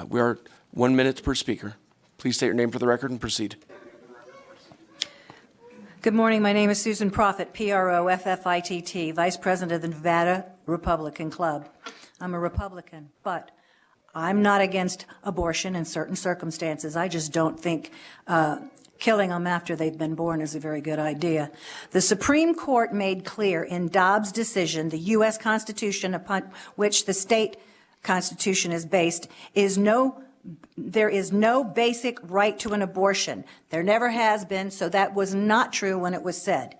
We are 1 minute per speaker. Please state your name for the record and proceed. Good morning. My name is Susan Proffitt, Proffitt, Vice President of the Nevada Republican Club. I'm a Republican, but I'm not against abortion in certain circumstances. I just don't think killing them after they've been born is a very good idea. The Supreme Court made clear in Dobbs' decision, the U.S. Constitution upon which the state constitution is based, there is no basic right to an abortion. There never has been, so that was not true when it was said.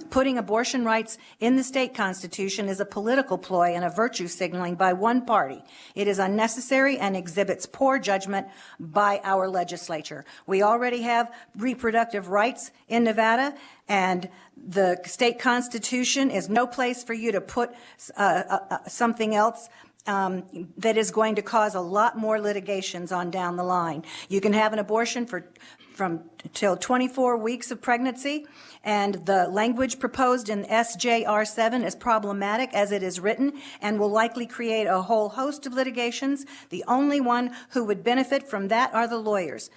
Putting abortion rights in the state constitution is a political ploy and a virtue signaling by one party. It is unnecessary and exhibits poor judgment by our legislature. We already have reproductive rights in Nevada, and the state constitution is no place for you to put something else that is going to cause a lot more litigations on down the line. You can have an abortion from till 24 weeks of pregnancy, and the language proposed in SJR 7 is problematic as it is written and will likely create a whole host of litigations. The only one who would benefit from that are the lawyers.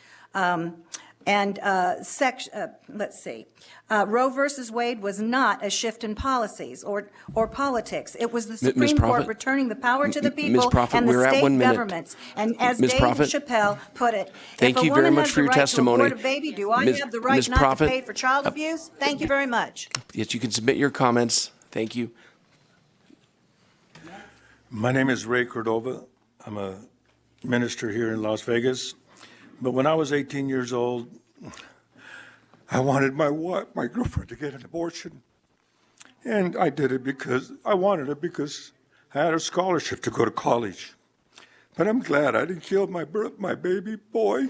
Roe versus Wade was not a shift in policies or politics. It was the Supreme Court returning the power to the people and the state governments. And as Dave Chappelle put it, thank you very much for your testimony. If a woman has the right to abort a baby, do I have the right not to pay for child abuse? Thank you very much. Yes, you can submit your comments. Thank you. My name is Ray Cordova. I'm a minister here in Las Vegas. But when I was 18 years old, I wanted my girlfriend to get an abortion. And I did it because I wanted it because I had a scholarship to go to college. But I'm glad I didn't kill my baby boy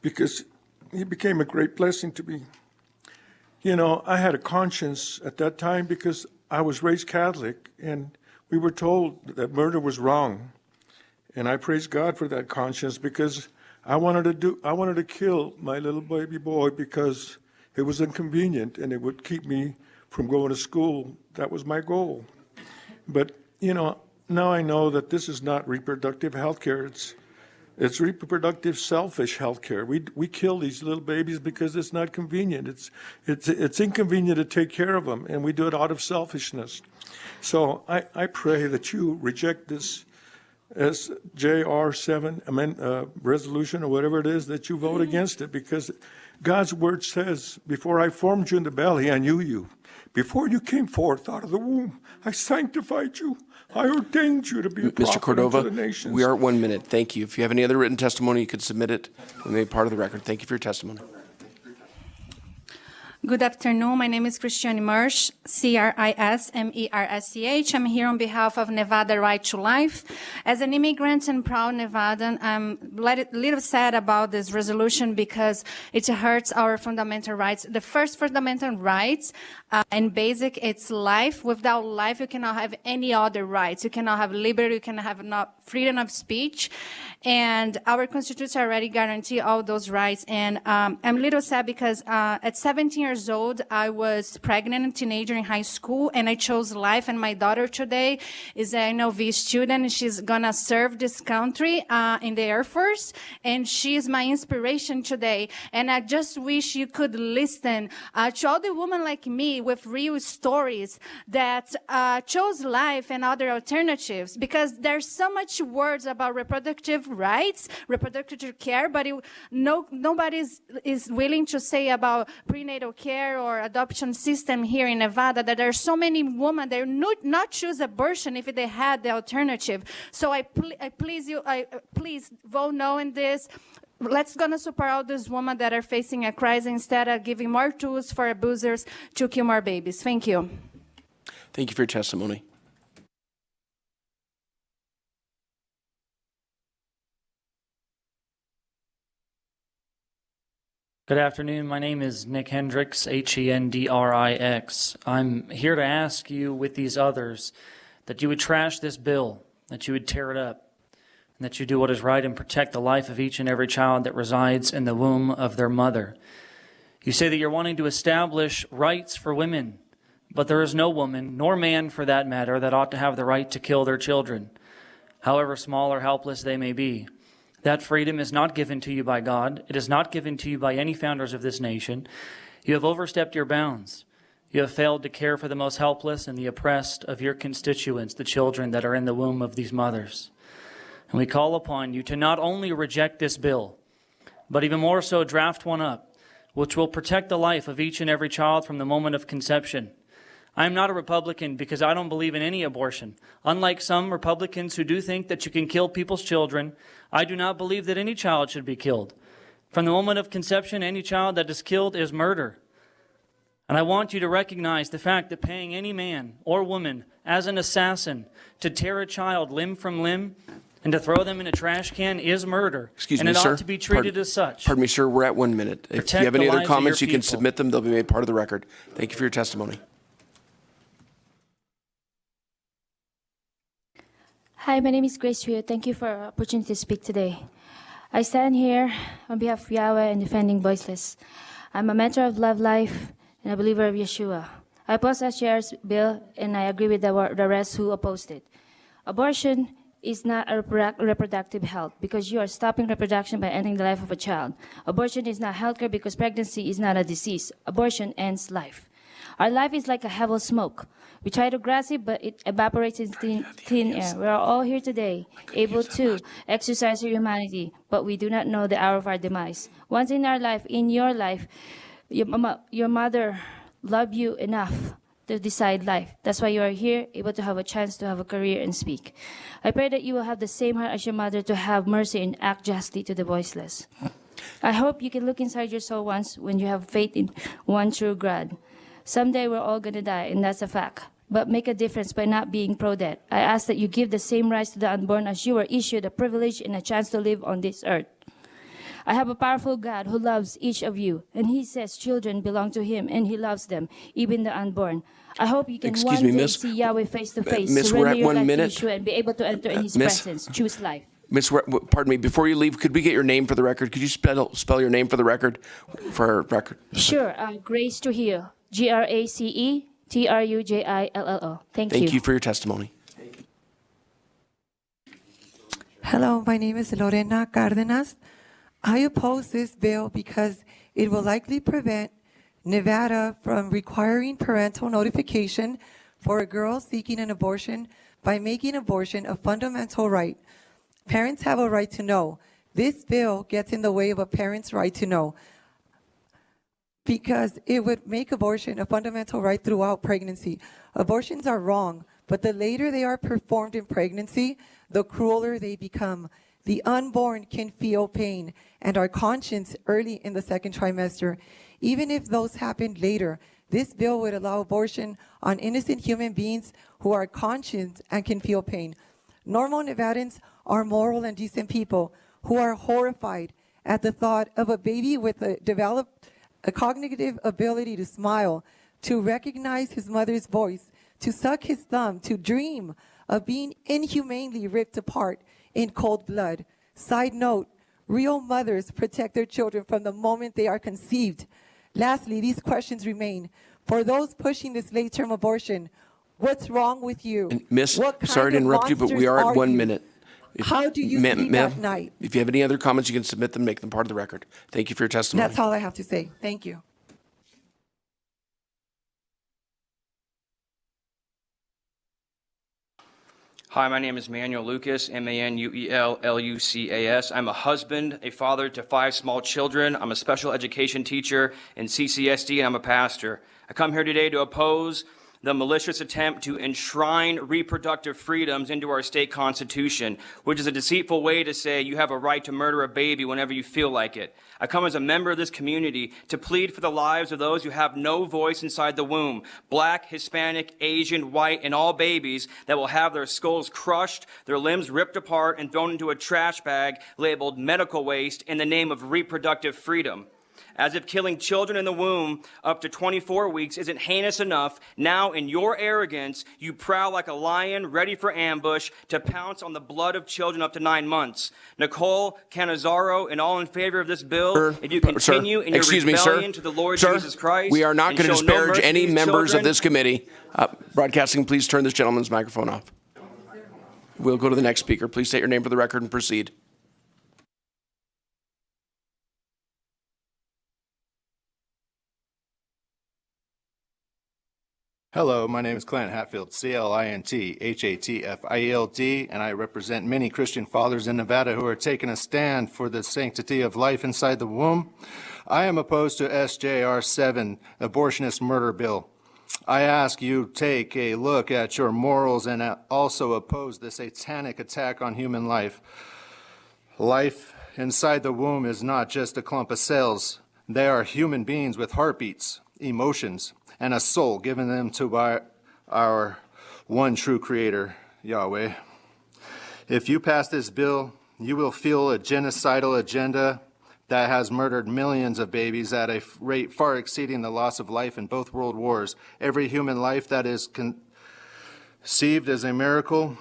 because he became a great blessing to me. You know, I had a conscience at that time because I was raised Catholic and we were told that murder was wrong. And I praise God for that conscience because I wanted to kill my little baby boy because it was inconvenient and it would keep me from going to school. That was my goal. But, you know, now I know that this is not reproductive health care. It's reproductive selfish health care. We kill these little babies because it's not convenient. It's inconvenient to take care of them, and we do it out of selfishness. So I pray that you reject this SJR 7 resolution or whatever it is, that you vote against it, because God's word says, before I formed you in the belly, I knew you. Before you came forth out of the womb, I sanctified you. I ordained you to be a prophet unto the nations. We are at 1 minute. Thank you. If you have any other written testimony, you could submit it and make part of the record. Thank you for your testimony. Good afternoon. My name is Christiane Mersch, Crismersch. I'm here on behalf of Nevada Right to Life. As an immigrant and proud Nevadan, I'm a little sad about this resolution because it hurts our fundamental rights. The first fundamental rights and basic, it's life. Without life, you cannot have any other rights. You cannot have liberty. You cannot have freedom of speech. And our Constitution already guarantees all those rights. And I'm a little sad because at 17 years old, I was pregnant, a teenager in high school, and I chose life. And my daughter today is an NLV student. She's gonna serve this country in the Air Force, and she's my inspiration today. And I just wish you could listen to all the women like me with real stories that chose life and other alternatives, because there's so much words about reproductive rights, reproductive care, but nobody is willing to say about prenatal care or adoption system here in Nevada, that there are so many women that not choose abortion if they had the alternative. So I please vote no in this. Let's gonna support all these women that are facing a crisis instead of giving more tools for abusers to kill more babies. Thank you. Thank you for your testimony. Good afternoon. My name is Nick Hendricks, Hendrix. I'm here to ask you, with these others, that you would trash this bill, that you would tear it up, and that you do what is right and protect the life of each and every child that resides in the womb of their mother. You say that you're wanting to establish rights for women, but there is no woman, nor man for that matter, that ought to have the right to kill their children, however small or helpless they may be. That freedom is not given to you by God. It is not given to you by any founders of this nation. You have overstepped your bounds. You have failed to care for the most helpless and the oppressed of your constituents, the children that are in the womb of these mothers. And we call upon you to not only reject this bill, but even more so draft one up, which will protect the life of each and every child from the moment of conception. I am not a Republican because I don't believe in any abortion. Unlike some Republicans who do think that you can kill people's children, I do not believe that any child should be killed. From the moment of conception, any child that is killed is murder. And I want you to recognize the fact that paying any man or woman as an assassin to tear a child limb from limb and to throw them in a trash can is murder. Excuse and me, it sir. ought to be treated as such. Pardon me, sir. We're at 1 minute. If Protect you have any the other lives of comments, your you can people. submit them. They'll be made part of the record. Thank you for your testimony. Hi, my name is Grace Rio. Thank you for the opportunity to speak today. I stand here on behalf of Yahweh and defending voiceless. I'm a mentor of Love Life and a believer of Yeshua. I oppose SJR's bill, and I agree with the rest who opposed it. Abortion is not a reproductive health because you are stopping reproduction by ending the life of a child. Abortion is not healthcare because pregnancy is not a disease. Abortion ends life. Our life is like a heavy smoke. We try to grasp it, but it evaporates in thin air. We are all here today, able to exercise our humanity, but we do not know the hour of our demise. Once in our life, in your life, your mother loved you enough to decide life. That's why you are here, able to have a chance to have a career and speak. I pray that you will have the same heart as your mother to have mercy and act justly to the voiceless. I hope you can look inside your soul once when you have faith in one true God. Someday we're all gonna die, and that's a fact. But make a difference by not being pro-death. I ask that you give the same rights to the unborn as you were issued a privilege and a chance to live on this earth. I have a powerful God who loves each of you, and he says children belong to him, and he loves them, even the unborn. I hope you can one day see Yahweh face to face, Miss, we're surrender at your 1 life minute. to Yeshua, and be able to enter in his Miss- presence. Choose life. Miss, pardon me, before you leave, could we get your name for the record? Could you spell your name for the record? For our record. Sure. Grace Trujillo. GraceTrujillo. Thank you. Thank you for your testimony. Hello, my name is Lorena Cardenas. I oppose this bill because it will likely prevent Nevada from requiring parental notification for a girl seeking an abortion by making abortion a fundamental right. Parents have a right to know. This bill gets in the way of a parent's right to know because it would make abortion a fundamental right throughout pregnancy. Abortions are wrong, but the later they are performed in pregnancy, the crueler they become. The unborn can feel pain and are conscious early in the second trimester. even if those happened later. This bill would allow abortion on innocent human beings who are conscious and can feel pain. Normal Nevadans are moral and decent people who are horrified at the thought of a baby with a cognitive ability to smile, to recognize his mother's voice, to suck his thumb, to dream of being inhumanely ripped apart in cold blood. Side note, real mothers protect their children from the moment they are conceived. Lastly, these questions remain. For those pushing this late-term abortion, what's wrong with you? Miss, What kind sorry to of interrupt you, but we monsters are at 1 you? minute. How do you sleep at night? If you have any other comments, you can submit them, make them part of the record. Thank you for your testimony. That's all I have to say. Thank you. Hi, my name is Manuel Lucas, Manuel-Lucas. I'm a husband, a father to 5 small children. I'm a special education teacher in CCSD, and I'm a pastor. I come here today to oppose the malicious attempt to enshrine reproductive freedoms into our state constitution, which is a deceitful way to say you have a right to murder a baby whenever you feel like it. I come as a member of this community to plead for the lives of those who have no voice inside the womb, Black, Hispanic, Asian, white, and all babies that will have their skulls crushed, their limbs ripped apart, and thrown into a trash bag labeled medical waste in the name of reproductive freedom. As if killing children in the womb up to 24 weeks isn't heinous enough, now in your arrogance, you prowl like a lion ready for ambush to pounce on the blood of children up to 9 months. Nicole, Canizaro, and all in favor of this bill, if you continue in your rebellion to the Lord Jesus Christ, we are not going to and show no disparage mercy to any these members of children, this committee. Broadcasting, please turn this gentleman's microphone off. We'll go to the next speaker. Please state your name for the record and proceed. Hello, my name is Clint Hatfield, C-L-I-N-T-H-A-T-F-I-E-L-D, and I represent many Christian fathers in Nevada who are taking a stand for the sanctity of life inside the womb. I am opposed to SJR 7, abortionist murder bill. I ask you take a look at your morals and also oppose the satanic attack on human life. Life inside the womb is not just a clump of cells. They are human beings with heartbeats, emotions, and a soul given them to by our one true Creator, Yahweh. If you pass this bill, you will fuel a genocidal agenda that has murdered millions of babies at a rate far exceeding the loss of life in both world wars. Every human life that is conceived is a miracle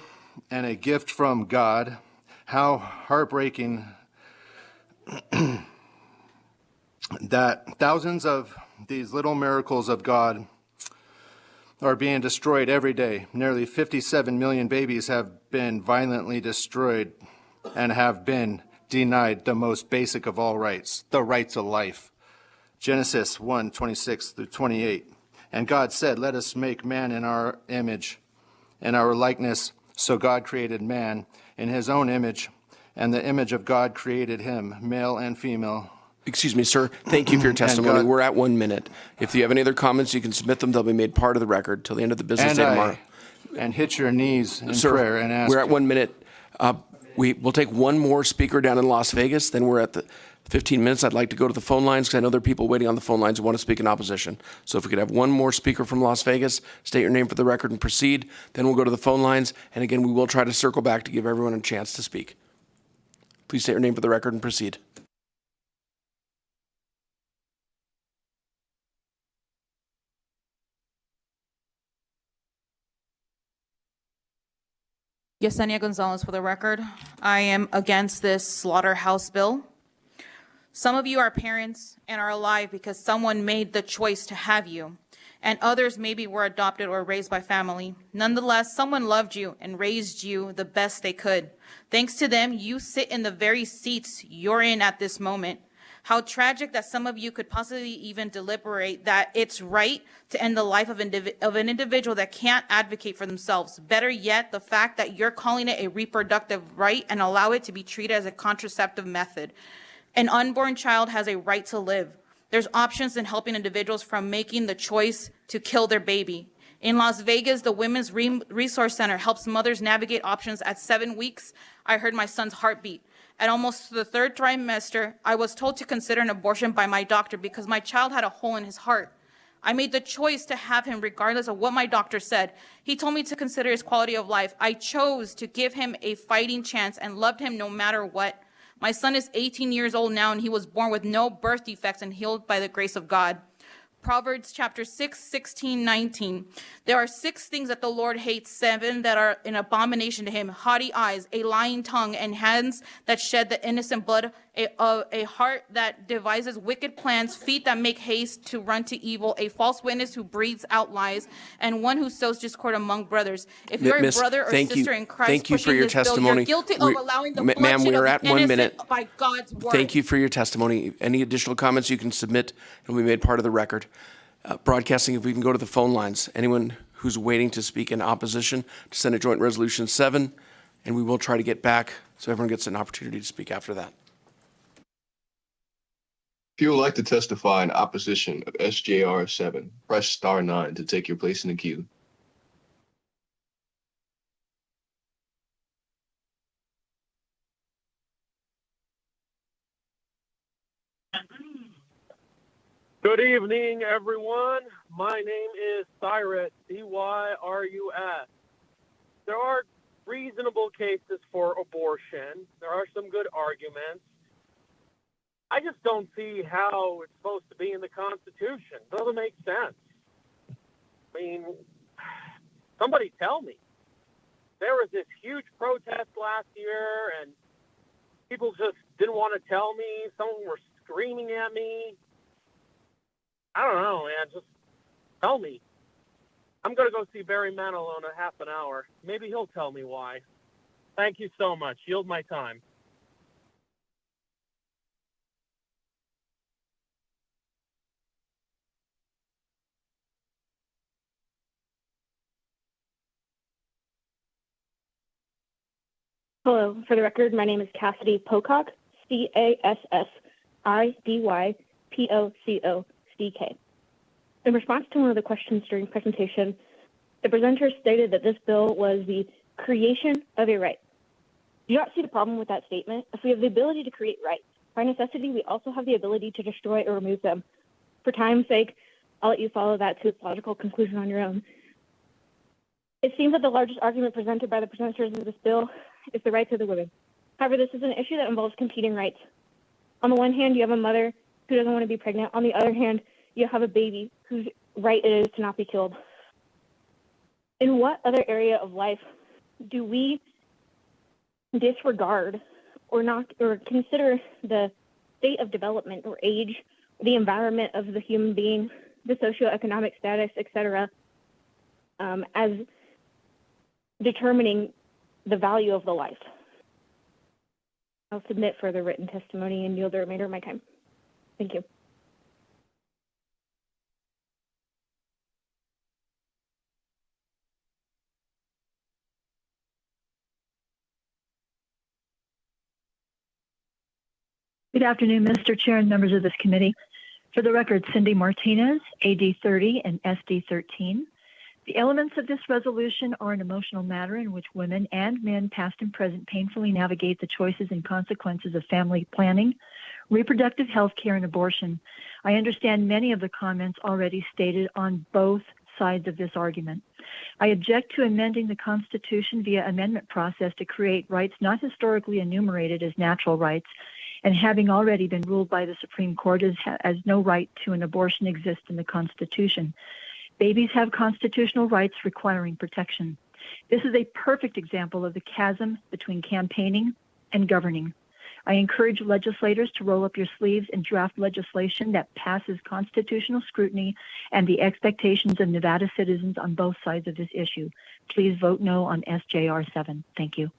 and a gift from God. How heartbreaking that thousands of these little miracles of God are being destroyed every day. Nearly 57 million babies have been violently destroyed and have been denied the most basic of all rights, the right to life. Genesis 1:26 through 28. And God said, let us make man in our image, in our likeness. So God created man in his own image, and the image of God created him, male and female. Excuse me, sir. Thank you for your testimony. We're at 1 minute. If you have any other comments, you can submit them. They'll be made part of the record till the end of the business day tomorrow. And hit your knees in Sir, prayer and ask. we're at 1 minute. We'll take one more speaker down in Las Vegas. Then we're at the 15 minutes. I'd like to go to the phone lines because I know there are people waiting on the phone lines who want to speak in opposition. So if we could have one more speaker from Las Vegas, state your name for the record and proceed. Then we'll go to the phone lines. And again, we will try to circle back to give everyone a chance to speak. Please state your name for the record and proceed. Yesenia Gonzalez for the record. I am against this slaughterhouse bill. Some of you are parents and are alive because someone made the choice to have you, and others maybe were adopted or raised by family. Nonetheless, someone loved you and raised you the best they could. Thanks to them, you sit in the very seats you're in at this moment. How tragic that some of you could possibly even deliberate that it's right to end the life of an individual that can't advocate for themselves. Better yet, the fact that you're calling it a reproductive right and allow it to be treated as a contraceptive method. An unborn child has a right to live. There's options in helping individuals from making the choice to kill their baby. In Las Vegas, the Women's Resource Center helps mothers navigate options at 7 weeks. I heard my son's heartbeat. At almost the third trimester, I was told to consider an abortion by my doctor because my child had a hole in his heart. I made the choice to have him regardless of what my doctor said. He told me to consider his quality of life. I chose to give him a fighting chance and loved him no matter what. My son is 18 years old now, and he was born with no birth defects and healed by the grace of God. Proverbs chapter 6, 16, 19. There are 6 things that the Lord hates, 7 that are an abomination to him: haughty eyes, a lying tongue, and hands that shed the innocent blood, a heart that devises wicked plans, feet that make haste to run to evil, a false witness who breathes out lies, and one who sows discord among brothers. If you're a brother or sister in Christ Thank you for pushing your this bill, testimony. you're guilty of allowing the Ma'am, bloodshed we are of at the 1 innocent minute. by God's word. Thank you for your testimony. Any additional comments you can submit and will be made part of the record. Broadcasting, if we can go to the phone lines. Anyone who's waiting to speak in opposition to Senate Joint Resolution 7, and we will try to get back so everyone gets an opportunity to speak after that. If you would like to testify in opposition of SJR 7, press star 9 to take your place in the queue. Good evening, everyone. My name is Cyrus, C-Y-R-U-S. There are reasonable cases for abortion. There are some good arguments. I just don't see how it's supposed to be in the Constitution. It doesn't make sense. I mean, somebody tell me. There was this huge protest last year, and people just didn't want to tell me. Some were screaming at me. I don't know, man. Just tell me. I'm going to go see Barry Manilow in a half an hour. Maybe he'll tell me why. Thank you so much. Yield my time. Hello. For the record, my name is Cassidy Pocock, C-A-S-S-I-D-Y-P-O-C-O-C-K. In response to one of the questions during presentation, the presenter stated that this bill was the creation of a right. Do you not see the problem with that statement? If we have the ability to create rights, by necessity, we also have the ability to destroy or remove them. For time's sake, I'll let you follow that to its logical conclusion on your own. It seems that the largest argument presented by the presenters of this bill is the rights of the women. However, this is an issue that involves competing rights. On the one hand, you have a mother who doesn't want to be pregnant. On the other hand, you have a baby whose right it is to not be killed. In what other area of life do we disregard or not, or consider the state of development or age, the environment of the human being, the socioeconomic status, etc., as determining the value of the life? I'll submit further written testimony and yield the remainder of my time. Thank you. Good afternoon, Mr. Chair and members of this committee. For the record, Cindy Martinez, AD 30 and SD 13. The elements of this resolution are an emotional matter in which women and men, past and present, painfully navigate the choices and consequences of family planning, reproductive health care, and abortion. I understand many of the comments already stated on both sides of this argument. I object to amending the Constitution via amendment process to create rights not historically enumerated as natural rights, and having already been ruled by the Supreme Court as no right to an abortion exists in the Constitution. Babies have constitutional rights requiring protection. This is a perfect example of the chasm between campaigning and governing. I encourage legislators to roll up your sleeves and draft legislation that passes constitutional scrutiny and the expectations of Nevada citizens on both sides of this issue. Please vote no on SJR 7. Thank you.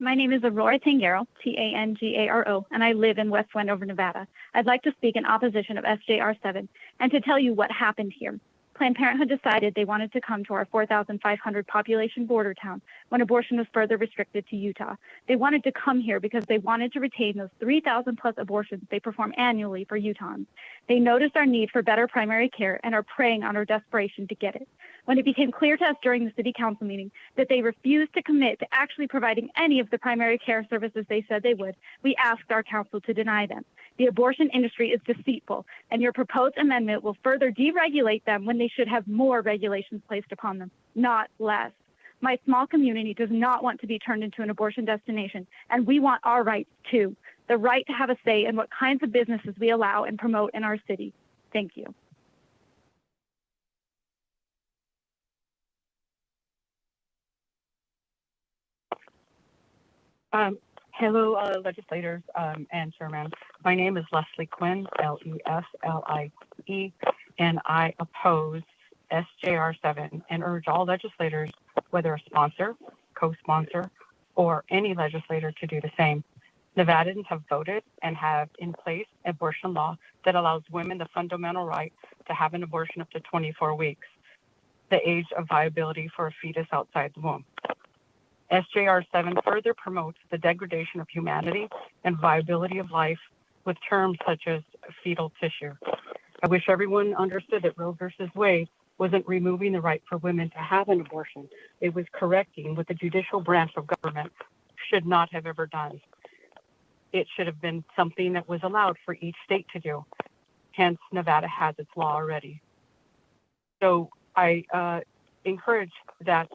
My name is Aurora Tangaro, Tangaro, and I live in West Wendover, Nevada. I'd like to speak in opposition of SJR 7 and to tell you what happened here. Planned Parenthood decided they wanted to come to our 4,500 population border town when abortion was further restricted to Utah. They wanted to come here because they wanted to retain those 3,000 plus abortions they perform annually for Utahns. They noticed our need for better primary care and are preying on our desperation to get it. When it became clear to us during the city council meeting that they refused to commit to actually providing any of the primary care services they said they would, we asked our council to deny them. The abortion industry is deceitful, and your proposed amendment will further deregulate them when they should have more regulations placed upon them, not less. My small community does not want to be turned into an abortion destination, and we want our rights too. The right to have a say in what kinds of businesses we allow and promote in our city. Thank you. Hello, legislators and chairman. My name is Leslie Quinn, Leslie, and I oppose SJR 7 and urge all legislators, whether a sponsor, co-sponsor, or any legislator, to do the same. Nevadans have voted and have in place abortion law that allows women the fundamental right to have an abortion up to 24 weeks, the age of viability for a fetus outside the womb. SJR 7 further promotes the degradation of humanity and viability of life with terms such as fetal tissue. I wish everyone understood that Roe versus Wade wasn't removing the right for women to have an abortion. It was correcting what the judicial branch of government should not have ever done. It should have been something that was allowed for each state to do. Hence, Nevada has its law already. So I encourage that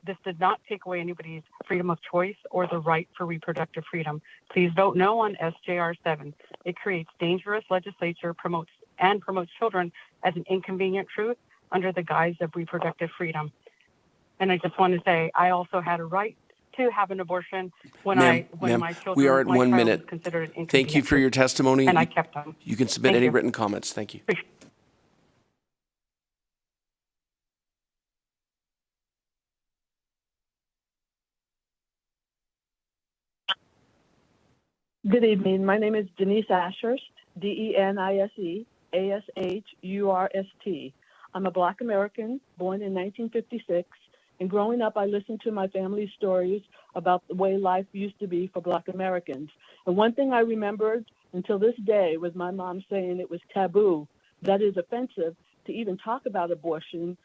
this did not take away anybody's freedom of choice or the right for reproductive freedom. Please vote no on SJR 7. It creates dangerous legislature, promotes children as an inconvenient truth under the guise of reproductive freedom. And I just want to say, I also had a right to have an abortion when my children, we are at 1 minute. Was considered an inconvenient Thank you for your testimony. and I kept them. You can submit Thank any you. written comments. Thank you. Good evening. My name is Denise Ashurst, Denise Ashurst. I'm a Black American born in 1956, and growing up, I listened to my family's stories about the way life used to be for Black Americans. And one thing I remembered until this day was my mom saying it was taboo, that is offensive, to even talk about aborting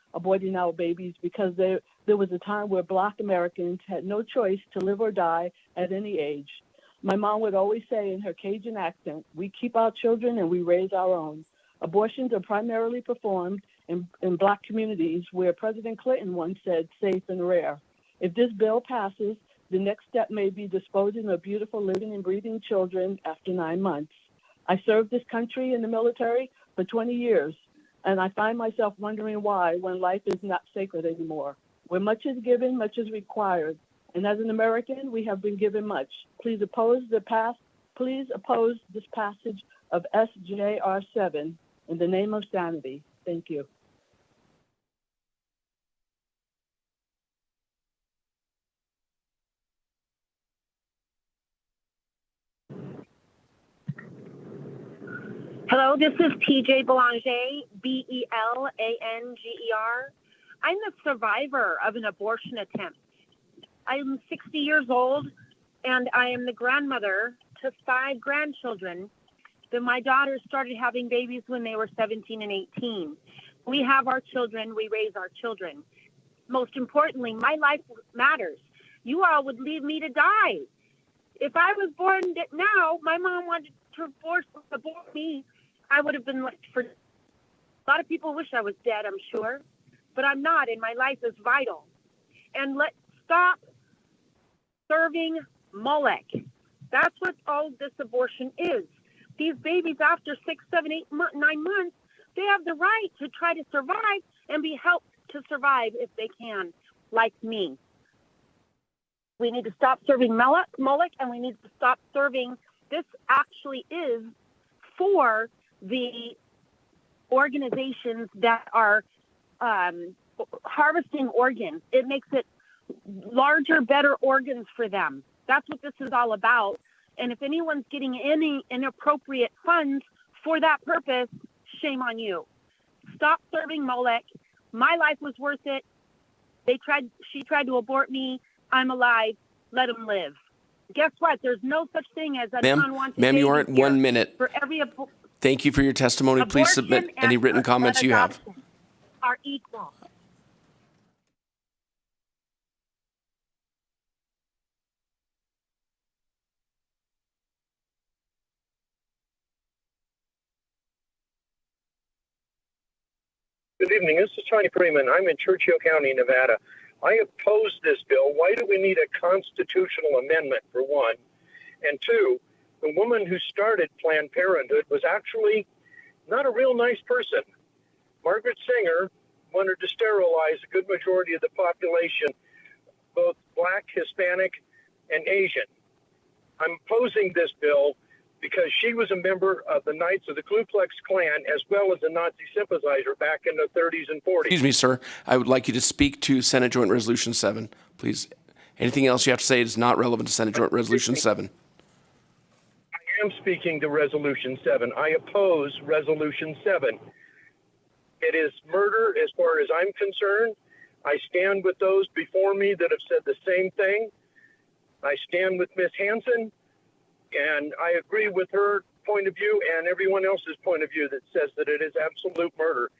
our babies, because there was a time where Black Americans had no choice to live or die at any age. My mom would always say in her Cajun accent, we keep our children and we raise our own. Abortions are primarily performed in Black communities where President Clinton once said safe and rare. If this bill passes, the next step may be disposing of beautiful living and breathing children after 9 months. I served this country in the military for 20 years, and I find myself wondering why when life is not sacred anymore. Where much is given, much is required. And as an American, we have been given much. Please oppose this passage of SJR 7 in the name of sanity. Thank you. Hello, this is TJ Belanger, Belanger. I'm the survivor of an abortion attempt. I'm 60 years old, and I am the grandmother to 5 grandchildren. Then my daughters started having babies when they were 17 and 18. We have our children. We raise our children. Most importantly, my life matters. You all would leave me to die. If I was born now, my mom wanted to abort me, I would have been left for. A lot of people wish I was dead, I'm sure, but I'm not, and my life is vital. And let's stop serving Molech. That's what all this abortion is. These babies, after 6, 7, 8, 9 months, they have the right to try to survive and be helped to survive if they can, like me. We need to stop serving Molech, and we need to stop serving. This actually is for the organizations that are harvesting organs. It makes it larger, better organs for them. That's what this is all about. And if anyone's getting any inappropriate funds for that purpose, shame on you. Stop serving Molech. My life was worth it. She tried to abort me. I'm alive. Let them live. Guess what? There's no such thing as an unwanted Ma'am, you baby are at here. 1 minute. For every Thank you for your testimony. Please submit abortion any and written comments you have. adoption are equal. Good evening. This is Tony Freeman. I'm in Churchill County, Nevada. I oppose this bill. Why do we need a constitutional amendment, for one? And two, the woman who started Planned Parenthood was actually not a real nice person. Margaret Sanger wanted to sterilize a good majority of the population, both Black, Hispanic, and Asian. I'm opposing this bill because she was a member of the Knights of the Ku Klux Klan as well as a Nazi sympathizer back in the 30s and 40s. Excuse me, sir. I would like you to speak to Senate Joint Resolution 7, please. Anything else you have to say is not relevant to Senate Joint Resolution 7. I am speaking to Resolution 7. I oppose Resolution 7. It is murder as far as I'm concerned. I stand with those before me that have said the same thing. I stand with Ms. Hansen, and I agree with her point of view and everyone else's point of view that says that it is absolute murder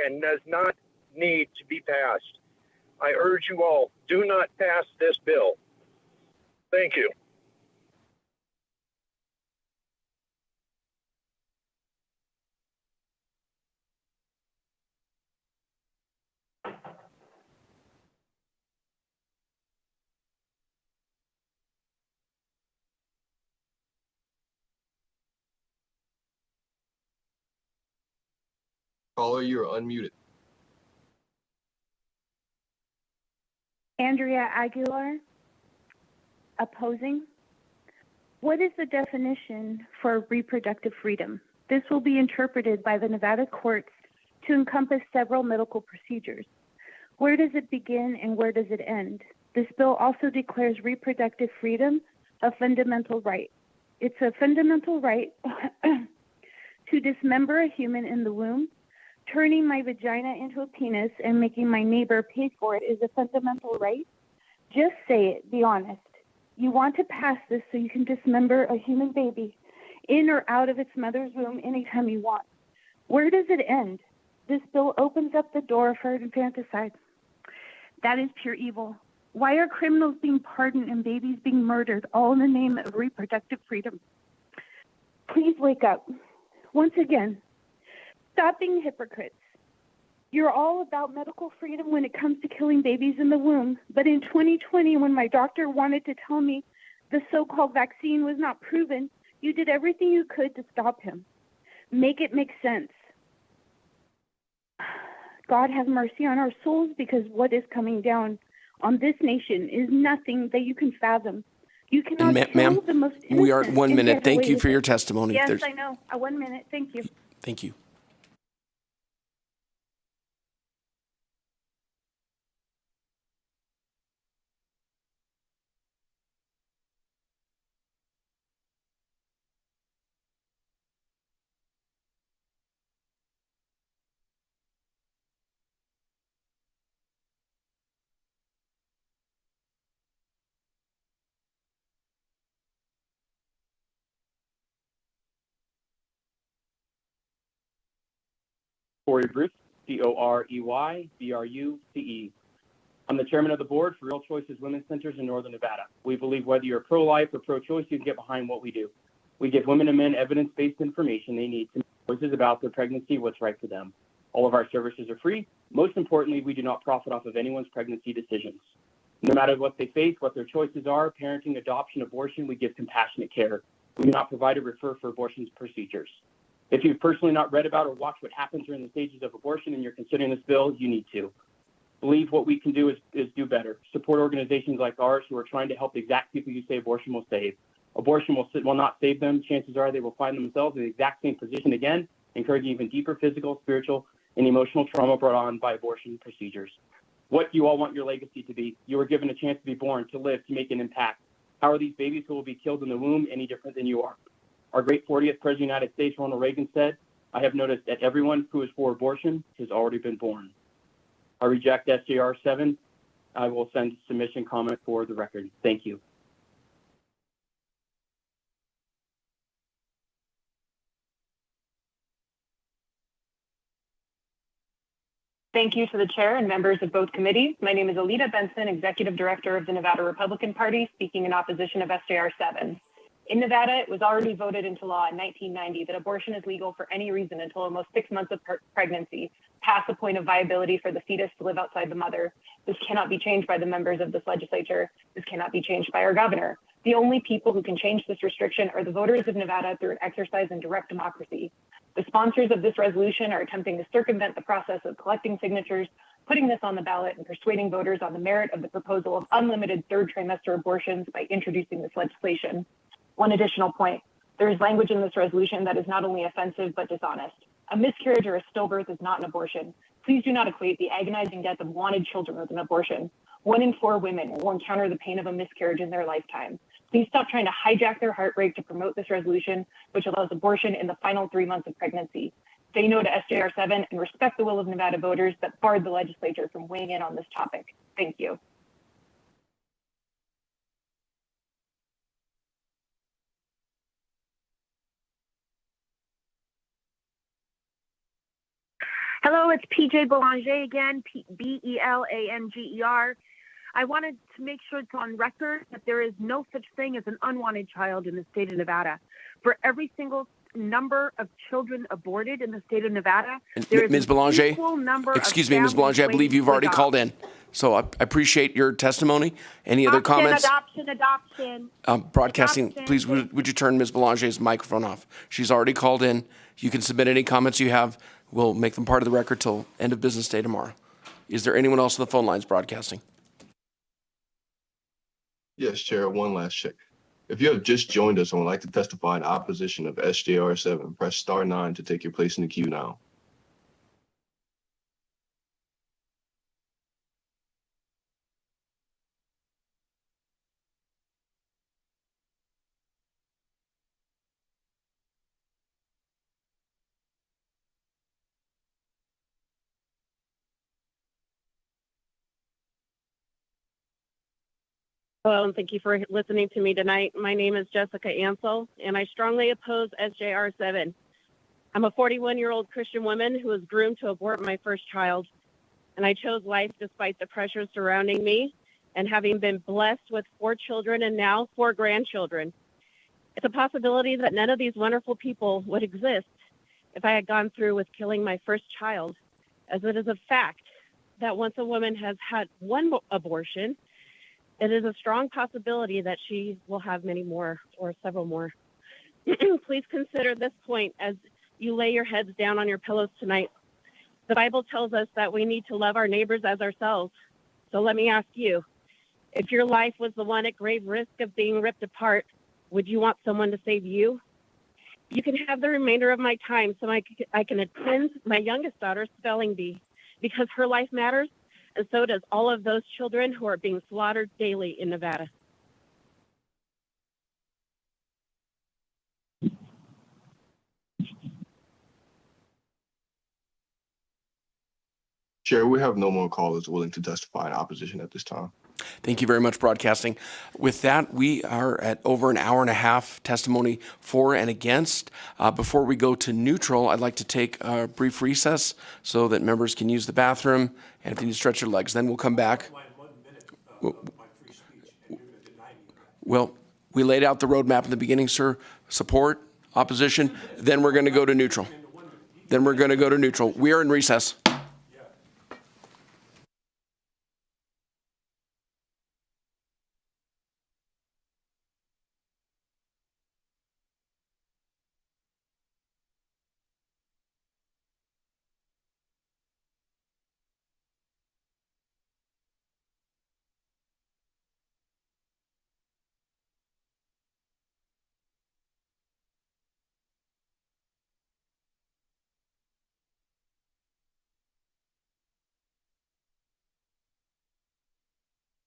and does not need to be passed. I urge you all, do not pass this bill. Thank you. Caller, you're unmuted. Andrea Aguilar, opposing. What is the definition for reproductive freedom? This will be interpreted by the Nevada courts to encompass several medical procedures. Where does it begin and where does it end? This bill also declares reproductive freedom a fundamental right. It's a fundamental right to dismember a human in the womb. Turning my vagina into a penis and making my neighbor pay for it is a fundamental right. Just say it, be honest. You want to pass this so you can dismember a human baby in or out of its mother's womb anytime you want. Where does it end? This bill opens up the door for infanticide. That is pure evil. Why are criminals being pardoned and babies being murdered, all in the name of reproductive freedom? Please wake up. Once again, stop being hypocrites. You're all about medical freedom when it comes to killing babies in the womb. But in 2020, when my doctor wanted to tell me the so-called vaccine was not proven, you did everything you could to stop him. Make it make sense. God have mercy on our souls, because what is coming down on this nation is nothing that you can fathom. You cannot kill the most innocent. We are at 1 and minute. get Thank away you with for your it. testimony. Yes, I know. 1 minute. Thank you. Thank you. Corey Bruce, C-O-R-E-Y-B-R-U-C-E. I'm the chairman of the board for Real Choices Women's Centers in Northern Nevada. We believe whether you're pro-life or pro-choice, you can get behind what we do. We give women and men evidence-based information they need to make choices about their pregnancy, what's right for them. All of our services are free. Most importantly, we do not profit off of anyone's pregnancy decisions. No matter what they face, what their choices are, parenting, adoption, abortion, we give compassionate care. We do not provide or refer for abortion procedures. If you've personally not read about or watched what happens during the stages of abortion and you're considering this bill, you need to. Believe what we can do is do better. Support organizations like ours who are trying to help the exact people you say abortion will save. Abortion will not save them. Chances are they will find themselves in the exact same position again, encouraging even deeper physical, spiritual, and emotional trauma brought on by abortion procedures. What do you all want your legacy to be? You were given a chance to be born, to live, to make an impact. How are these babies who will be killed in the womb any different than you are? Our great 40th President of the United States, Ronald Reagan, said, I have noticed that everyone who is for abortion has already been born. I reject SJR 7. I will send submission comment for the record. Thank you. Thank you to the chair and members of both committees. My name is Alita Benson, Executive Director of the Nevada Republican Party, speaking in opposition of SJR 7. In Nevada, it was already voted into law in 1990 that abortion is legal for any reason until almost 6 months of pregnancy, past the point of viability for the fetus to live outside the mother. This cannot be changed by the members of this legislature. This cannot be changed by our governor. The only people who can change this restriction are the voters of Nevada through an exercise in direct democracy. The sponsors of this resolution are attempting to circumvent the process of collecting signatures, putting this on the ballot, and persuading voters on the merit of the proposal of unlimited third trimester abortions by introducing this legislation. One additional point, there is language in this resolution that is not only offensive but dishonest. A miscarriage or a stillbirth is not an abortion. Please do not equate the agonizing death of wanted children with an abortion. 1 in 4 women will encounter the pain of a miscarriage in their lifetime. Please stop trying to hijack their heartbreak to promote this resolution, which allows abortion in the final 3 months of pregnancy. Say no to SJR 7 and respect the will of Nevada voters that barred the legislature from weighing in on this topic. Thank you. Hello, it's PJ Belanger again, Belanger. I wanted to make sure it's on record that there is no such thing as an unwanted child in the state of Nevada. For every single number of children aborted in the state of Nevada, there is Ms. an Belanger, equal number of excuse me, Ms. families Belanger, I believe waiting you've to already adopt. called in. So I appreciate your testimony. Any other comments? Adoption. Broadcasting, Adoption. please, would you turn Ms. Belanger's microphone off? She's already called in. You can submit any comments you have. We'll make them part of the record till end of business day tomorrow. Is there anyone else on the phone lines broadcasting? Yes, Chair, one last check. If you have just joined us and would like to testify in opposition of SJR 7, press star 9 to take your place in the queue now. Hello, and thank you for listening to me tonight. My name is Jessica Ansel, and I strongly oppose SJR 7. I'm a 41-year-old Christian woman who was groomed to abort my first child, and I chose life despite the pressures surrounding me and having been blessed with 4 children and now 4 grandchildren. It's a possibility that none of these wonderful people would exist if I had gone through with killing my first child, as it is a fact that once a woman has had one abortion, it is a strong possibility that she will have many more or several more. Please consider this point as you lay your heads down on your pillows tonight. The Bible tells us that we need to love our neighbors as ourselves. So let me ask you, if your life was the one at grave risk of being ripped apart, would you want someone to save you? You can have the remainder of my time so I can attend my youngest daughter's spelling bee, because her life matters, and so does all of those children who are being slaughtered daily in Nevada. Chair, we have no more callers willing to testify in opposition at this time. Thank you very much, broadcasting. With that, we are at over an hour and a half testimony for and against. Before we go to neutral, I'd like to take a brief recess so that members can use the bathroom and if you need to stretch your legs. Then we'll come back. Well, we laid out the roadmap in the beginning, sir. Support, opposition. Then we're going to go to neutral. We are in recess.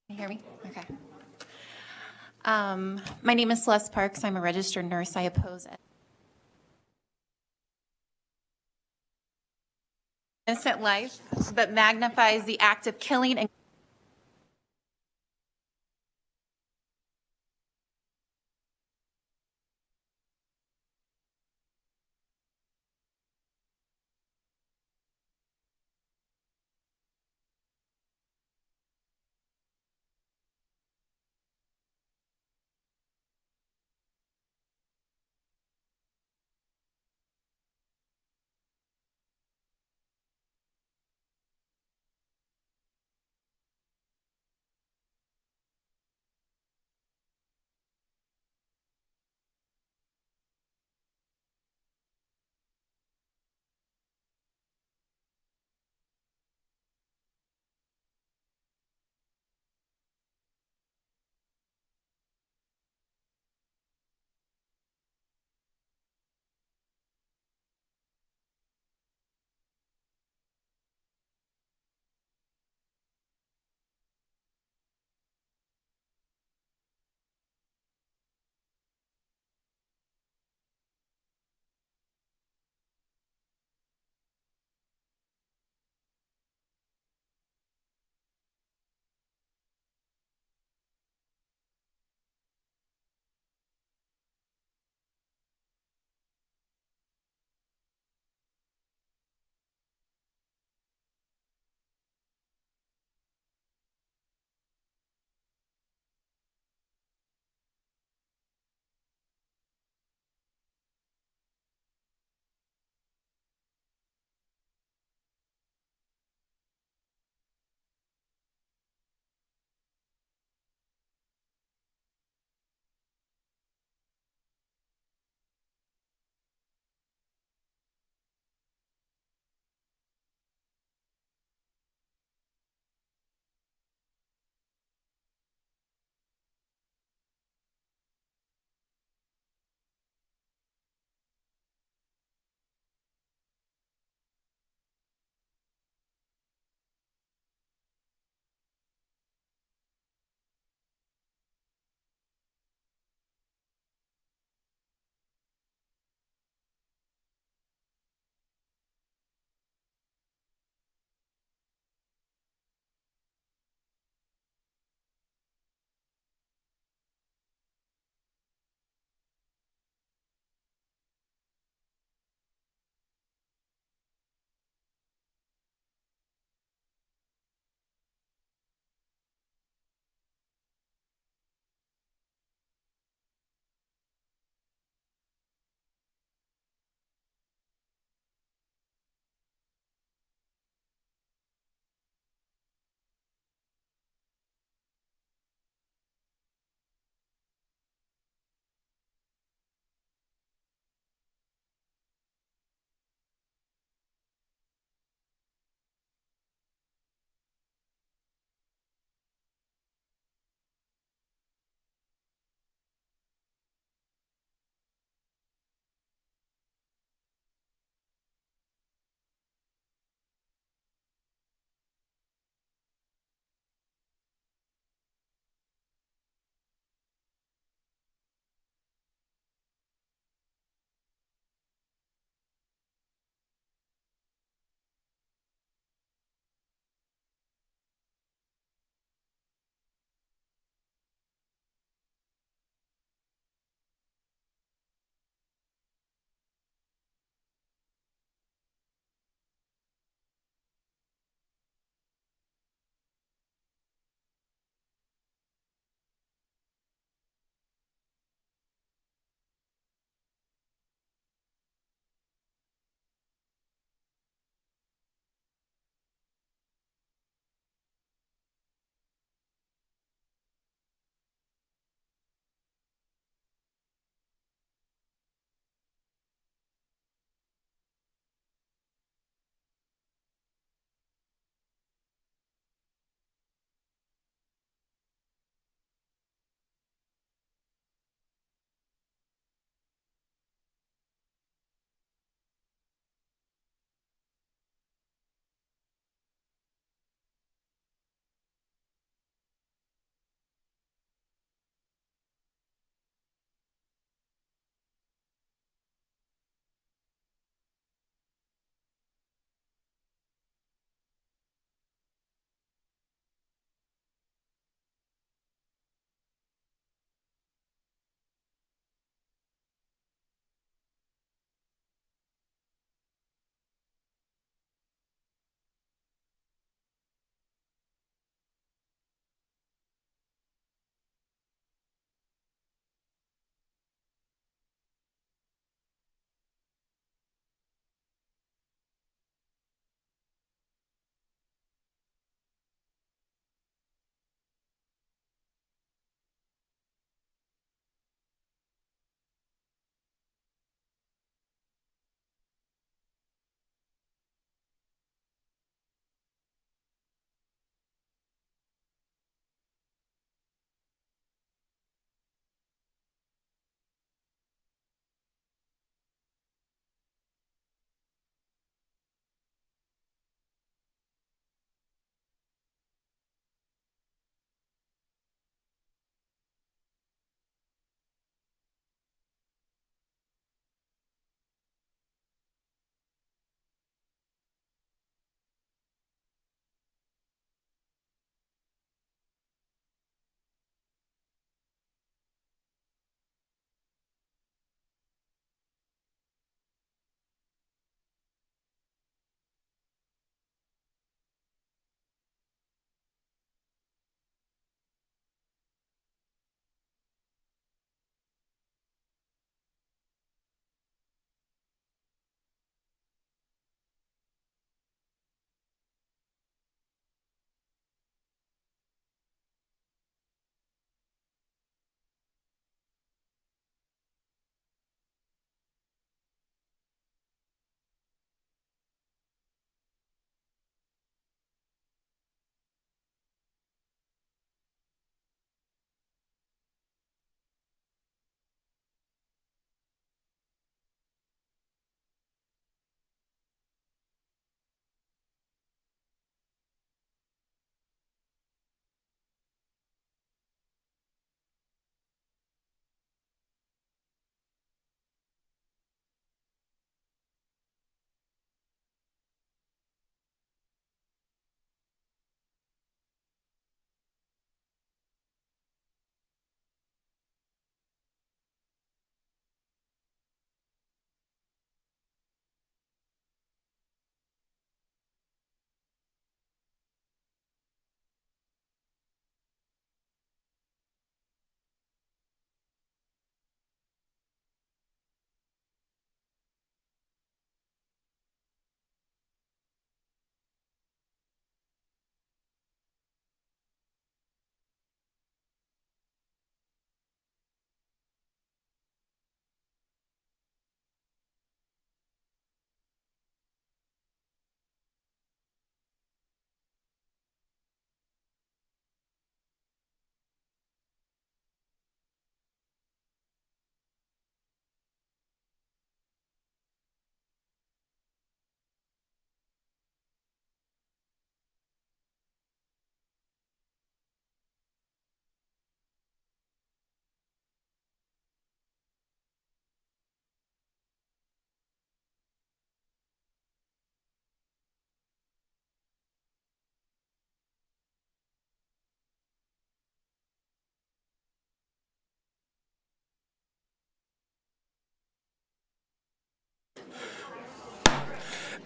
Can you hear me? Okay. My name is Celeste Parks. I'm a registered nurse. I oppose it. innocent life, but magnifies the act of killing and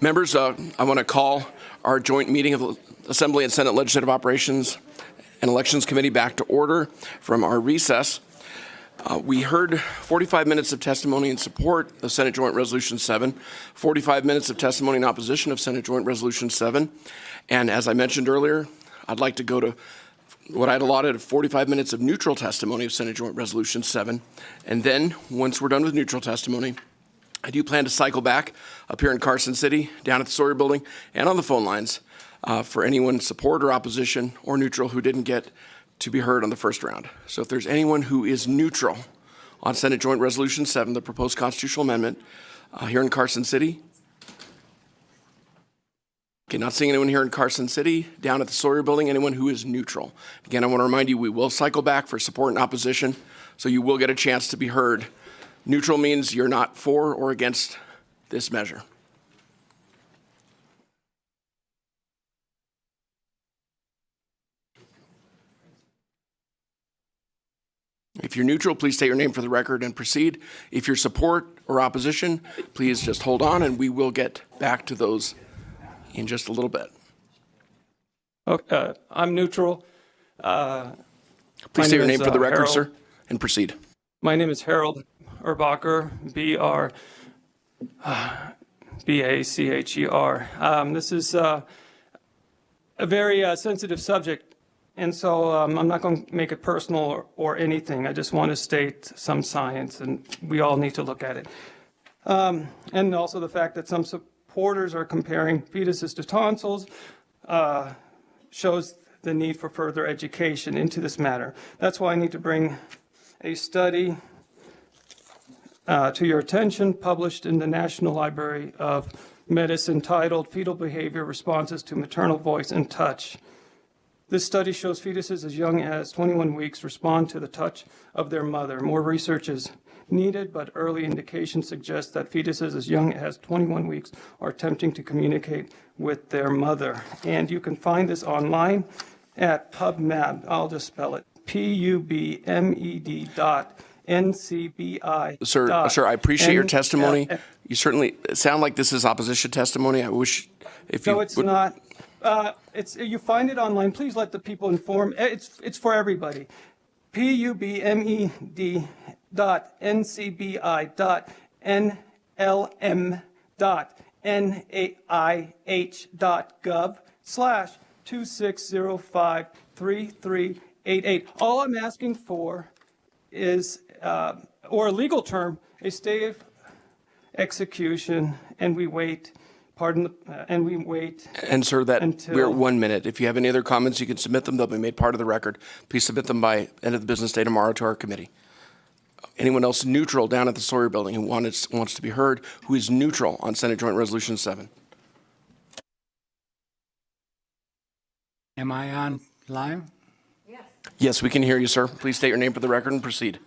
Members, I want to call our joint meeting of the Assembly and Senate Legislative Operations and Elections Committee back to order from our recess. We heard 45 minutes of testimony in support of Senate Joint Resolution 7, 45 minutes of testimony in opposition of Senate Joint Resolution 7, and as I mentioned earlier, I'd like to go to what I'd allotted of 45 minutes of neutral testimony of Senate Joint Resolution 7, and then, once we're done with neutral testimony, I do plan to cycle back up here in Carson City, down at the Sawyer Building, and on the phone lines for anyone support or opposition or neutral who didn't get to be heard on the first round. So if there's anyone who is neutral on Senate Joint Resolution 7, the proposed constitutional amendment here in Carson City. Okay, not seeing anyone here in Carson City. Down at the Sawyer Building, anyone who is neutral. Again, I want to remind you, we will cycle back for support and opposition, so you will get a chance to be heard. Neutral means you're not for or against this measure. If you're neutral, please state your name for the record and proceed. If you're support or opposition, please just hold on and we will get back to those in just a little bit. Okay, I'm neutral. Please state your name for the record, Harold. sir, and proceed. My name is Harold Erbacher, B-R-B-A-C-H-E-R. This is a very sensitive subject, and so I'm not going to make it personal or anything. I just want to state some science, and we all need to look at it. And also the fact that some supporters are comparing fetuses to tonsils shows the need for further education into this matter. That's why I need to bring a study to your attention, published in the National Library of Medicine, titled Fetal Behavior Responses to Maternal Voice and Touch. This study shows fetuses as young as 21 weeks respond to the touch of their mother. More research is needed, but early indications suggest that fetuses as young as 21 weeks are attempting to communicate with their mother. And you can find this online at PubMed. I'll just spell it. PUBMED.NCBI. Sir, I appreciate your testimony. You certainly sound like this is opposition testimony. I wish if you. No, it's not. You find it online. Please let the people inform. It's for everybody. PUBMED.NCBI.NLM.NAIH.gov/26053388. All I'm asking for is, or a legal term, a stay of execution, and we wait. And we wait. And sir, we're at 1 minute. If you have any other comments, you can submit them. They'll be made part of the record. Please submit them by end of the business day tomorrow to our committee. Anyone else neutral down at the Sawyer Building who wants to be heard, who is neutral on Senate Joint Resolution 7? Am I on live? Yes, we can hear you, sir. Please state your name for the record and proceed.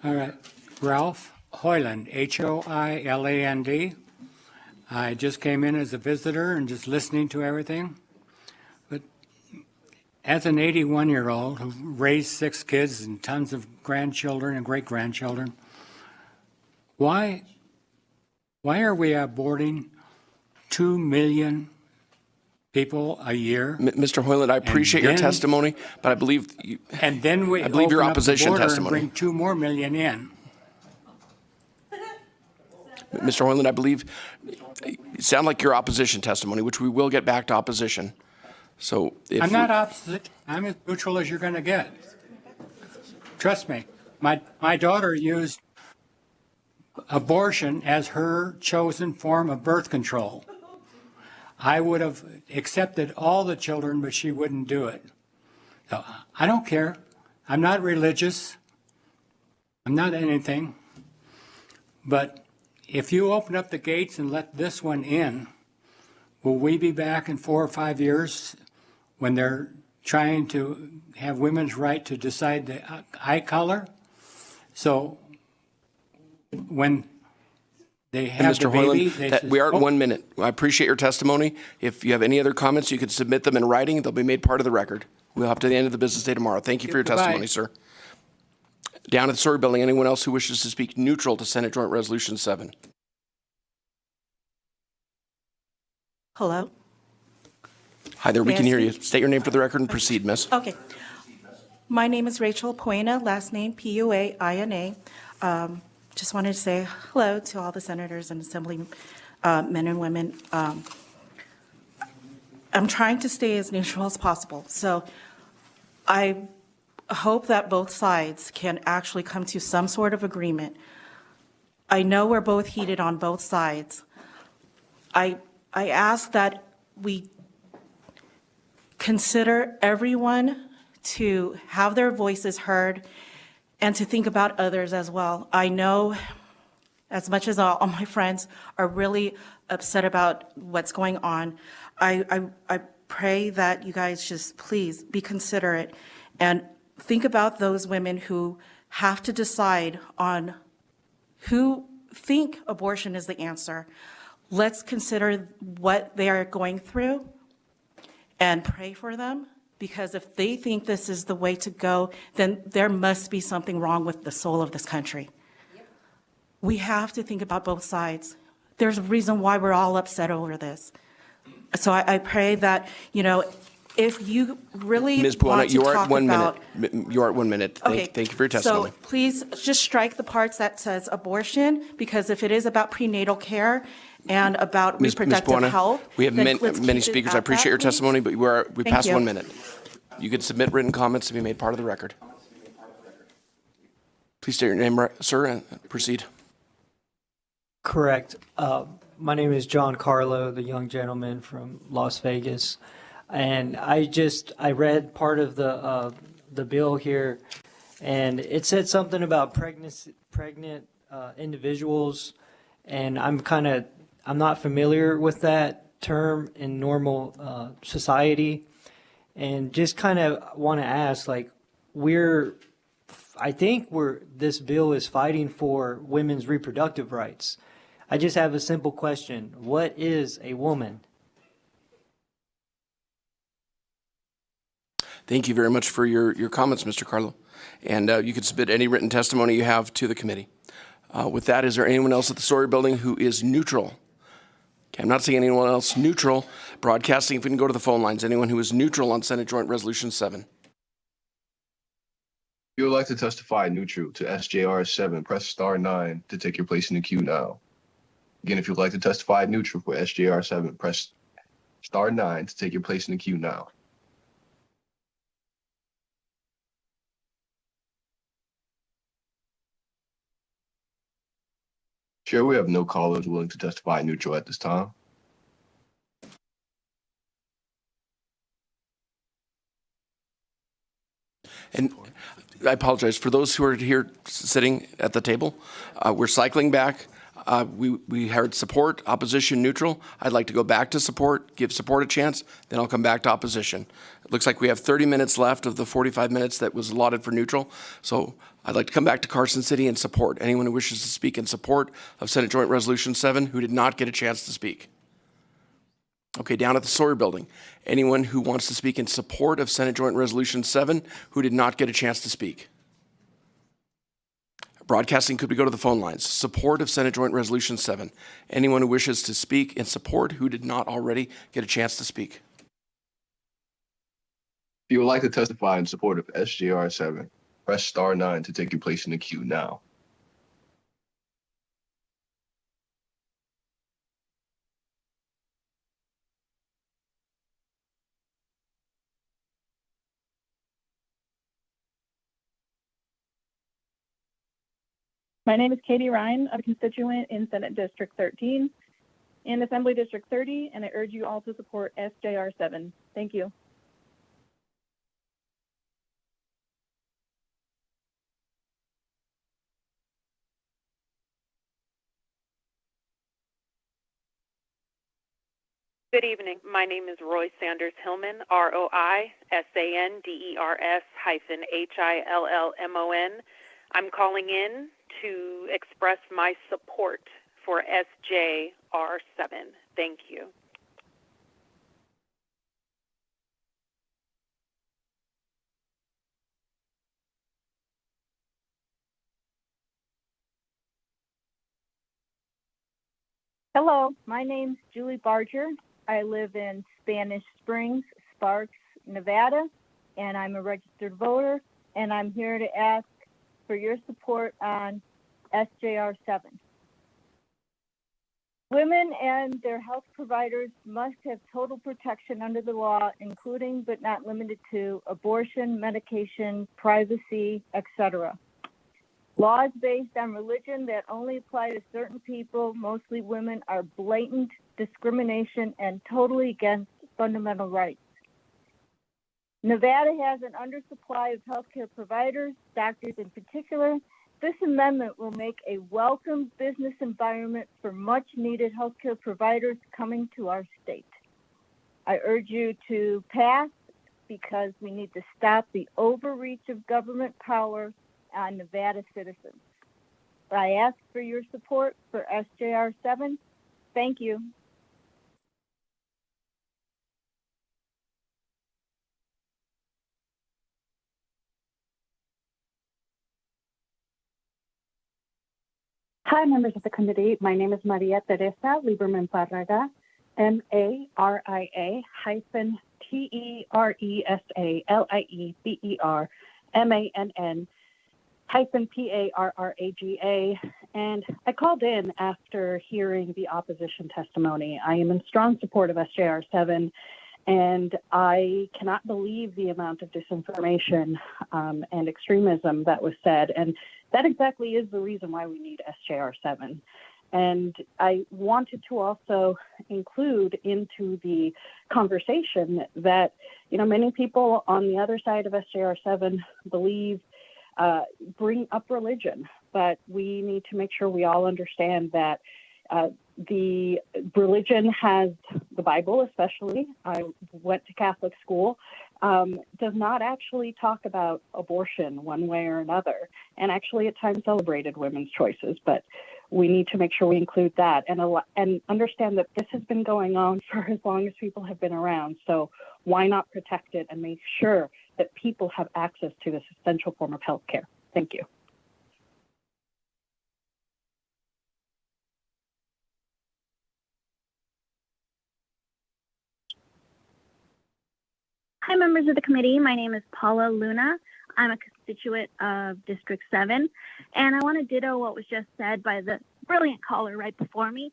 All right. Ralph Hoyland, Hoiland. I just came in as a visitor and just listening to everything. But as an 81-year-old who raised 6 kids and tons of grandchildren and great-grandchildren, why are we aborting 2 million people a year? Mr. Hoyland, I appreciate your testimony, but I believe you. And then we I believe your opposition open up the border testimony. and bring 2 more million in. Mr. Hoyland, I believe you sound like your opposition testimony, which we will get back to opposition. So if I'm not opposite. I'm as neutral as you're going to get. Trust me. My daughter used abortion as her chosen form of birth control. I would have accepted all the children, but she wouldn't do it. So I don't care. I'm not religious. I'm not anything. But if you open up the gates and let this one in, will we be back in 4 or 5 years when they're trying to have women's right to decide the eye color? So when they have Mr. the baby, Hoyland, we are at 1 minute. I appreciate your testimony. If you have any other comments, you can submit them in writing. They'll be made part of the record. We'll have to the end of the business day tomorrow. Thank you for your testimony, sir. Down at the Sawyer Building, anyone else who wishes to speak neutral to Senate Joint Resolution 7? Hello? Hi there, we May can I hear you. speak? State your name for the record and proceed, miss. Okay. My name is Rachel Puena, last name Puaina. Just wanted to say hello to all the senators and assembly men and women. I'm trying to stay as neutral as possible. So I hope that both sides can actually come to some sort of agreement. I know we're both heated on both sides. I ask that we consider everyone to have their voices heard and to think about others as well. I know as much as all my friends are really upset about what's going on, I pray that you guys just please be considerate and think about those women who have to decide on who think abortion is the answer. Let's consider what they are going through and pray for them, because if they think this is the way to go, then there must be something wrong with the soul of this country. We have to think about both sides. There's a reason why we're all upset over this. So I pray that, if you really Ms. want Puena, to you are talk at 1 about. minute. You are at 1 minute. Okay. Thank you for your testimony. So please just strike the parts that says abortion, because if it is about prenatal care and about Ms. reproductive Puena, health. we have then let's many keep it speakers. I at appreciate that, your please. testimony, but we Thank passed you. 1 minute. You can submit written comments to be made part of the record. Please state your name, sir, and proceed. Correct. My name is John Carlo, the young gentleman from Las Vegas. And I read part of the bill here, and it said something about pregnant individuals, and I'm not familiar with that term in normal society, and just kind of want to ask, like, this bill is fighting for women's reproductive rights. I just have a simple question. What is a woman? Thank you very much for your comments, Mr. Carlo. And you can submit any written testimony you have to the committee. With that, is there anyone else at the Story Building who is neutral? Okay, I'm not seeing anyone else neutral. Broadcasting, if we can go to the phone lines. Anyone who is neutral on Senate Joint Resolution 7? If you would like to testify neutral to SJR 7, press star 9 to take your place in the queue now. Again, if you'd like to testify neutral for SJR 7, press star 9 to take your place in the queue now. Chair, we have no callers willing to testify neutral at this time. And I apologize for those who are here sitting at the table. We're cycling back. We heard support, opposition, neutral. I'd like to go back to support, give support a chance, then I'll come back to opposition. It looks like we have 30 minutes left of the 45 minutes that was allotted for neutral. So I'd like to come back to Carson City and support. Anyone who wishes to speak in support of Senate Joint Resolution 7 who did not get a chance to speak. Okay, down at the Sawyer Building. Anyone who wants to speak in support of Senate Joint Resolution 7 who did not get a chance to speak. Broadcasting, could we go to the phone lines? Support of Senate Joint Resolution 7. Anyone who wishes to speak in support who did not already get a chance to speak. If you would like to testify in support of SJR 7, press star 9 to take your place in the queue now. My name is Katie Ryan, a constituent in Senate District 13 and Assembly District 30, and I urge you all to support SJR 7. Thank you. Good evening. My name is Roy Sanders Hillman, ROI-SANDERS-HILLMON. I'm calling in to express my support for SJR 7. Thank you. Hello, my name's Julie Barger, I live in Spanish Springs, Sparks, Nevada, and I'm a registered voter, and I'm here to ask for your support on SJR 7. Women and their health providers must have total protection under the law, including but not limited to abortion, medication, privacy, etc. Laws based on religion that only apply to certain people, mostly women, are blatant discrimination and totally against fundamental rights. Nevada has an undersupply of healthcare providers, doctors in particular. This amendment will make a welcome business environment for much needed healthcare providers coming to our state. I urge you to pass because we need to stop the overreach of government power on Nevada citizens. I ask for your support for SJR 7. Thank you. Hi, members of the committee. My name is Maria Teresa Lieberman Parraga, MARIA hyphen TERESALIEBERMANN hyphen PARRAGA. And I called in after hearing the opposition testimony. I am in strong support of SJR 7, and I cannot believe the amount of disinformation and extremism that was said. And that exactly is the reason why we need SJR 7. And I wanted to also include into the conversation that, many people on the other side of SJR 7 believe, bring up religion, but we need to make sure we all understand that the religion has the Bible, especially. I went to Catholic school, does not actually talk about abortion one way or another, and actually at times celebrated women's choices. But we need to make sure we include that and understand that this has been going on for as long as people have been around. So why not protect it and make sure that people have access to this essential form of health care? Thank you. Hi, members of the committee. My name is Paula Luna. I'm a constituent of District 7, and I want to ditto what was just said by the brilliant caller right before me.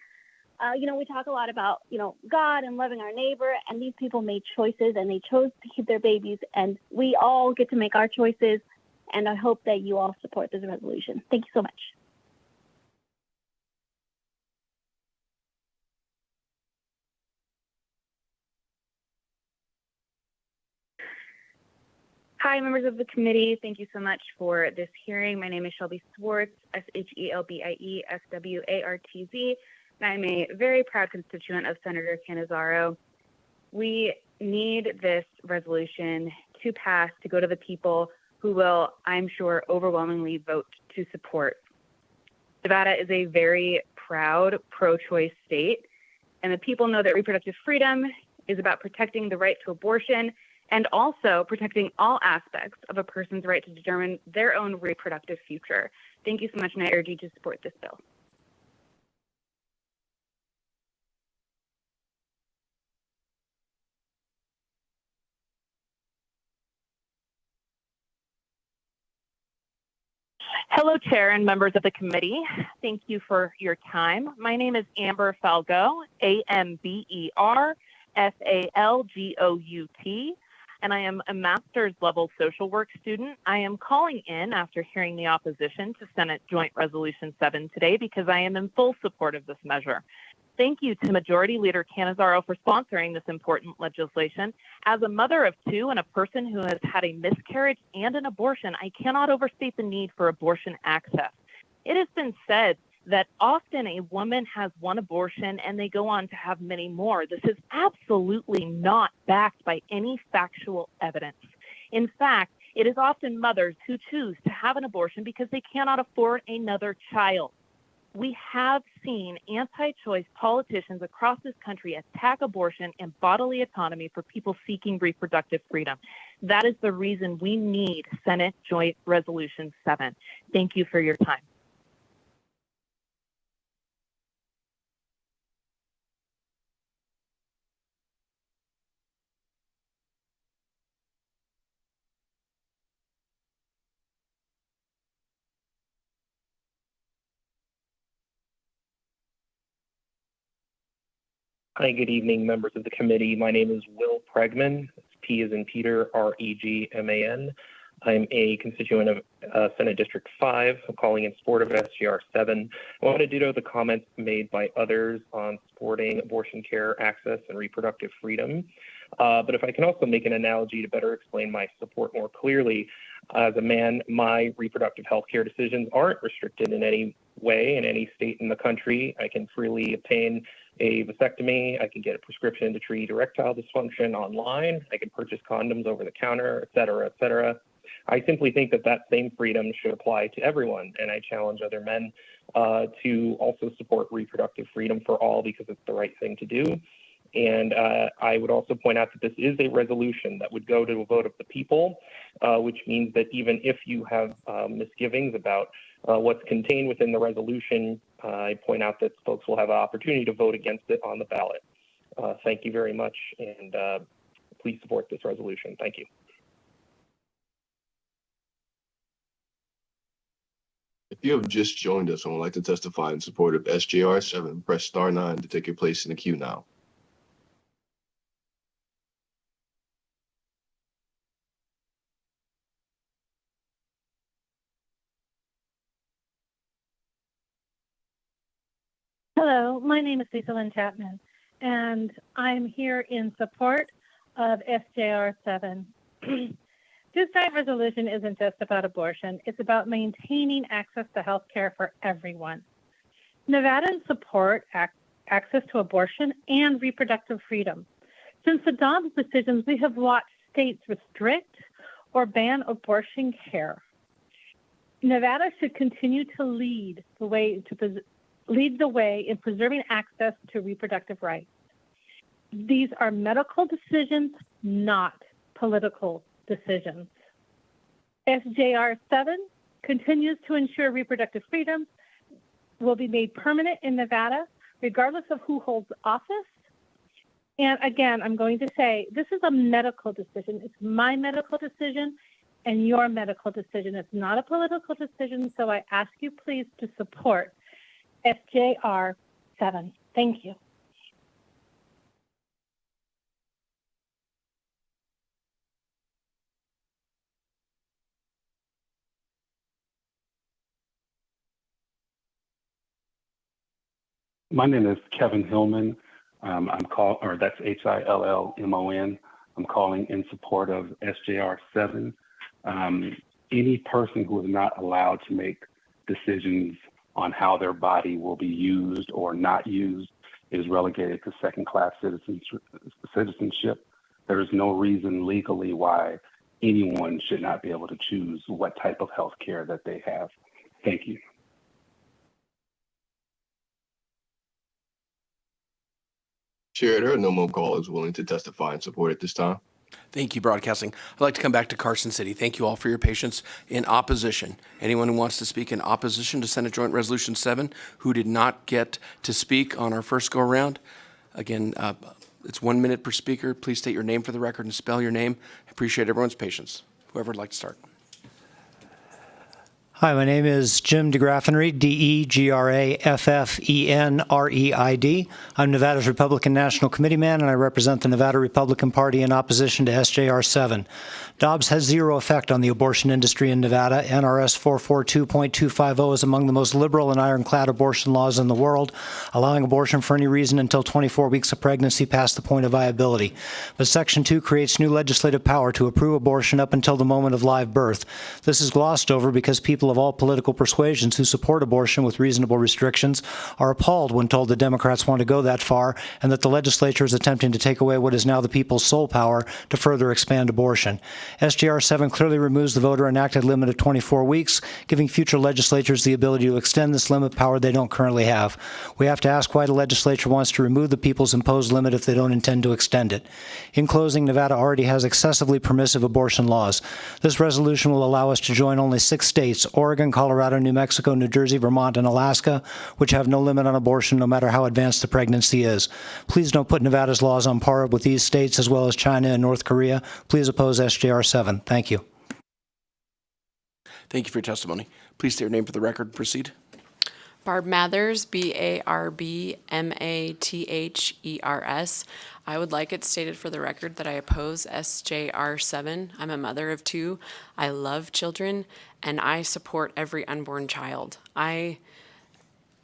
We talk a lot about, God and loving our neighbor, and these people made choices, and they chose to keep their babies, and we all get to make our choices, and I hope that you all support this resolution. Thank you so much. Hi, members of the committee. Thank you so much for this hearing. My name is Shelby Swartz, SHELBIE SWARTZ, and I'm a very proud constituent of Senator Cannizzaro. We need this resolution to pass to go to the people who will, I'm sure, overwhelmingly vote to support. Nevada is a very proud pro-choice state, and the people know that reproductive freedom is about protecting the right to abortion and also protecting all aspects of a person's right to determine their own reproductive future. Thank you so much, and I urge you to support this bill. Hello, Chair and members of the committee. Thank you for your time. My name is Amber Falgout, AMBER FALGOUT, and I am a master's level social work student. I am calling in after hearing the opposition to Senate Joint Resolution 7 today because I am in full support of this measure. Thank you to Majority Leader Cannizzaro for sponsoring this important legislation. As a mother of two and a person who has had a miscarriage and an abortion, I cannot overstate the need for abortion access. It has been said that often a woman has one abortion and they go on to have many more. This is absolutely not backed by any factual evidence. In fact, it is often mothers who choose to have an abortion because they cannot afford another child. We have seen anti-choice politicians across this country attack abortion and bodily autonomy for people seeking reproductive freedom. That is the reason we need Senate Joint Resolution 7. Thank you for your time. Hi, good evening, members of the committee. My name is Will Pregman. P as in Peter, R-E-G-M-A-N. I'm a constituent of Senate District 5. I'm calling in support of SGR 7. I want to ditto the comments made by others on supporting abortion care, access, and reproductive freedom. But if I can also make an analogy to better explain my support more clearly, as a man, my reproductive health care decisions aren't restricted in any way in any state in the country. I can freely obtain a vasectomy. I can get a prescription to treat erectile dysfunction online. I can purchase condoms over the counter, et cetera, et cetera. I simply think that that same freedom should apply to everyone, and I challenge other men to also support reproductive freedom for all because it's the right thing to do. And I would also point out that this is a resolution that would go to a vote of the people, which means that even if you have misgivings about what's contained within the resolution, I point out that folks will have an opportunity to vote against it on the ballot. Thank you very much, and please support this resolution. Thank you. If you have just joined us and would like to testify in support of SJR 7, press star 9 to take your place in the queue now. Hello, my name is Cecil Lynn Chapman, and I'm here in support of SJR 7. This joint resolution isn't just about abortion, it's about maintaining access to health care for everyone. Nevadans support access to abortion and reproductive freedom. Since the Dobbs decisions, we have watched states restrict or ban abortion care. Nevada should continue to lead the way in preserving access to reproductive rights. These are medical decisions, not political decisions. SJR 7 continues to ensure reproductive freedom will be made permanent in Nevada, regardless of who holds office. And again, I'm going to say, this is a medical decision. It's my medical decision and your medical decision. It's not a political decision, so I ask you please to support SJR 7. Thank you. My name is Kevin Hillman. That's Hillmon. I'm calling in support of SJR 7. Any person who is not allowed to make decisions on how their body will be used or not used is relegated to second-class citizenship. There is no reason legally why anyone should not be able to choose what type of health care that they have. Thank you. Chair, there are no more callers willing to testify in support at this time. Thank you, Broadcasting. I'd like to come back to Carson City. Thank you all for your patience. In opposition, anyone who wants to speak in opposition to Senate Joint Resolution 7 who did not get to speak on our first go-around, again, it's 1 minute per speaker. Please state your name for the record and spell your name. I appreciate everyone's patience. Whoever would like to start. Hi, my name is Jim DeGraffenreid, D-E-G-R-A-F-F-E-N-R-E-I-D. I'm Nevada's Republican National Committeeman, and I represent the Nevada Republican Party in opposition to SJR 7. Dobbs has zero effect on the abortion industry in Nevada. NRS 442.250 is among the most liberal and ironclad abortion laws in the world, allowing abortion for any reason until 24 weeks of pregnancy past the point of viability. But Section 2 creates new legislative power to approve abortion up until the moment of live birth. This is glossed over because people of all political persuasions who support abortion with reasonable restrictions are appalled when told the Democrats want to go that far and that the legislature is attempting to take away what is now the people's sole power to further expand abortion. SJR 7 clearly removes the voter-enacted limit of 24 weeks, giving future legislatures the ability to extend this limit power they don't currently have. We have to ask why the legislature wants to remove the people's imposed limit if they don't intend to extend it. In closing, Nevada already has excessively permissive abortion laws. This resolution will allow us to join only 6 states, Oregon, Colorado, New Mexico, New Jersey, Vermont, and Alaska, which have no limit on abortion no matter how advanced the pregnancy is. Please don't put Nevada's laws on par with these states as well as China and North Korea. Please oppose SJR 7. Thank you. Thank you for your testimony. Please state your name for the record. Proceed. Barb Mathers, BarbMathers. I would like it stated for the record that I oppose SJR 7. I'm a mother of 2. I love children, and I support every unborn child. I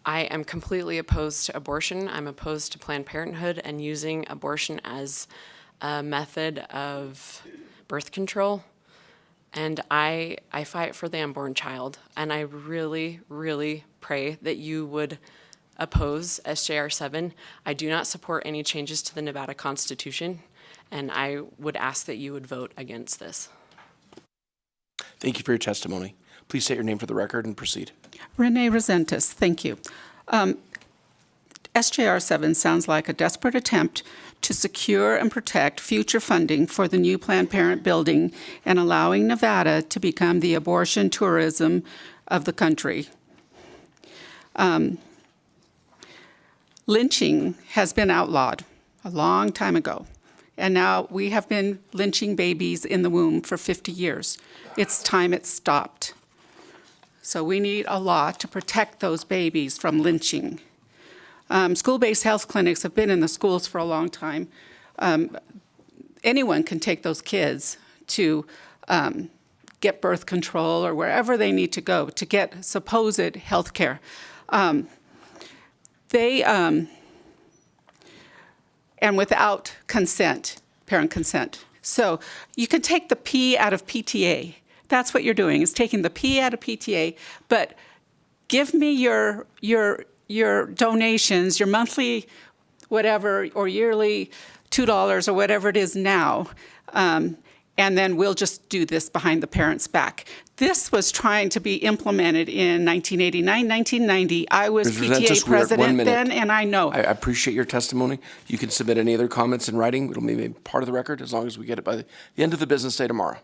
am completely opposed to abortion. I'm opposed to Planned Parenthood and using abortion as a method of birth control. And I fight for the unborn child. And I really, really pray that you would oppose SJR 7. I do not support any changes to the Nevada Constitution, and I would ask that you would vote against this. Thank you for your testimony. Please state your name for the record and proceed. Renee Rosentis, thank you. SJR 7 sounds like a desperate attempt to secure and protect future funding for the new Planned Parenthood building and allowing Nevada to become the abortion tourism of the country. Lynching has been outlawed a long time ago, and now we have been lynching babies in the womb for 50 years. It's time it stopped. So we need a law to protect those babies from lynching. School-based health clinics have been in the schools for a long time. Anyone can take those kids to get birth control or wherever they need to go to get supposed health care. And without consent, parent consent. So you can take the P out of PTA. That's what you're doing, is taking the P out of PTA, but give me your donations, your monthly whatever, or yearly $2 or whatever it is now, and then we'll just do this behind the parents' back. This was trying to be implemented in 1989, 1990. I was PTA president then, and I know. I appreciate your testimony. You can submit any other comments in writing. It'll be made part of the record as long as we get it by the end of the business day tomorrow.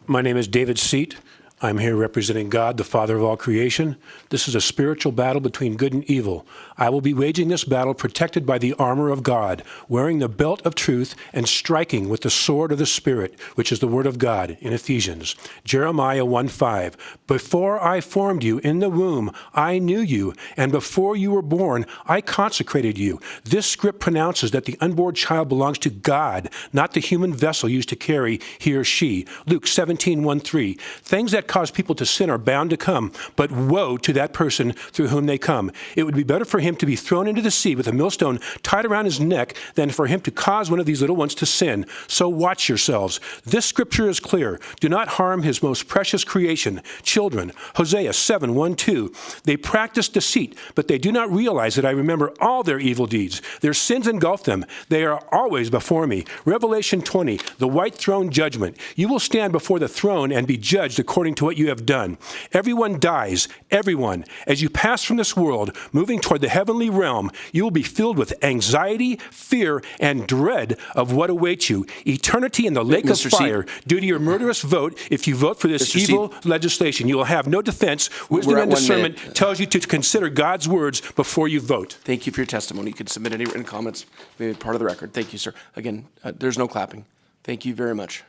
My name is David Seat. I'm here representing God, the Father of all creation. This is a spiritual battle between good and evil. I will be waging this battle protected by the armor of God, wearing the belt of truth and striking with the sword of the Spirit, which is the word of God in Ephesians. Jeremiah 1:5. Before I formed you in the womb, I knew you, and before you were born, I consecrated you. This script pronounces that the unborn child belongs to God, not the human vessel used to carry he or she. Luke 17:1-3. Things that cause people to sin are bound to come, but woe to that person through whom they come. It would be better for him to be thrown into the sea with a millstone tied around his neck than for him to cause one of these little ones to sin. So watch yourselves. This scripture is clear. Do not harm his most precious creation, children. Hosea 7:1-2. They practice deceit, but they do not realize that I remember all their evil deeds. Their sins engulf them. They are always before me. Revelation 20, the white throne judgment. You will stand before the throne and be judged according to what you have done. Everyone dies, everyone. As you pass from this world, moving toward the heavenly realm, you will be filled with anxiety, fear, and dread of what awaits you. Eternity in the lake of fire due to your murderous vote. If you vote for this evil legislation, you will have no defense. Wisdom and discernment tells you to consider God's words before you vote. Thank you for your testimony. You can submit any written comments, maybe part of the record. Thank you, sir. Again, there's no clapping. Thank you very much.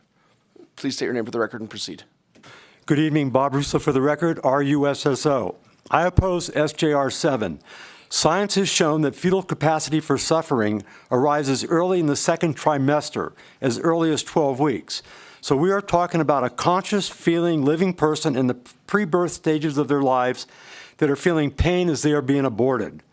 Please state your name for the record and proceed. Good evening, Bob Russo for the record, RUSSO. I oppose SJR 7. Science has shown that fetal capacity for suffering arises early in the second trimester, as early as 12 weeks. So we are talking about a conscious, feeling, living person in the pre-birth stages of their lives that are feeling pain as they are being aborted.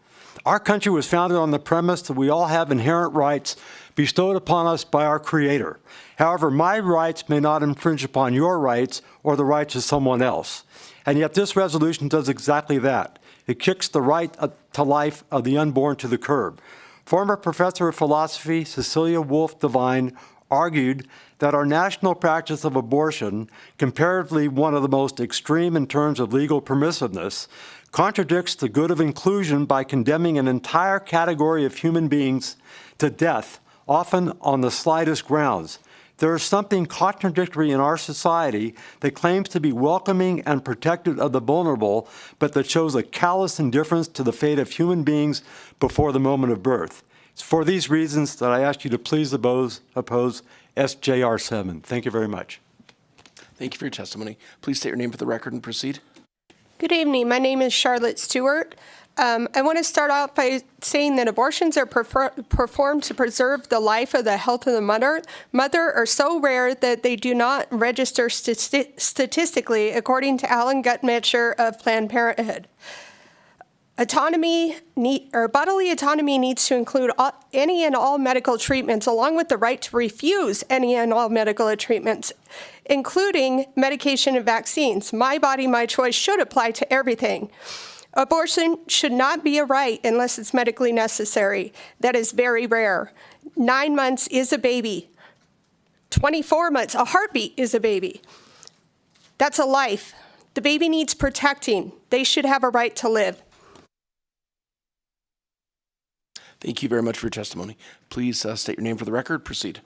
Our country was founded on the premise that we all have inherent rights bestowed upon us by our Creator. However, my rights may not infringe upon your rights or the rights of someone else. And yet this resolution does exactly that. It kicks the right to life of the unborn to the curb. Former professor of philosophy Cecilia Wolf Devine argued that our national practice of abortion, comparatively one of the most extreme in terms of legal permissiveness, contradicts the good of inclusion by condemning an entire category of human beings to death, often on the slightest grounds. There is something contradictory in our society that claims to be welcoming and protective of the vulnerable, but that shows a callous indifference to the fate of human beings before the moment of birth. It's for these reasons that I ask you to please oppose SJR 7. Thank you very much. Thank you for your testimony. Please state your name for the record and proceed. Good evening. My name is Charlotte Stewart. I want to start off by saying that abortions are performed to preserve the life or the health of the mother are so rare that they do not register statistically, according to Alan Guttmacher of Planned Parenthood. Bodily autonomy needs to include any and all medical treatments, along with the right to refuse any and all medical treatments, including medication and vaccines. My body, my choice should apply to everything. Abortion should not be a right unless it's medically necessary. That is very rare. 9 months is a baby. 24 months, a heartbeat is a baby. That's a life. The baby needs protecting. They should have a right to live. Thank you very much for your testimony. Please state your name for the record. Proceed.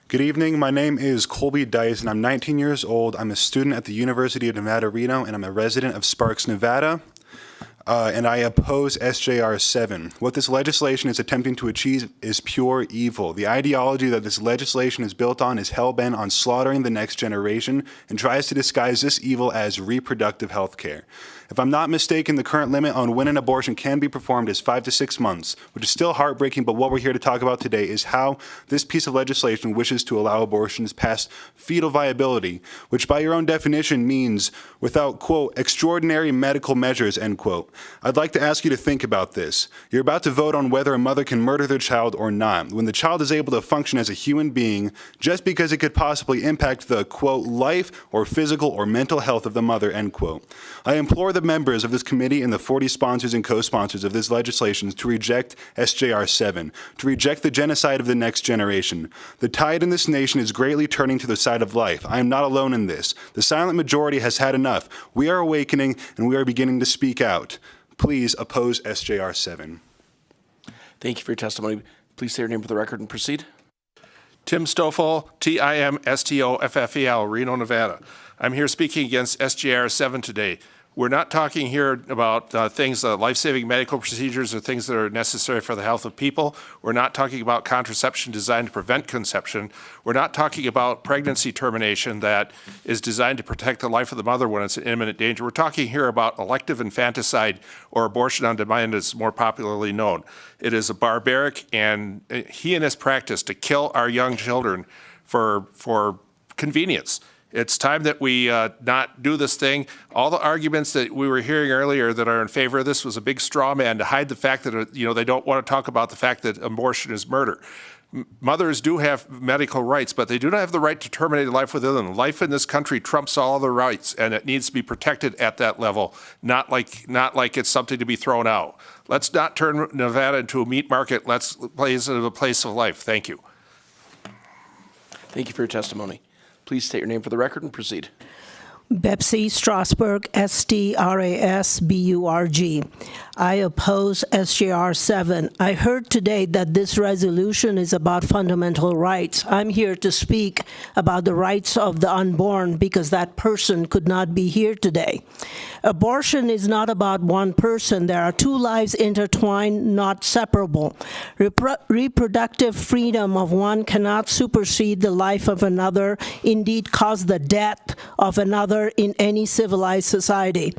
Good evening. My name is Colby Dice, and I'm 19 years old. I'm a student at the University of Nevada, Reno, and I'm a resident of Sparks, Nevada. And I oppose SJR 7. What this legislation is attempting to achieve is pure evil. The ideology that this legislation is built on is hell-bent on slaughtering the next generation and tries to disguise this evil as reproductive health care. If I'm not mistaken, the current limit on when an abortion can be performed is 5 to 6 months, which is still heartbreaking, but what we're here to talk about today is how this piece of legislation wishes to allow abortions past fetal viability, which by your own definition means without, quote, extraordinary medical measures, end quote. I'd like to ask you to think about this. You're about to vote on whether a mother can murder their child or not. When the child is able to function as a human being, just because it could possibly impact the, quote, life or physical or mental health of the mother, end quote. I implore the members of this committee and the 40 sponsors and co-sponsors of this legislation to reject SJR 7, to reject the genocide of the next generation. The tide in this nation is greatly turning to the side of life. I am not alone in this. The silent majority has had enough. We are awakening and we are beginning to speak out. Please oppose SJR 7. Thank you for your testimony. Please say your name for the record and proceed. Tim Stoffel, Timstoffel, Reno, Nevada. I'm here speaking against SJR 7 today. We're not talking here about things, life-saving medical procedures or things that are necessary for the health of people. We're not talking about contraception designed to prevent conception. We're not talking about pregnancy termination that is designed to protect the life of the mother when it's in imminent danger. We're talking here about elective infanticide, or abortion on demand as more popularly known. It is a barbaric and heinous practice to kill our young children for convenience. It's time that we not do this thing. All the arguments that we were hearing earlier that are in favor of this was a big straw man to hide the fact that they don't want to talk about the fact that abortion is murder. Mothers do have medical rights, but they do not have the right to terminate life within them. Life in this country trumps all other rights, and it needs to be protected at that level, not like it's something to be thrown out. Let's not turn Nevada into a meat market. Let's place it a place of life. Thank you. Thank you for your testimony. Please state your name for the record and proceed. Betsy Strasburg, Strasburg. I oppose SJR 7. I heard today that this resolution is about fundamental rights. I'm here to speak about the rights of the unborn because that person could not be here today. Abortion is not about one person. There are two lives intertwined, not separable. Reproductive freedom of one cannot supersede the life of another, indeed cause the death of another in any civilized society.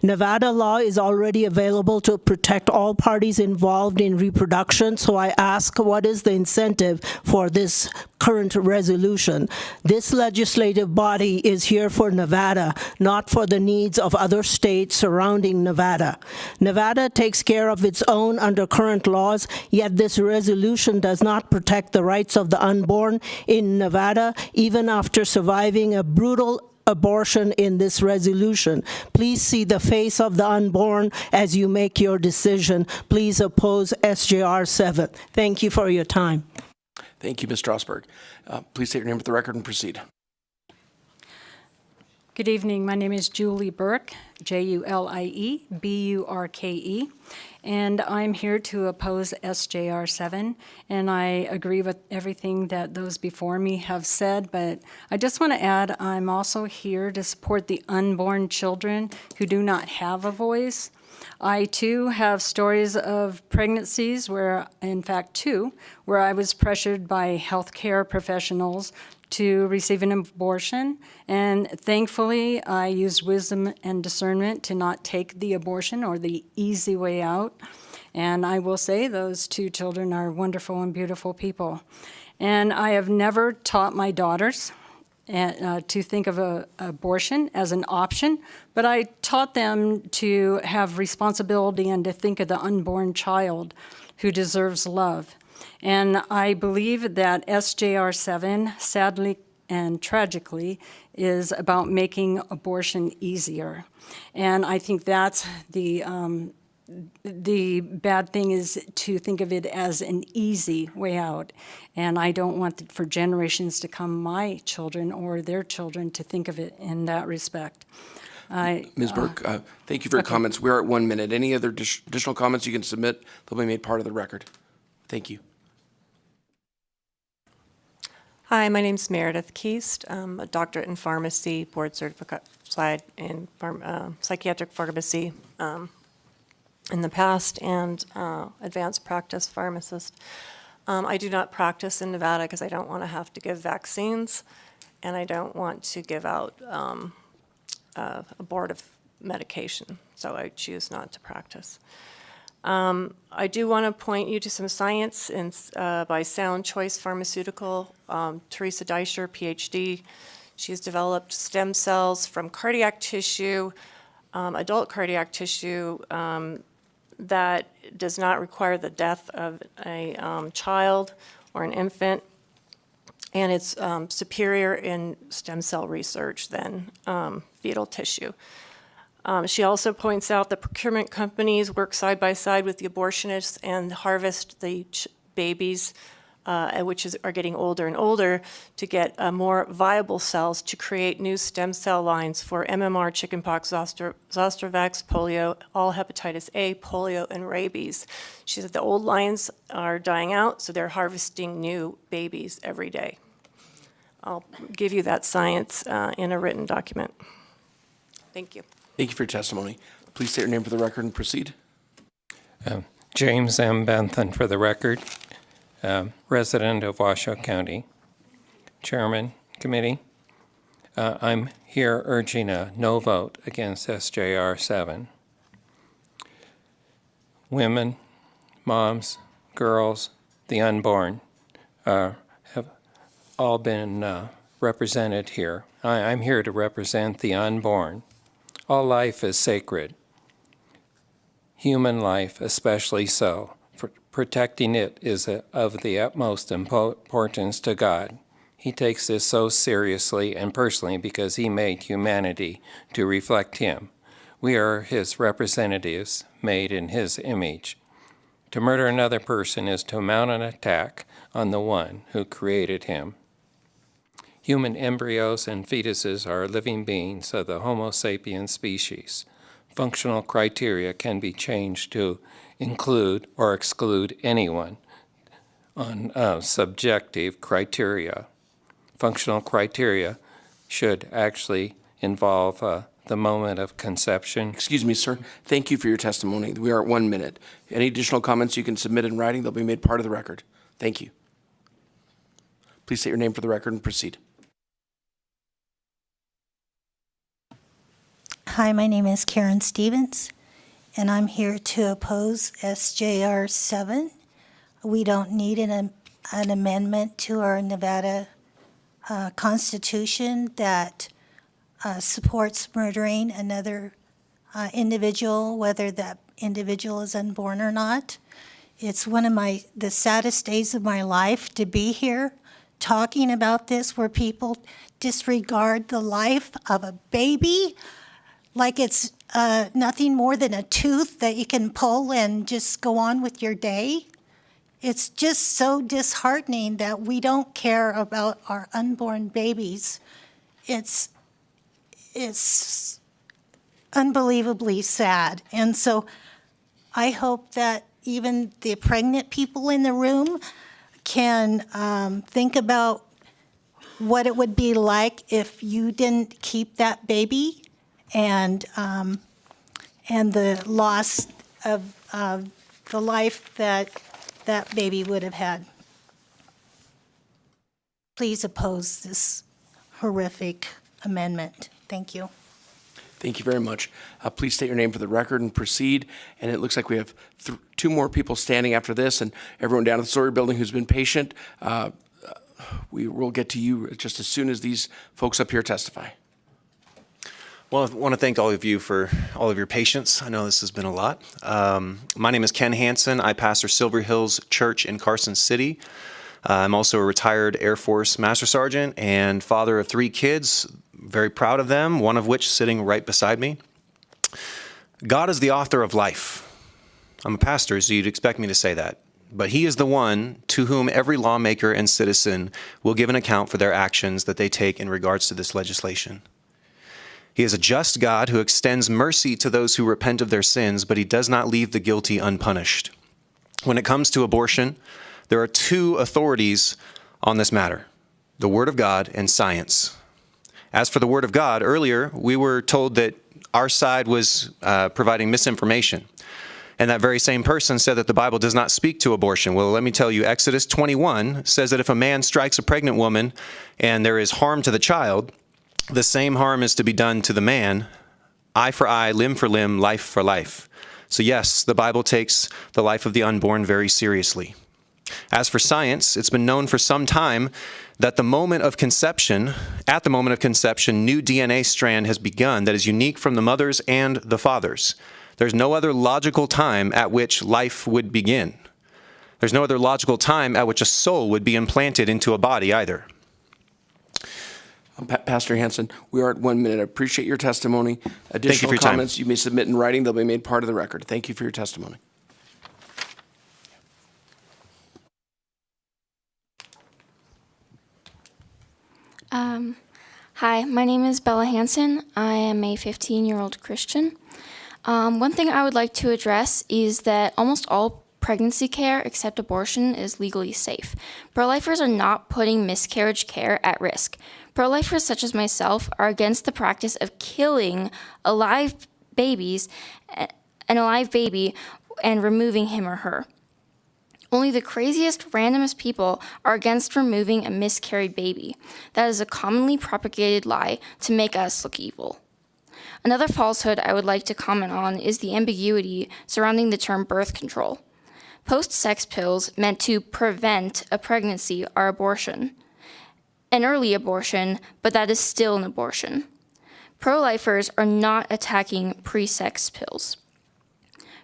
Nevada law is already available to protect all parties involved in reproduction, so I ask, what is the incentive for this current resolution? This legislative body is here for Nevada, not for the needs of other states surrounding Nevada. Nevada takes care of its own under current laws, yet this resolution does not protect the rights of the unborn in Nevada, even after surviving a brutal abortion in this resolution. Please see the face of the unborn as you make your decision. Please oppose SJR 7. Thank you for your time. Thank you, Ms. Strasburg. Please state your name for the record and proceed. Good evening. My name is Julie Burke, Julie Burke, and I'm here to oppose SJR 7, and I agree with everything that those before me have said, but I just want to add I'm also here to support the unborn children who do not have a voice. I, too, have stories of pregnancies where, in fact, two, where I was pressured by healthcare professionals to receive an abortion, and thankfully I used wisdom and discernment to not take the abortion or the easy way out. And I will say those 2 children are wonderful and beautiful people. And I have never taught my daughters to think of abortion as an option, but I taught them to have responsibility and to think of the unborn child who deserves love. And I believe that SJR 7, sadly and tragically, is about making abortion easier. And I think that's the bad thing, is to think of it as an easy way out. And I don't want for generations to come, my children or their children, to think of it in that respect. Ms. Burke, thank you for your comments. We're at 1 minute. Any other additional comments you can submit, they'll be made part of the record. Thank you. Hi, my name's Meredith Keast. I'm a doctorate in pharmacy, board certified in psychiatric pharmacy in the past, and advanced practice pharmacist. I do not practice in Nevada because I don't want to have to give vaccines, and I don't want to give out abortive medication, so I choose not to practice. I do want to point you to some science by Sound Choice Pharmaceutical. Teresa Deischer, PhD. She's developed stem cells from cardiac tissue, adult cardiac tissue, that does not require the death of a child or an infant, and it's superior in stem cell research than fetal tissue. She also points out that procurement companies work side by side with the abortionists and harvest the babies, which are getting older and older, to get more viable cells to create new stem cell lines for MMR, chickenpox, Zostavax, polio, all hepatitis A, polio, and rabies. She said the old lines are dying out, so they're harvesting new babies every day. I'll give you that science in a written document. Thank you. Thank you for your testimony. Please state your name for the record and proceed. James M. Bentham for the record, resident of Washoe County. Chairman, committee, I'm here urging a no vote against SJR 7. Women, moms, girls, the unborn have all been represented here. I'm here to represent the unborn. All life is sacred, human life especially so. Protecting it is of the utmost importance to God. He takes this so seriously and personally because he made humanity to reflect him. We are his representatives, made in his image. To murder another person is to mount an attack on the one who created him. Human embryos and fetuses are living beings of the Homo sapiens species. Functional criteria can be changed to include or exclude anyone on subjective criteria. Functional criteria should actually involve the moment of conception. Excuse me, sir. Thank you for your testimony. We are at 1 minute. Any additional comments you can submit in writing, they'll be made part of the record. Thank you. Please state your name for the record and proceed. Hi, my name is Karen Stevens, and I'm here to oppose SJR 7. We don't need an amendment to our Nevada Constitution that supports murdering another individual, whether that individual is unborn or not. It's one of the saddest days of my life to be here talking about this, where people disregard the life of a baby like it's nothing more than a tooth that you can pull and just go on with your day. It's just so disheartening that we don't care about our unborn babies. It's unbelievably sad. And so I hope that even the pregnant people in the room can think about what it would be like if you didn't keep that baby, and the loss of the life that that baby would have had. please oppose this horrific amendment. Thank you. Thank you very much. Please state your name for the record and proceed. And it looks like we have two more people standing after this, and everyone down at the Sawyer Building who's been patient. We will get to you just as soon as these folks up here testify. Well, I want to thank all of you for all of your patience. I know this has been a lot. My name is Ken Hansen. I pastor Silver Hills Church in Carson City. I'm also a retired Air Force Master Sergeant and father of 3 kids. Very proud of them, one of which sitting right beside me. God is the author of life. I'm a pastor, so you'd expect me to say that. But he is the one to whom every lawmaker and citizen will give an account for their actions that they take in regards to this legislation. He is a just God who extends mercy to those who repent of their sins, but he does not leave the guilty unpunished. When it comes to abortion, there are 2 authorities on this matter, the Word of God and science. As for the Word of God, earlier we were told that our side was providing misinformation. And that very same person said that the Bible does not speak to abortion. Well, let me tell you, Exodus 21 says that if a man strikes a pregnant woman and there is harm to the child, the same harm is to be done to the man, eye for eye, limb for limb, life for life. So yes, the Bible takes the life of the unborn very seriously. As for science, it's been known for some time that at the moment of conception, new DNA strand has begun that is unique from the mother's and the father's. There's no other logical time at which life would begin. There's no other logical time at which a soul would be implanted into a body either. Pastor Hansen, we are at 1 minute. I appreciate your testimony. Thank you Additional for your time. comments you may submit in writing. They'll be made part of the record. Thank you for your testimony. Hi, my name is Bella Hansen. I am a 15-year-old Christian. One thing I would like to address is that almost all pregnancy care except abortion is legally safe. Pro-lifers are not putting miscarriage care at risk. Pro-lifers such as myself are against the practice of killing an alive baby and removing him or her. Only the craziest, randomest people are against removing a miscarried baby. That is a commonly propagated lie to make us look evil. Another falsehood I would like to comment on is the ambiguity surrounding the term birth control. Post-sex pills meant to prevent a pregnancy are abortion. An early abortion, but that is still an abortion. Pro-lifers are not attacking pre-sex pills.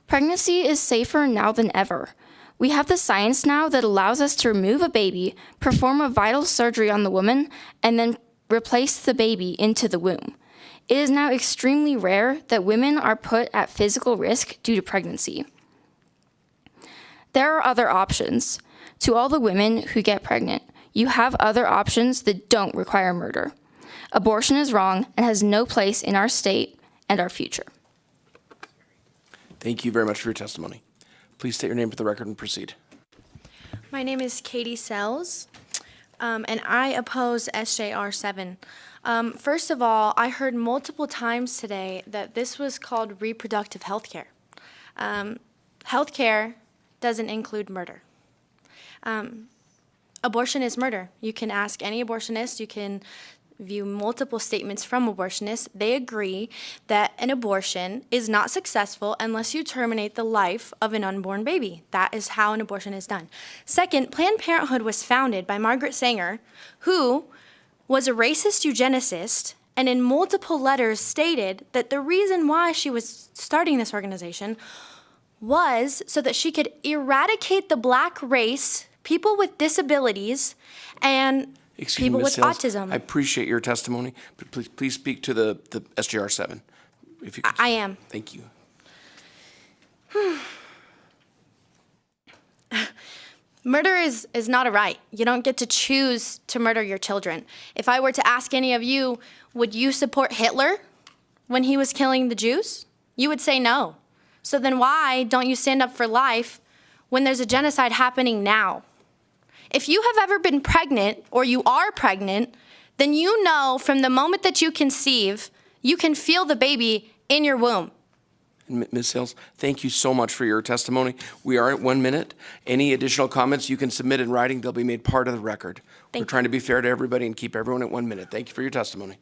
Pregnancy is safer now than ever. We have the science now that allows us to remove a baby, perform a vital surgery on the woman, and then replace the baby into the womb. It is now extremely rare that women are put at physical risk due to pregnancy. There are other options. To all the women who get pregnant, you have other options that don't require murder. Abortion is wrong and has no place in our state and our future. Thank you very much for your testimony. Please state your name for the record and proceed. My name is Katie Sells, and I oppose SJR 7. First of all, I heard multiple times today that this was called reproductive health care. Health care doesn't include murder. Abortion is murder. You can ask any abortionist, you can view multiple statements from abortionists. They agree that an abortion is not successful unless you terminate the life of an unborn baby. That is how an abortion is done. Second, Planned Parenthood was founded by Margaret Sanger, who was a racist eugenicist, and in multiple letters stated that the reason why she was starting this organization was so that she could eradicate the black race, people with disabilities, and people with autism. I appreciate your testimony, but please speak to the SJR 7. If you could. I am. Thank you. Murder is not a right. You don't get to choose to murder your children. If I were to ask any of you, would you support Hitler when he was killing the Jews? You would say no. So then why don't you stand up for life when there's a genocide happening now? If you have ever been pregnant or you are pregnant, then you know from the moment that you conceive, you can feel the baby in your womb. Ms. Hills, thank you so much for your testimony. We are at 1 minute. Any additional comments you can submit in writing, they'll be made part of the record. We're trying to be fair to everybody and keep everyone at 1 minute. Thank you for your testimony.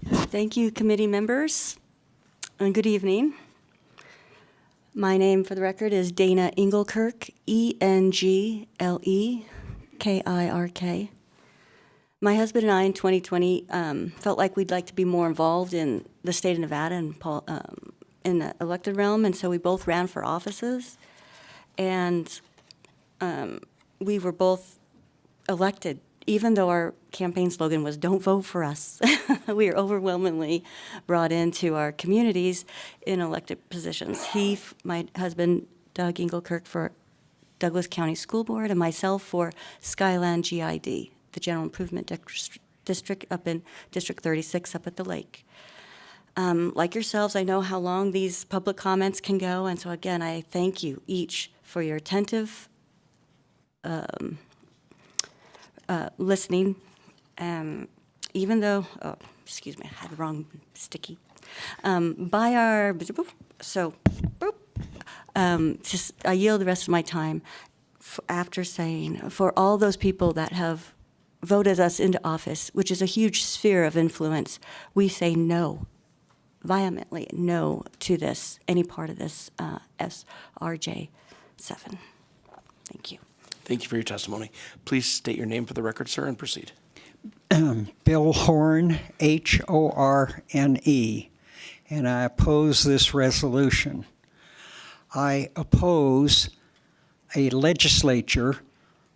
Thank you, committee members, and good evening. My name, for the record, is Dana Engelkirk, Englekirk. My husband and I in 2020 felt like we'd like to be more involved in the state of Nevada and in the elected realm, and so we both ran for offices, and we were both elected, even though our campaign slogan was "Don't vote for us." We are overwhelmingly brought into our communities in elected positions. My husband, Doug Engelkirk, for Douglas County School Board, and myself for Skyland GID, the General Improvement District up in District 36 up at the lake. Like yourselves, I know how long these public comments can go, and so again, I thank you each for your attentive listening. Even though, oh, excuse me, I had the wrong sticky. I yield the rest of my time after saying, for all those people that have voted us into office, which is a huge sphere of influence, we say no, vehemently no to this, any part of this SRJ 7. Thank you. Thank you for your testimony. Please state your name for the record, sir, and proceed. Bill Horn, Horne, and I oppose this resolution. I oppose a legislature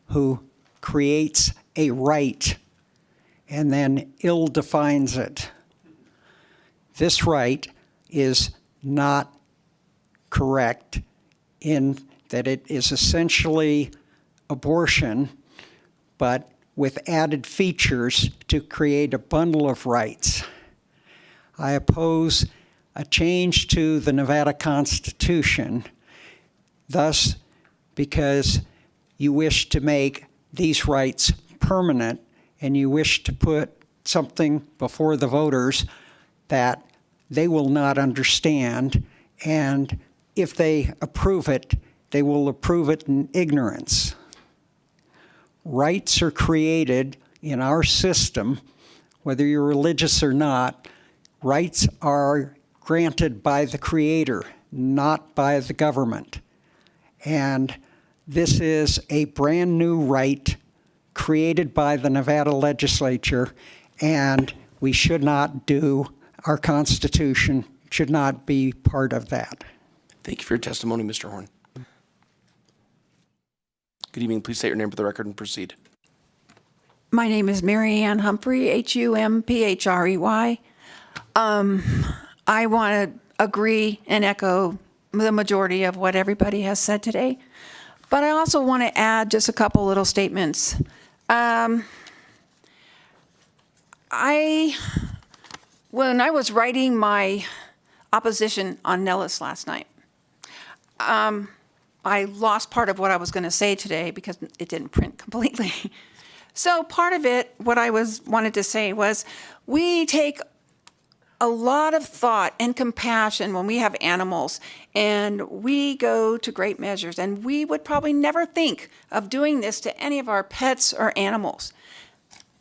who creates a right and then ill-defines it. This right is not correct in that it is essentially abortion, but with added features to create a bundle of rights. I oppose a change to the Nevada Constitution, thus because you wish to make these rights permanent and you wish to put something before the voters that they will not understand, and if they approve it, they will approve it in ignorance. Rights are created in our system, whether you're religious or not. Rights are granted by the Creator, not by the government. And this is a brand new right created by the Nevada Legislature, and we should not do, our Constitution should not be part of that. Thank you for your testimony, Mr. Horn. Good evening. Please state your name for the record and proceed. My name is Mary Ann Humphrey, Humprey. I want to agree and echo the majority of what everybody has said today, but I also want to add just a couple little statements. When I was writing my opposition on Nellis last night, I lost part of what I was going to say today because it didn't print completely. So part of it, what I wanted to say was, we take a lot of thought and compassion when we have animals, and we go to great measures, and we would probably never think of doing this to any of our pets or animals.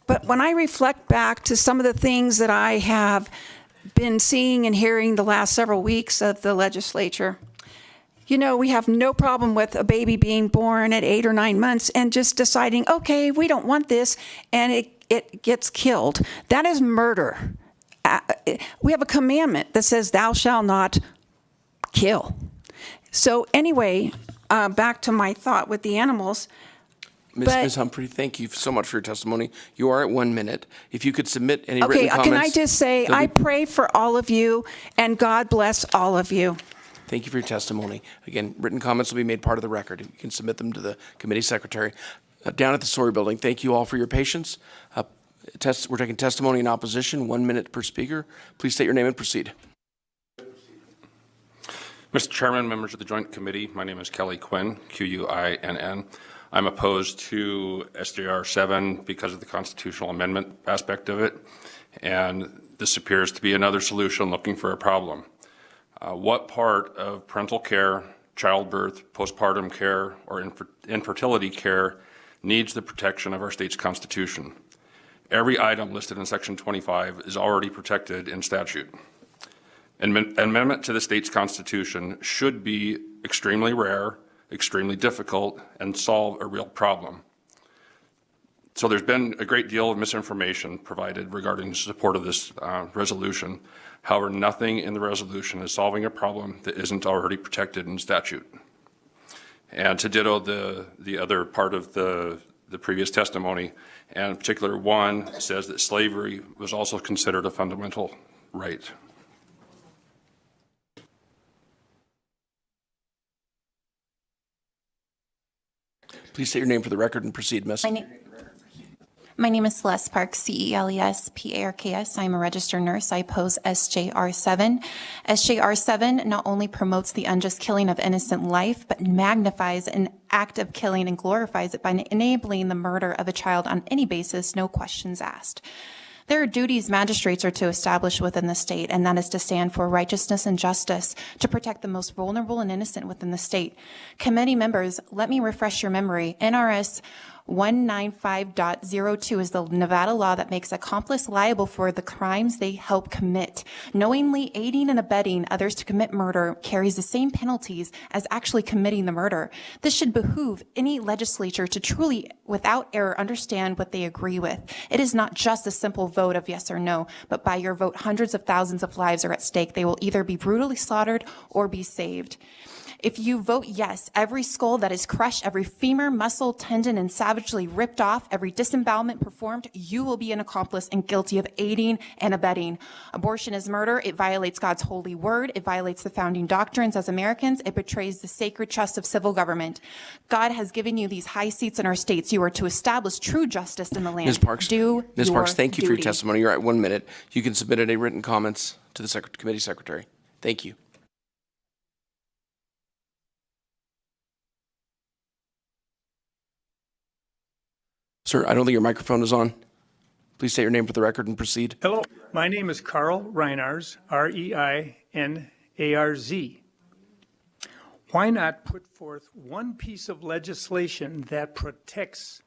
But when I reflect back to some of the things that I have been seeing and hearing the last several weeks of the legislature, you know, we have no problem with a baby being born at 8 or 9 months and just deciding, okay, we don't want this, and it gets killed. That is murder. We have a commandment that says, thou shalt not kill. So anyway, back to my thought with the animals. Ms. Humphrey, thank you so much for your testimony. You are at 1 minute. If you could submit any written comments. Okay, can I just say, I pray for all of you, and God bless all of you. Thank you for your testimony. Again, written comments will be made part of the record. You can submit them to the committee secretary. Down at the Story Building, thank you all for your patience. We're taking testimony in opposition, 1 minute per speaker. Please state your name and proceed. Mr. Chairman, members of the Joint Committee, my name is Kelly Quinn, Quinn. I'm opposed to SJR 7 because of the constitutional amendment aspect of it. And This appears to be another solution looking for a problem. What part of parental care, childbirth, postpartum care, or infertility care needs the protection of our state's constitution? Every item listed in Section 25 is already protected in statute. An amendment to the state's constitution should be extremely rare, extremely difficult, and solve a real problem. So there's been a great deal of misinformation provided regarding support of this resolution. However, nothing in the resolution is solving a problem that isn't already protected in statute. And to ditto the other part of the previous testimony, and in particular one says that slavery was also considered a fundamental right. Please state your name for the record and proceed, Miss. My name is Celeste Parks, CELESPARKS. I'm a registered nurse. I oppose SJR 7. SJR 7 not only promotes the unjust killing of innocent life, but magnifies an act of killing and glorifies it by enabling the murder of a child on any basis, no questions asked. There are duties magistrates are to establish within the state, and that is to stand for righteousness and justice, to protect the most vulnerable and innocent within the state. Committee members, let me refresh your memory. NRS 195.02 is the Nevada law that makes accomplice liable for the crimes they help commit. Knowingly aiding and abetting others to commit murder carries the same penalties as actually committing the murder. This should behoove any legislature to truly, without error, understand what they agree with. It is not just a simple vote of yes or no, but by your vote, hundreds of thousands of lives are at stake. They will either be brutally slaughtered or be saved. If you vote yes, every skull that is crushed, every femur, muscle, tendon, and savagely ripped off, every disembowelment performed, you will be an accomplice and guilty of aiding and abetting. Abortion is murder. It violates God's holy word. It violates the founding doctrines as Americans. It betrays the sacred trust of civil government. God has given you these high seats in our states. You are to establish true justice in the land. Ms. Parks, Ms. Parks, thank you for your testimony. You're at 1 minute. You can submit any written comments to the committee secretary. Thank you. Sir, I don't think your microphone is on. Please state your name for the record and proceed. Hello, my name is Carl Reinarz, R-E-I-N-A-R-Z. Why not put forth one piece of legislation that protects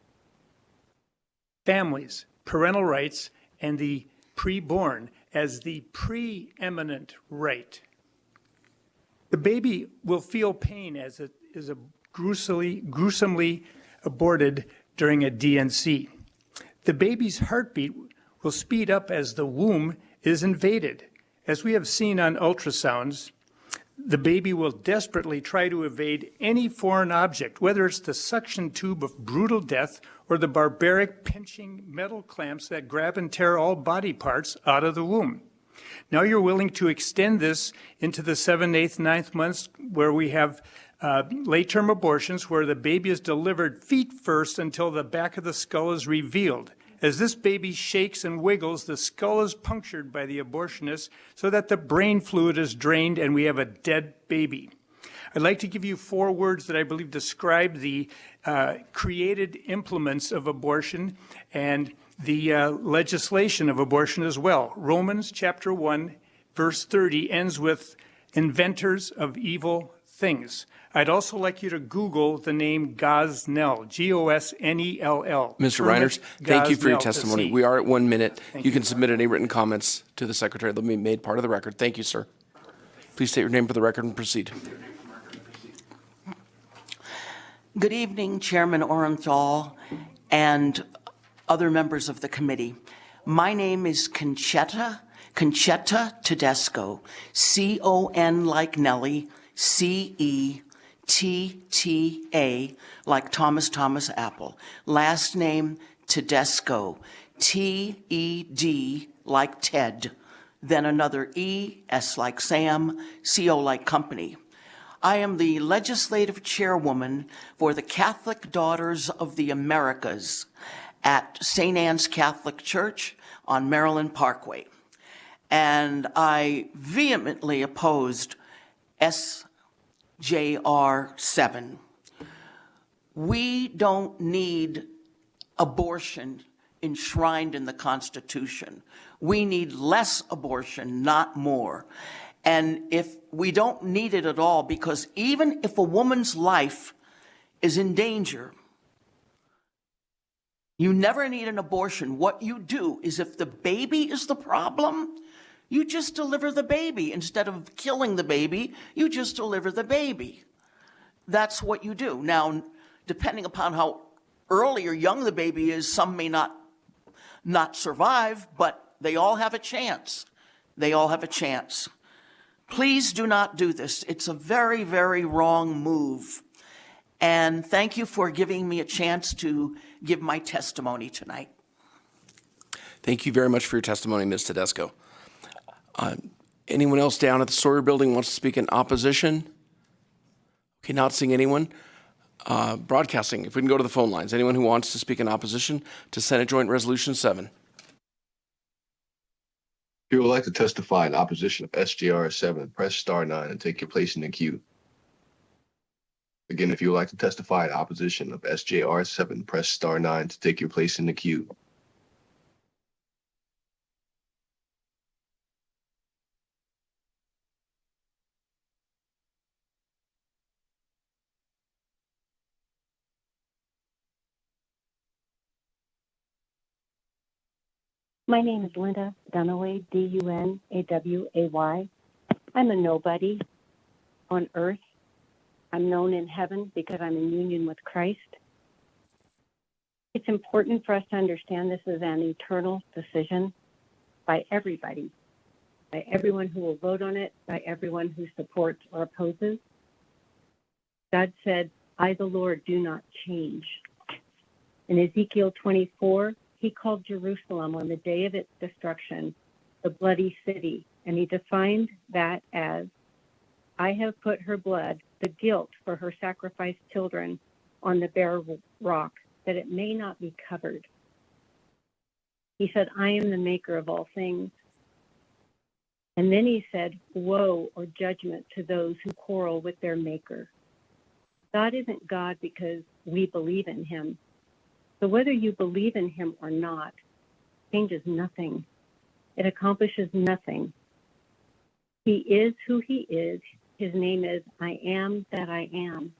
families, parental rights, and the preborn as the preeminent right? The baby will feel pain as it is gruesomely aborted during a DNC. The baby's heartbeat will speed up as the womb is invaded. As we have seen on ultrasounds, the baby will desperately try to evade any foreign object, whether it's the suction tube of brutal death or the barbaric pinching metal clamps that grab and tear all body parts out of the womb. Now you're willing to extend this into the 7th, 8th, 9th months where we have late-term abortions where the baby is delivered feet first until the back of the skull is revealed. As this baby shakes and wiggles, the skull is punctured by the abortionist so that the brain fluid is drained and we have a dead baby. I'd like to give you 4 words that I believe describe the created implements of abortion and the legislation of abortion as well. Romans chapter 1, verse 30 ends with inventors of evil things. I'd also like you to Google the name Gosnell, G-O-S-N-E-L-L. Mr. Reiners, thank you for your testimony. We are at 1 minute. You can submit any written comments to the secretary. They'll be made part of the record. Thank you, sir. Please state your name for the record and proceed. Good evening, Chairman Orenthal and other members of the committee. My name is Conchetta Tedesco, C-O-N like Nellie, C-E-T-T-A, like Thomas Apple. Last name Tedesco, T-E-D like Ted, then another E, S like Sam, C-O like company. I am the legislative chairwoman for the Catholic Daughters of the Americas at St. Anne's Catholic Church on Maryland Parkway. And I vehemently opposed SJR 7. We don't need abortion enshrined in the Constitution. We need less abortion, not more. And if we don't need it at all, because even if a woman's life is in danger, you never need an abortion. What you do is, if the baby is the problem, you just deliver the baby. Instead of killing the baby, you just deliver the baby. That's what you do. Now, depending upon how early or young the baby is, some may not survive, but they all have a chance. They all have a chance. Please do not do this. It's a very, very wrong move. And thank you for giving me a chance to give my testimony tonight. Thank you very much for your testimony, Ms. Tedesco. Anyone else down at the Sawyer Building wants to speak in opposition? Okay, not seeing anyone. Broadcasting, if we can go to the phone lines. Anyone who wants to speak in opposition to Senate Joint Resolution 7? If you would like to testify in opposition of SJR 7, press star 9 and take your place in the queue. Again, if you would like to testify in opposition of SJR 7, press star 9 to take your place in the queue. My name is Linda Dunaway, Dunaway. I'm a nobody on earth. I'm known in heaven because I'm in union with Christ. It's important for us to understand this is an eternal decision by everybody, by everyone who will vote on it, by everyone who supports or opposes. God said, I, the Lord, do not change. In Ezekiel 24, he called Jerusalem on the day of its destruction the bloody city, and he defined that as, I have put her blood, the guilt for her sacrificed children, on the bare rock, that it may not be covered. He said, I am the maker of all things. And then he said, woe or judgment to those who quarrel with their maker. God isn't God because we believe in him. So whether you believe in him or not changes nothing. It accomplishes nothing. He is who he is. His name is I am that I am.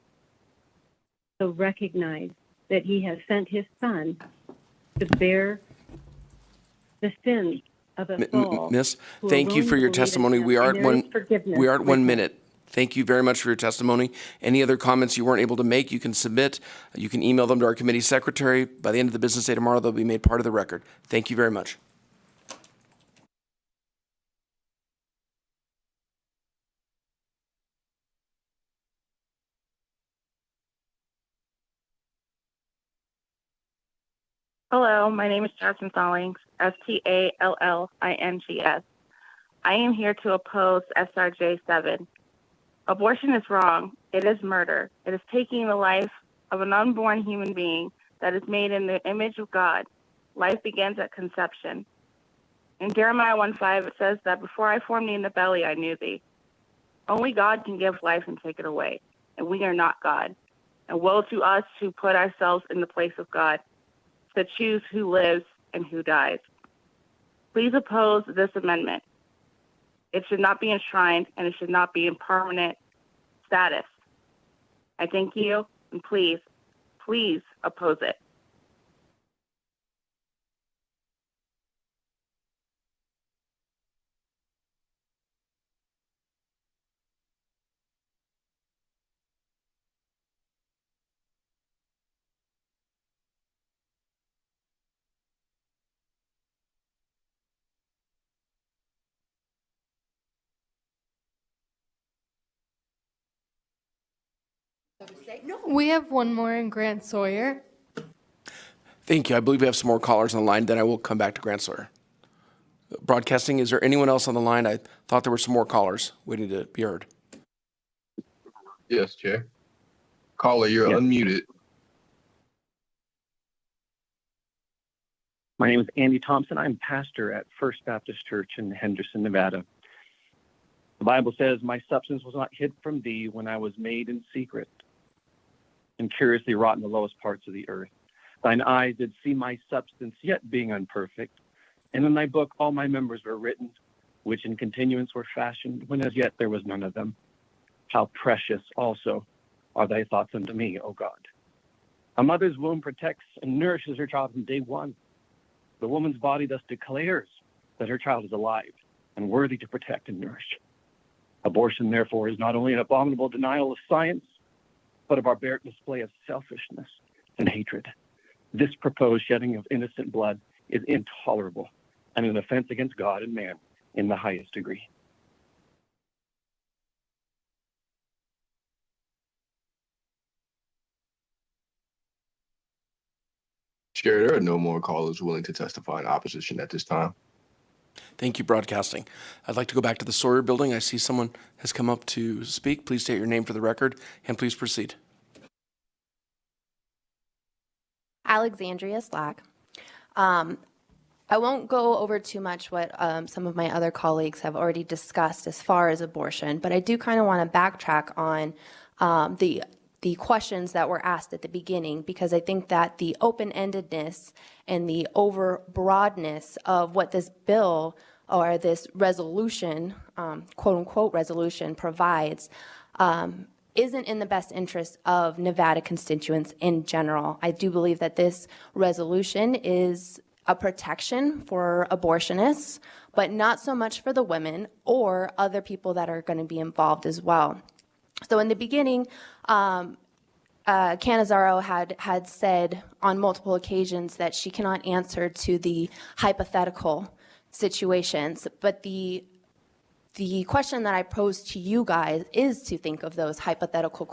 So recognize that he has sent his son to bear the sins of us all. Miss, thank you for your testimony. We are at 1 minute. Thank you very much for your testimony. Any other comments you weren't able to make, you can submit. You can email them to our committee secretary. By the end of the business day tomorrow, they'll be made part of the record. Thank you very much. Hello, my name is Jasmine Stallings, Stallings. I am here to oppose SRJ 7. Abortion is wrong. It is murder. It is taking the life of an unborn human being that is made in the image of God. Life begins at conception. In Jeremiah 1:5, it says that before I formed thee in the belly, I knew thee. Only God can give life and take it away, and we are not God. And woe to us who put ourselves in the place of God, to choose who lives and who dies. Please oppose this amendment. It should not be enshrined, and it should not be in permanent status. I thank you, and please, please oppose it. We have one more in Grant Sawyer. Thank you. I believe we have some more callers on the line. Then I will come back to Grant Sawyer. Broadcasting, is there anyone else on the line? I thought there were some more callers waiting to be heard. Yes, Chair. Caller, you're unmuted. My name is Andy Thompson. I'm pastor at First Baptist Church in Henderson, Nevada. The Bible says, my substance was not hid from thee when I was made in secret and curiously wrought in the lowest parts of the earth. Thine eyes did see my substance yet being unperfect, and in thy book all my members were written, which in continuance were fashioned, when as yet there was none of them. How precious also are thy thoughts unto me, O God. A mother's womb protects and nourishes her child from day one. The woman's body thus declares that her child is alive and worthy to protect and nourish. Abortion, therefore, is not only an abominable denial of science, but a barbaric display of selfishness and hatred. This proposed shedding of innocent blood is intolerable and an offense against God and man in the highest degree. Chair, there are no more callers willing to testify in opposition at this time. Thank you, Broadcasting. I'd like to go back to the Sawyer Building. I see someone has come up to speak. Please state your name for the record, and please proceed. Alexandria Slack. I won't go over too much what some of my other colleagues have already discussed as far as abortion, but I do kind of want to backtrack on the questions that were asked at the beginning, because I think that the open-endedness and the overbroadness of what this bill or this resolution, quote-unquote resolution, provides isn't in the best interest of Nevada constituents in general. I do believe that this resolution is a protection for abortionists, but not so much for the women or other people that are going to be involved as well. So in the beginning, Canizaro had said on multiple occasions that she cannot answer to the hypothetical situations, but the question that I pose to you guys is to think of those hypothetical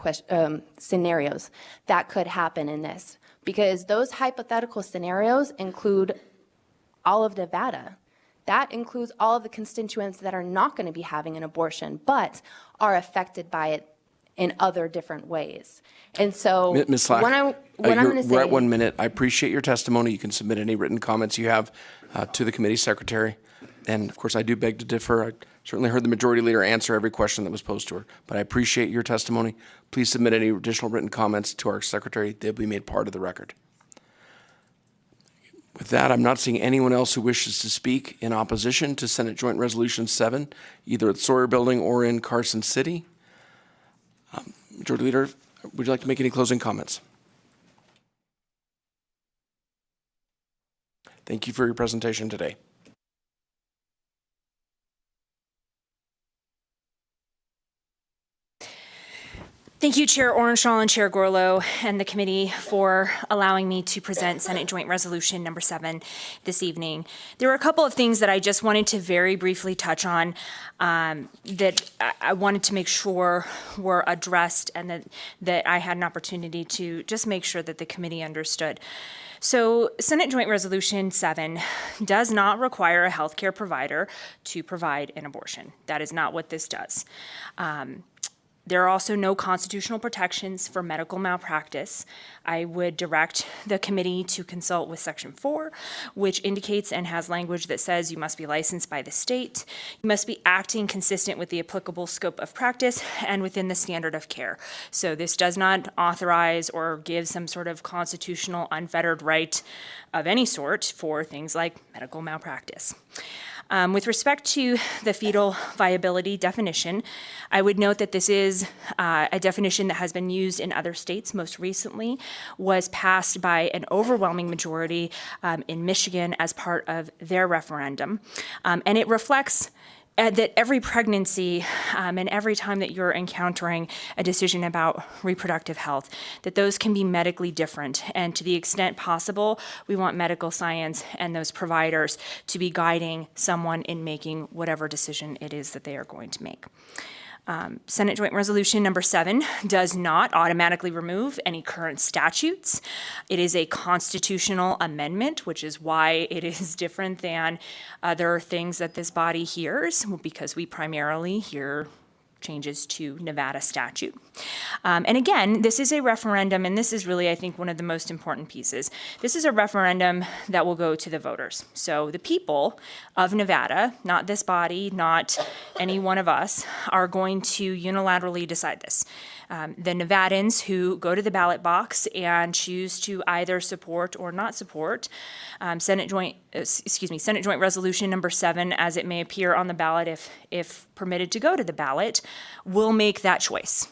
scenarios that could happen in this, because those hypothetical scenarios include all of Nevada. That includes all of the constituents that are not going to be having an abortion, but are affected by it in other different ways. And so Ms. Slack, what I'm going to say... we're at 1 minute. I appreciate your testimony. You can submit any written comments you have to the committee secretary. And of course, I do beg to differ. I certainly heard the majority leader answer every question that was posed to her, but I appreciate your testimony. Please submit any additional written comments to our secretary. They'll be made part of the record. With that, I'm not seeing anyone else who wishes to speak in opposition to Senate Joint Resolution 7, either at Sawyer Building or in Carson City. Majority Leader, would you like to make any closing comments? Thank you for your presentation today. Thank you, Chair Orenshaw and Chair Gorlow and the committee for allowing me to present Senate Joint Resolution number 7 this evening. There were a couple of things that I just wanted to very briefly touch on that I wanted to make sure were addressed, and that I had an opportunity to just make sure that the committee understood. So Senate Joint Resolution 7 does not require a healthcare provider to provide an abortion. That is not what this does. There are also no constitutional protections for medical malpractice. I would direct the committee to consult with Section 4, which indicates and has language that says you must be licensed by the state, you must be acting consistent with the applicable scope of practice and within the standard of care. So this does not authorize or give some sort of constitutional unfettered right of any sort for things like medical malpractice. With respect to the fetal viability definition, I would note that this is a definition that has been used in other states. Most recently was passed by an overwhelming majority in Michigan as part of their referendum. And it reflects that every pregnancy and every time that you're encountering a decision about reproductive health, that those can be medically different. And to the extent possible, we want medical science and those providers to be guiding someone in making whatever decision it is that they are going to make. Senate Joint Resolution number 7 does not automatically remove any current statutes. It is a constitutional amendment, which is why it is different than other things that this body hears, because we primarily hear changes to Nevada statute. And again, this is a referendum, and this is really, I think, one of the most important pieces. This is a referendum that will go to the voters. So the people of Nevada, not this body, not any one of us, are going to unilaterally decide this. The Nevadans who go to the ballot box and choose to either support or not support Senate Joint Resolution number 7, as it may appear on the ballot if permitted to go to the ballot, will make that choice.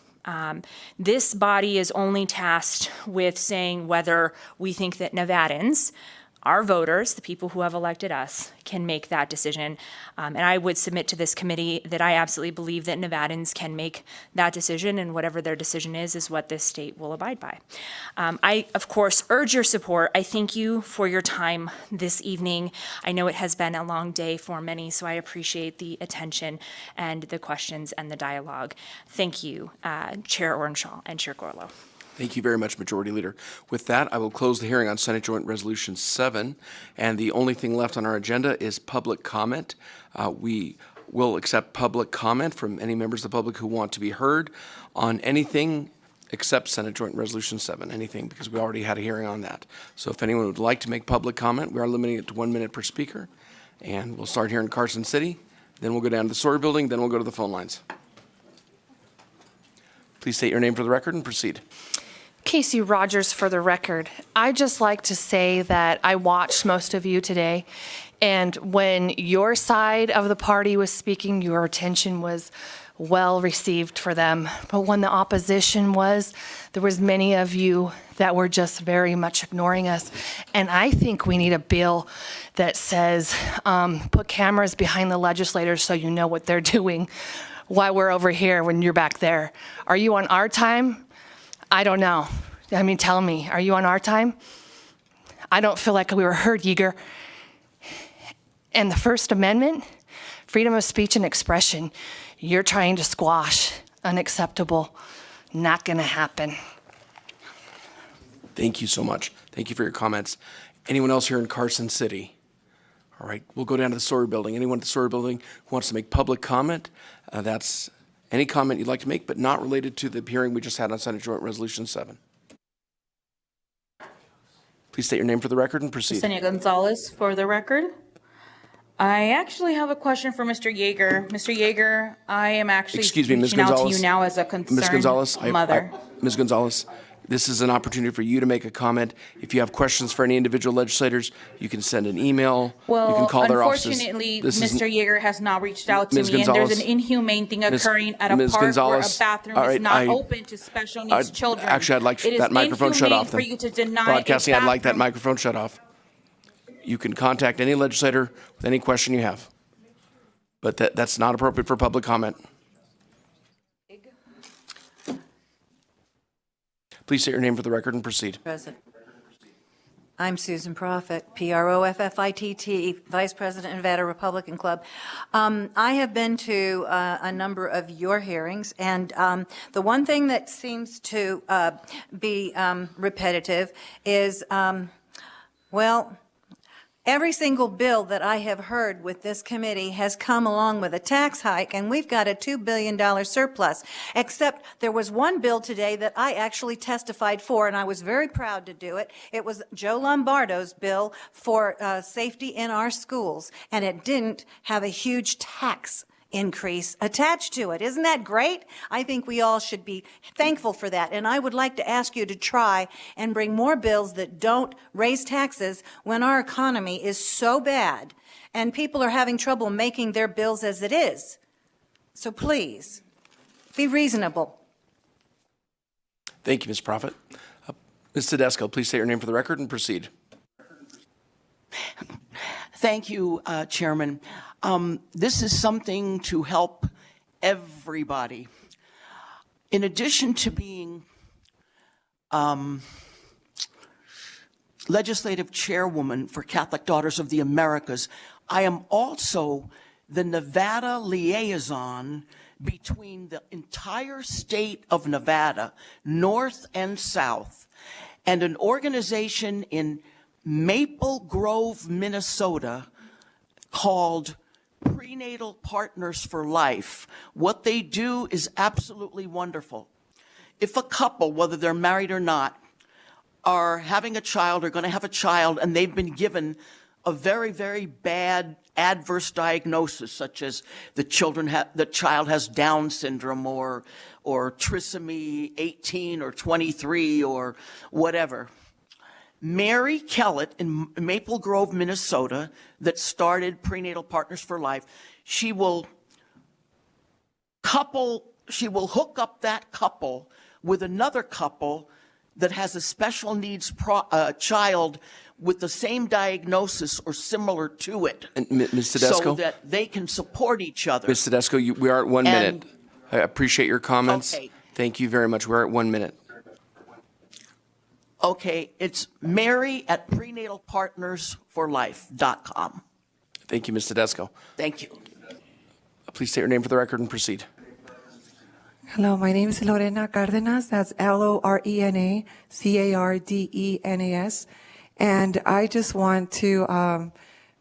This body is only tasked with saying whether we think that Nevadans, our voters, the people who have elected us, can make that decision. And I would submit to this committee that I absolutely believe that Nevadans can make that decision, and whatever their decision is what this state will abide by. I, of course, urge your support. I thank you for your time this evening. I know it has been a long day for many, so I appreciate the attention and the questions and the dialogue. Thank you, Chair Orenshaw and Chair Gorlow. Thank you very much, Majority Leader. With that, I will close the hearing on Senate Joint Resolution 7, and the only thing left on our agenda is public comment. We will accept public comment from any members of the public who want to be heard on anything except Senate Joint Resolution 7, anything, because we already had a hearing on that. So if anyone would like to make public comment, we are limiting it to 1 minute per speaker, and we'll start here in Carson City, then we'll go down to the Sawyer Building, then we'll go to the phone lines. Please state your name for the record and proceed. Casey Rogers for the record. I'd just like to say that I watched most of you today, and when your side of the party was speaking, your attention was well received for them. But when the opposition was, there was many of you that were just very much ignoring us. And I think we need a bill that says put cameras behind the legislators so you know what they're doing while we're over here when you're back there. Are you on our time? I don't know. I mean, tell me, are you on our time? I don't feel like we were heard, Yeager. And the First Amendment, freedom of speech and expression, you're trying to squash. Unacceptable. Not going to happen. Thank you so much. Thank you for your comments. Anyone else here in Carson City? All right, we'll go down to the Sawyer Building. Anyone at the Sawyer Building who wants to make public comment, that's any comment you'd like to make, but not related to the hearing we just had on Senate Joint Resolution 7. Please state your name for the record and proceed. Yesenia Gonzalez for the record. I actually have a question for Mr. Yeager. Mr. Yeager, I am actually reaching out to you now as a concerned mother. Ms. Gonzalez, this is an opportunity for you to make a comment. If you have questions for any individual legislators, you can send an email. Well, you can call their offices. Unfortunately, Mr. Yeager has not reached out to me, and there's an inhumane thing occurring at a Ms. park Gonzalez, where a bathroom all right, is not open to special needs children. Actually, I'd like that microphone shut off. It is inhumane for you to deny Broadcasting, I'd like that bathroom. microphone shut off. You can contact any legislator with any question you have. But that's not appropriate for public comment. Please state your name for the record and proceed. President. I'm Susan Proffitt, Proffitt, Vice President, Nevada Republican Club. I have been to a number of your hearings, and the one thing that seems to be repetitive is, well, every single bill that I have heard with this committee has come along with a tax hike, and we've got a $2 billion surplus, except there was one bill today that I actually testified for, and I was very proud to do it. It was Joe Lombardo's bill for safety in our schools, and it didn't have a huge tax increase attached to it. Isn't that great? I think we all should be thankful for that. And I would like to ask you to try and bring more bills that don't raise taxes when our economy is so bad and people are having trouble making their bills as it is. So please, be reasonable. Thank you, Ms. Proffitt. Ms. Tedesco, please state your name for the record and proceed. Thank you, Chairman. This is something to help everybody. In addition to being legislative chairwoman for Catholic Daughters of the Americas, I am also the Nevada liaison between the entire state of Nevada, north and south, and an organization in Maple Grove, Minnesota, called Prenatal Partners for Life, what they do is absolutely wonderful. If a couple, whether they're married or not, are having a child or going to have a child and they've been given a very, very bad adverse diagnosis, such as the child has Down syndrome or trisomy 18 or 23 or whatever. Mary Kellett in Maple Grove, Minnesota, that started Prenatal Partners for Life, she will hook up that couple with another couple that has a special needs child with the same diagnosis or similar to it. And Ms. Tedesco? So that they can support each other. Ms. Tedesco, we are at 1 minute. I appreciate your comments. Okay. Thank you very much. We're at 1 minute. Okay, it's Mary at prenatalpartnersforlife.com. Thank you, Ms. Tedesco. Thank you. Please state your name for the record and proceed. Hello, my name is Lorena Cardenas. That's LORENA-CARDENAS. And I just want to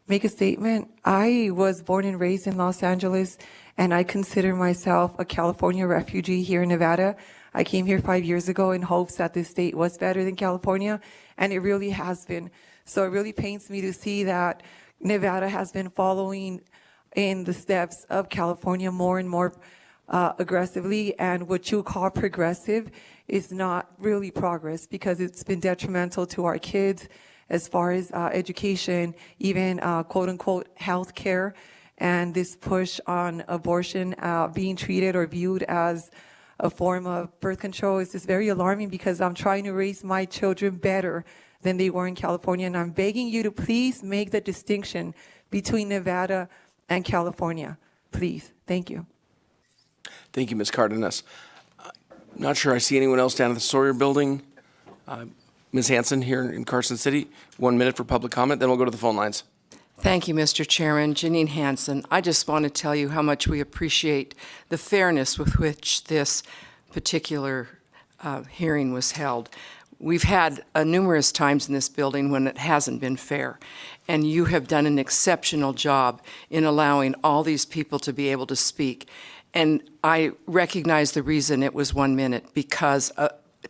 make a statement. I was born and raised in Los Angeles, and I consider myself a California refugee here in Nevada. I came here 5 years ago in hopes that this state was better than California, and it really has been. So it really pains me to see that Nevada has been following in the steps of California more and more aggressively, and what you call progressive is not really progress because it's been detrimental to our kids as far as education, even quote-unquote health care, and this push on abortion being treated or viewed as a form of birth control is just very alarming because I'm trying to raise my children better than they were in California, and I'm begging you to please make the distinction between Nevada and California, please. Thank you. Thank you, Ms. Cardenas. Not sure I see anyone else down at the Sawyer Building. Ms. Hanson here in Carson City. 1 minute for public comment, then we'll go to the phone lines. Thank you, Mr. Chairman. Janine Hanson. I just want to tell you how much we appreciate the fairness with which this particular hearing was held. We've had numerous times in this building when it hasn't been fair, and you have done an exceptional job in allowing all these people to be able to speak. And I recognize the reason it was 1 minute, because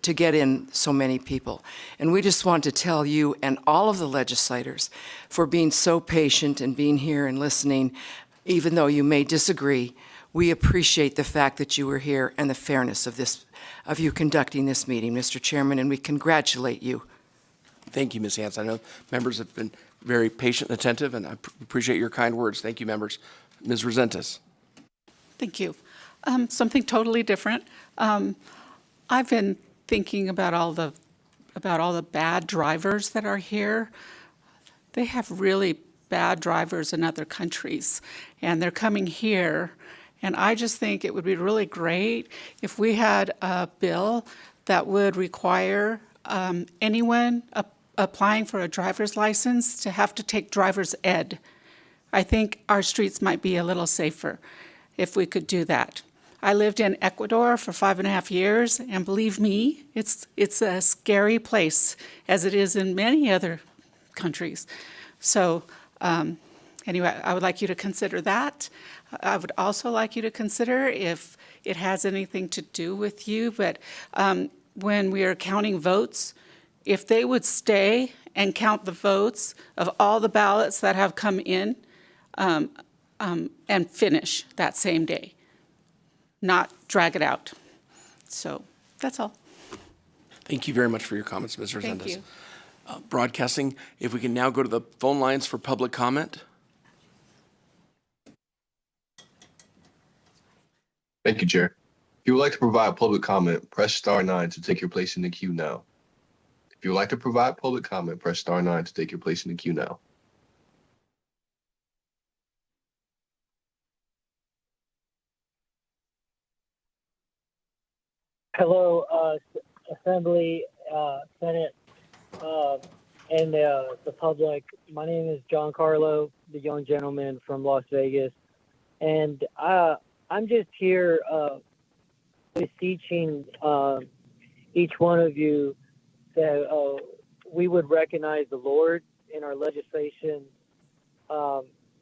to get in so many people. And we just want to tell you and all of the legislators for being so patient and being here and listening, even though you may disagree. We appreciate the fact that you were here and the fairness of you conducting this meeting, Mr. Chairman, and we congratulate you. Thank you, Ms. Hanson. I know members have been very patient and attentive, and I appreciate your kind words. Thank you, members. Ms. Resentis. Thank you. Something totally different. I've been thinking about all the bad drivers that are here. They have really bad drivers in other countries, and they're coming here. And I just think it would be really great if we had a bill that would require anyone applying for a driver's license to have to take driver's ed. I think our streets might be a little safer if we could do that. I lived in Ecuador for 5.5 years, and believe me, it's a scary place, as it is in many other countries. So anyway, I would like you to consider that. I would also like you to consider if it has anything to do with you, but when we are counting votes, if they would stay and count the votes of all the ballots that have come in and finish that same day, not drag it out. So that's all. Thank you very much for your comments, Ms. Resendiz. Thank you. Broadcasting, if we can now go to the phone lines for public comment. Thank you, Chair. If you would like to provide public comment, press star 9 to take your place in the queue now. If you would like to provide public comment, press star 9 to take your place in the queue now. Hello, Assembly, Senate, and the public. My name is John Carlo, the young gentleman from Las Vegas, and I'm just here beseeching each one of you that we would recognize the Lord in our legislation,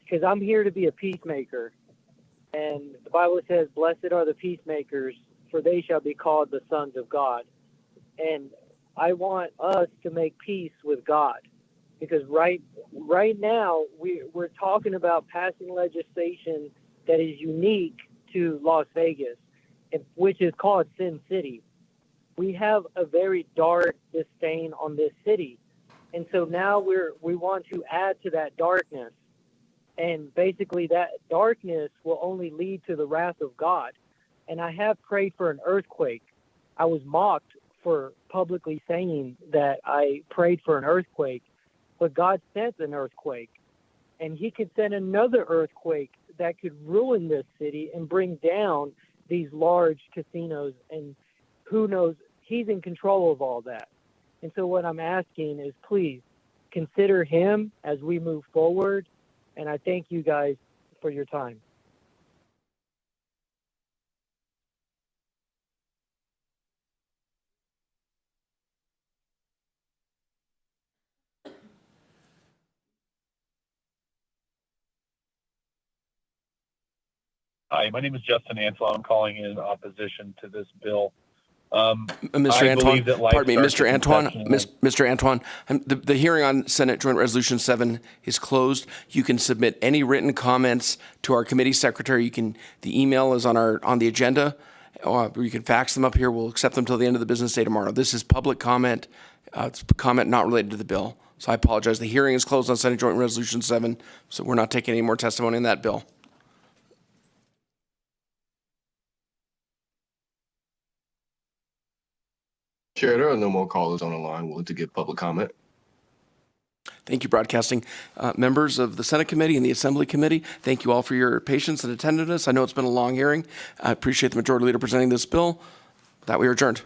because I'm here to be a peacemaker. And the Bible says, blessed are the peacemakers, for they shall be called the sons of God. And I want us to make peace with God, because right now we're talking about passing legislation that is unique to Las Vegas, which is called Sin City. We have a very dark disdain on this city, and so now we want to add to that darkness, and basically that darkness will only lead to the wrath of God. And I have prayed for an earthquake. I was mocked for publicly saying that I prayed for an earthquake, but God sent an earthquake, and he could send another earthquake that could ruin this city and bring down these large casinos, and who knows, he's in control of all that. And so what I'm asking is, please consider him as we move forward, and I thank you guys for your time. Hi, my name is Justin Antoine. I'm calling in opposition to this bill. Mr. Antoine, pardon me, Mr. Antoine, Mr. Antoine, the hearing on Senate Joint Resolution 7 is closed. You can submit any written comments to our committee secretary. The email is on the agenda, or you can fax them up here. We'll accept them till the end of the business day tomorrow. This is public comment. It's comment not related to the bill. So I apologize. The hearing is closed on Senate Joint Resolution 7, so we're not taking any more testimony on that bill. Chair, there are no more callers on the line willing to give public comment. Thank you, Broadcasting. Members of the Senate Committee and the Assembly Committee, thank you all for your patience and attentiveness. I know it's been a long hearing. I appreciate the Majority Leader presenting this bill. With that, we are adjourned.